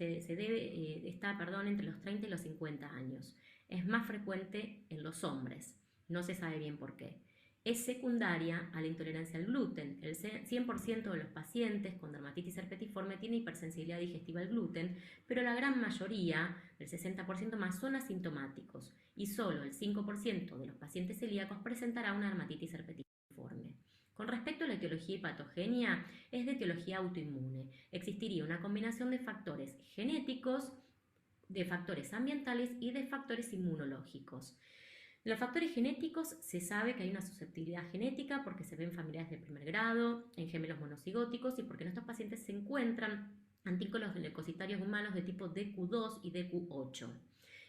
está entre los 30 y los 50 años. Es más frecuente en los hombres, no se sabe bien por qué. Es secundaria a la intolerancia al gluten. El 100% de los pacientes con dermatitis herpetiforme tiene hipersensibilidad digestiva al gluten, pero la gran mayoría, el 60% más, son asintomáticos y solo el 5% de los pacientes celíacos presentará una dermatitis herpetiforme. Con respecto a la etiología y patogenia, es de etiología autoinmune. Existiría una combinación de factores genéticos, de factores ambientales y de factores inmunológicos. De los factores genéticos se sabe que hay una susceptibilidad genética porque se ven familiares de primer grado, en gemelos monocigóticos y porque en estos pacientes se encuentran antígenos leucocitarios humanos de tipo DQ2 y DQ8.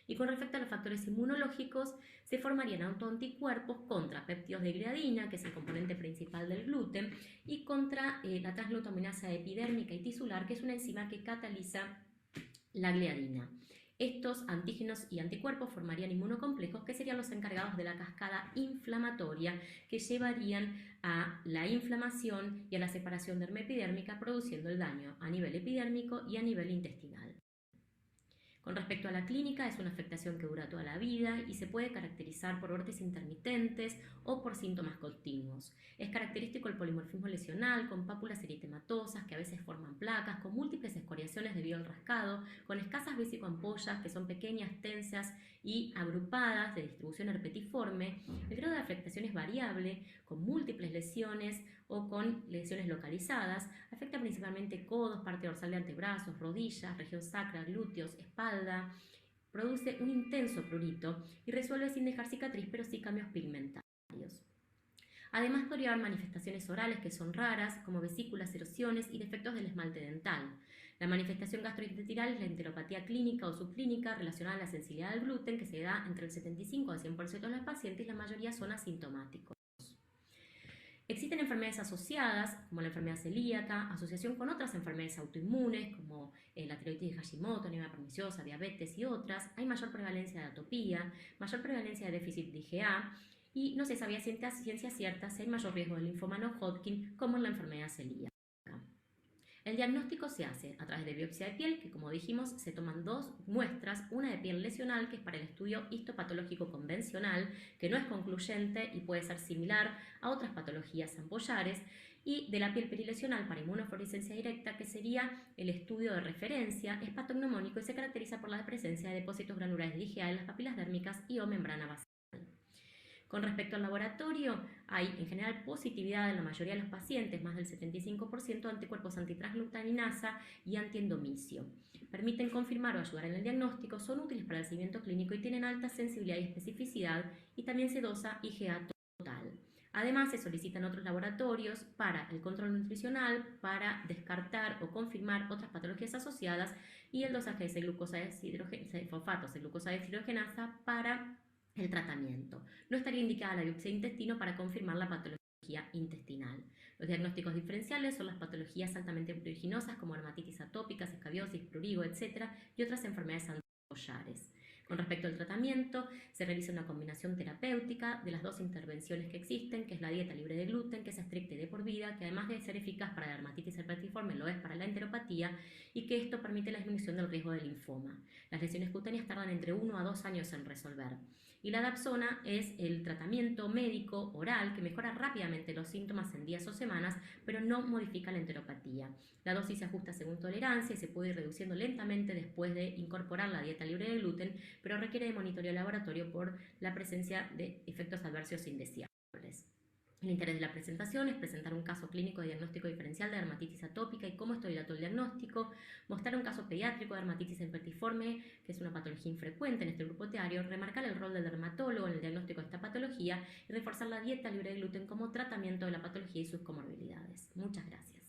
Y con respecto a los factores inmunológicos, se formarían autoanticuerpos contra péptidos de gliadina, que es el componente principal del gluten, y contra la transglutaminasa epidérmica y tisular, que es una enzima que cataliza la gliadina. Estos antígenos y anticuerpos formarían inmunocomplejos que serían los encargados de la cascada inflamatoria que llevarían a la inflamación y a la separación dermoepidérmica, produciendo el daño a nivel epidérmico y a nivel intestinal. Con respecto a la clínica, es una afectación que dura toda la vida y se puede caracterizar por brotes intermitentes o por síntomas continuos. Es característico el polimorfismo lesional con pápulas eritematosas que a veces forman placas, con múltiples escoriaciones debido al rascado, con escasas vesicoampollas que son pequeñas, tensas y agrupadas de distribución herpetiforme. El grado de afectación es variable, con múltiples lesiones o con lesiones localizadas. Afecta principalmente codos, parte dorsal de antebrazos, rodillas, región sacra, glúteos, espalda. Produce un intenso prurito y resuelve sin dejar cicatriz, pero sí cambios pigmentarios. Además podría haber manifestaciones orales que son raras, como vesículas, erosiones y defectos del esmalte dental. La manifestación gastrointestinal es la enteropatía clínica o subclínica relacionada a la sensibilidad al gluten, que se da entre el 75 al 100% de los pacientes y la mayoría son asintomáticos. Existen enfermedades asociadas, como la enfermedad celíaca, asociación con otras enfermedades autoinmunes, como la tiroides de Hashimoto, anemia perniciosa, diabetes y otras. Hay mayor prevalencia de atopía, mayor prevalencia de déficit de IgA, y no se sabía ciencia cierta si hay mayor riesgo de linfoma no Hodgkin, como en la enfermedad celíaca. El diagnóstico se hace a través de biopsia de piel, que como dijimos se toman dos muestras, una de piel lesional, que es para el estudio histopatológico convencional, que no es concluyente y puede ser similar a otras patologías ampollares, y de la piel perilesional para inmunofluorescencia directa, que sería el estudio de referencia, es patognomónico y se caracteriza por la presencia de depósitos granulares de IgA en las papilas dérmicas y o membrana basal. Con respecto al laboratorio, hay en general positividad en la mayoría de los pacientes, más del 75% de anticuerpos antitransglutaminasa y antiendomicio. Permiten confirmar o ayudar en el diagnóstico, son útiles para el seguimiento clínico y tienen alta sensibilidad y especificidad, y también se dosa IgA total. Además, se solicitan otros laboratorios para el control nutricional, para descartar o confirmar otras patologías asociadas, y el dosaje de glucosa fosfatos de glucosa deshidrogenasa para el tratamiento. No estaría indicada la biopsia de intestino para confirmar la patología intestinal. Los diagnósticos diferenciales son las patologías altamente pruriginosas como dermatitis atópicas, escabiosis, prurigo, etc. y otras enfermedades ampollares. Con respecto al tratamiento, se realiza una combinación terapéutica de las dos intervenciones que existen, que es la dieta libre de gluten, que es estricta y de por vida, que además de ser eficaz para la dermatitis herpetiforme, lo es para la enteropatía, y que esto permite la disminución del riesgo de linfoma. Las lesiones cutáneas tardan entre 1 a 2 años en resolver. Y la dapsona es el tratamiento médico oral que mejora rápidamente los síntomas en días o semanas, pero no modifica la enteropatía. La dosis se ajusta según tolerancia y se puede ir reduciendo lentamente después de incorporar la dieta libre de gluten, pero requiere de monitoreo laboratorio por la presencia de efectos adversos indeseables. El interés de la presentación es presentar un caso clínico de diagnóstico diferencial de dermatitis atópica y cómo esto dilató el diagnóstico, mostrar un caso pediátrico de dermatitis herpetiforme, que es una patología infrecuente en este grupo etario, remarcar el rol del dermatólogo en el diagnóstico de esta patología y reforzar la dieta libre de gluten como tratamiento de la patología y sus comorbilidades. Muchas gracias.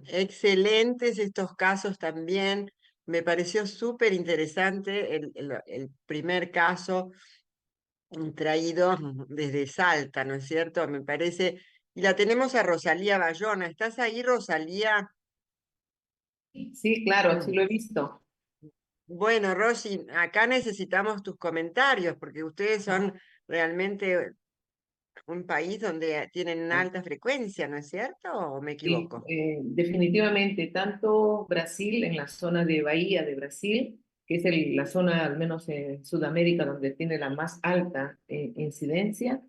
Excelentes estos casos también. Me pareció súper interesante el primer caso traído desde Salta, ¿no es cierto? Me parece. Y la tenemos a Rosalía Bayona. ¿Estás ahí, Rosalía? Sí, claro, sí lo he visto. Bueno, Rosy, acá necesitamos tus comentarios, porque ustedes son realmente un país donde tienen una alta frecuencia, ¿no es cierto? ¿O me Sí, equivoco? definitivamente, tanto Brasil, en la zona de Bahía de Brasil, que es la zona, al menos en Sudamérica, donde tiene la más alta incidencia,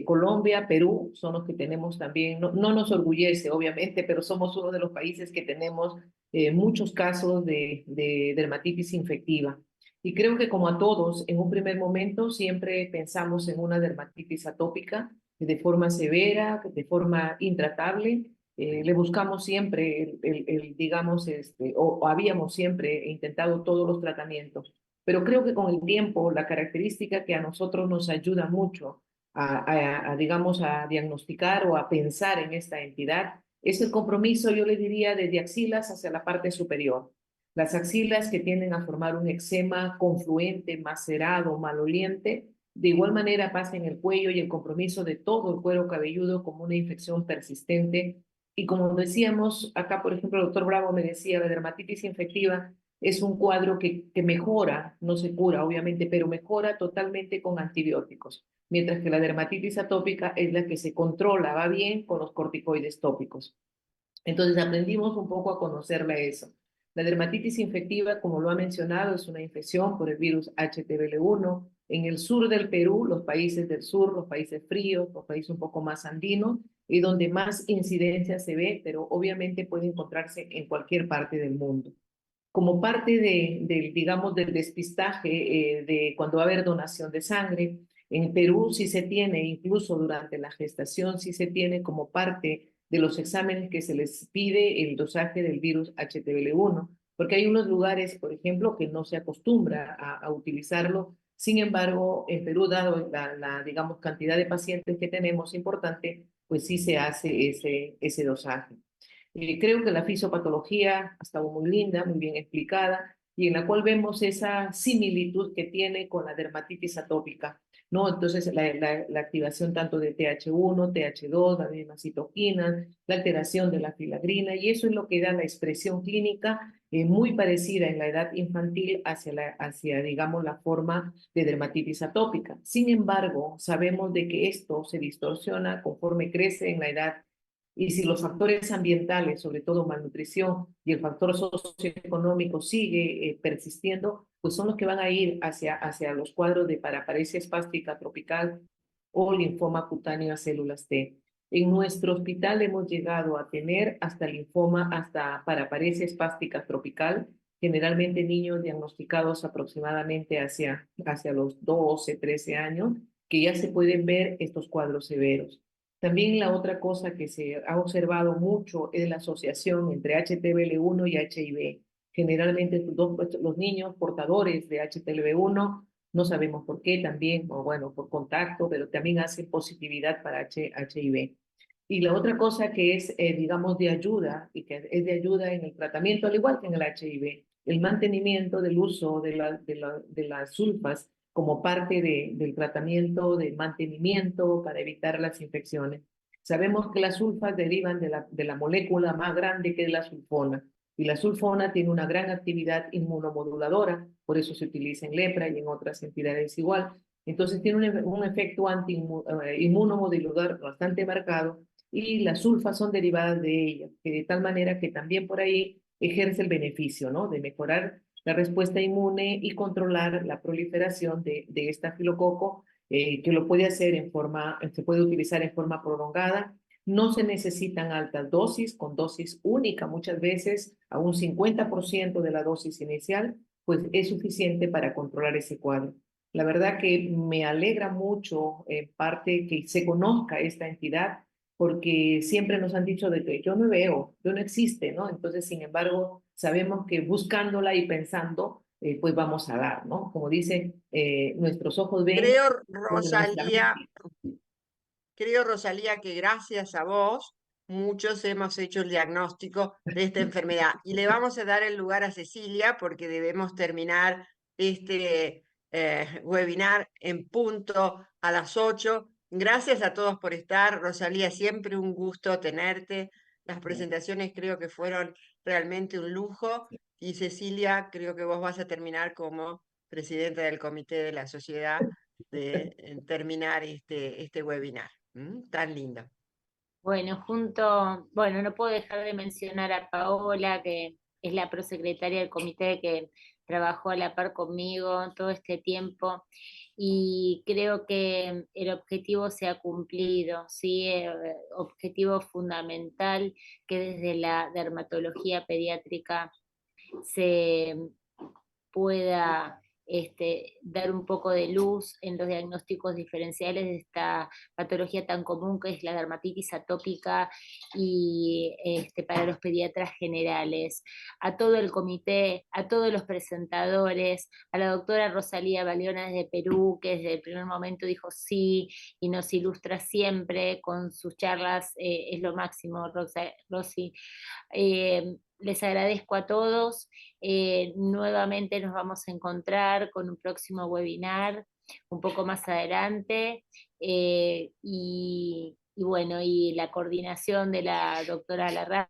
Colombia, Perú, son los que tenemos también, no nos orgullece, obviamente, pero somos uno de los países que tenemos muchos casos de dermatitis infectiva. Y creo que como a todos, en un primer momento siempre pensamos en una dermatitis atópica de forma severa, de forma intratable. Le buscamos siempre, digamos, o habíamos siempre intentado todos los tratamientos. Pero creo que con el tiempo, la característica que a nosotros nos ayuda mucho digamos, a diagnosticar o a pensar en esta entidad, es el compromiso, yo le diría, desde axilas hacia la parte superior. Las axilas que tienden a formar un eczema confluente, macerado, maloliente, de igual manera pasa en el cuello y el compromiso de todo el cuero cabelludo como una infección persistente. Y como decíamos, acá por ejemplo el doctor Bravo me decía, la dermatitis infectiva es un cuadro que mejora, no se cura obviamente, pero mejora totalmente con antibióticos, mientras que la dermatitis atópica es la que se controla, va bien con los corticoides tópicos. Entonces aprendimos un poco a conocerla eso. La dermatitis infectiva, como lo ha mencionado, es una infección por el virus HTBL1. En el sur del Perú, los países del sur, los países fríos, los países un poco más andinos, y donde más incidencia se ve, pero obviamente puede encontrarse en cualquier parte del mundo. Como parte digamos, del despistaje de cuando va a haber donación de sangre, en Perú sí se tiene, incluso durante la gestación, sí se tiene como parte de los exámenes que se les pide el dosaje del virus HTBL1, porque hay unos lugares, por ejemplo, que no se acostumbra a utilizarlo. Sin embargo, en Perú, dado digamos, cantidad de pacientes que tenemos importante, pues sí se hace ese dosaje. Creo que la fisiopatología ha estado muy linda, muy bien explicada, y en la cual vemos esa similitud que tiene con la dermatitis atópica, ¿no? Entonces, la activación tanto de TH1, TH2, la misma citoquina, la alteración de la filagrina, y eso es lo que da la expresión clínica muy parecida en la edad infantil hacia, digamos, la forma de dermatitis atópica. Sin embargo, sabemos de que esto se distorsiona conforme crece en la edad. Y si los factores ambientales, sobre todo malnutrición, y el factor socioeconómico sigue persistiendo, pues son los que van a ir hacia los cuadros de paraparesia espástica tropical o linfoma cutáneo a células T. En nuestro hospital hemos llegado a tener hasta linfoma, hasta paraparesia espástica tropical, generalmente niños diagnosticados aproximadamente hacia los 12, 13 años, que ya se pueden ver estos cuadros severos. También la otra cosa que se ha observado mucho es la asociación entre HTBL1 y HIV. Generalmente los niños portadores de HTBL1, no sabemos por qué, también, o bueno, por contacto, pero también hacen positividad para HIV. Y la otra cosa que es, digamos, de ayuda, y que es de ayuda en el tratamiento, al igual que en el HIV, el mantenimiento del uso de las sulfas como parte del tratamiento de mantenimiento para evitar las infecciones. Sabemos que las sulfas derivan de la molécula más grande que es la sulfona, y la sulfona tiene una gran actividad inmunomoduladora, por eso se utiliza en lepra y en otras entidades igual. Entonces tiene un efecto inmunomodulador bastante marcado, y las sulfas son derivadas de ella, que de tal manera que también por ahí ejerce el beneficio, ¿no? De mejorar la respuesta inmune y controlar la proliferación de estafilococo, que lo puede hacer se puede utilizar en forma prolongada. No se necesitan altas dosis, con dosis única muchas veces, a un 50% de la dosis inicial, pues es suficiente para controlar ese cuadro. La verdad que me alegra mucho, en parte, que se conozca esta entidad, porque siempre nos han dicho de que yo no veo, yo no existe, ¿no? Entonces, sin embargo, sabemos que buscándola y pensando, pues vamos a dar, ¿no? Como dicen, nuestros ojos ven. Creo, Rosalía, que gracias a vos, muchos hemos hecho el diagnóstico de esta enfermedad. Y le vamos a dar el lugar a Cecilia porque debemos terminar este webinar en punto a las 8. Gracias a todos por estar. Rosalía, siempre un gusto tenerte. Las presentaciones creo que fueron realmente un lujo. Y Cecilia, creo que vos vas a terminar como presidenta del comité de la sociedad de terminar este webinar. Tan lindo. Bueno, no puedo dejar de mencionar a Paola, que es la prosecretaria del comité que trabajó a la par conmigo todo este tiempo, y creo que el objetivo se ha cumplido, ¿sí? Objetivo fundamental que desde la dermatología pediátrica se pueda dar un poco de luz en los diagnósticos diferenciales de esta patología tan común que es la dermatitis atópica y para los pediatras generales. A todo el comité, a todos los presentadores, a la doctora Rosalía Baliona desde Perú, que desde el primer momento dijo sí y nos ilustra siempre con sus charlas, es lo máximo, Rosy. Les agradezco a todos. Nuevamente nos vamos a encontrar con un próximo webinar un poco más adelante. Y bueno, y la coordinación de la doctora Larra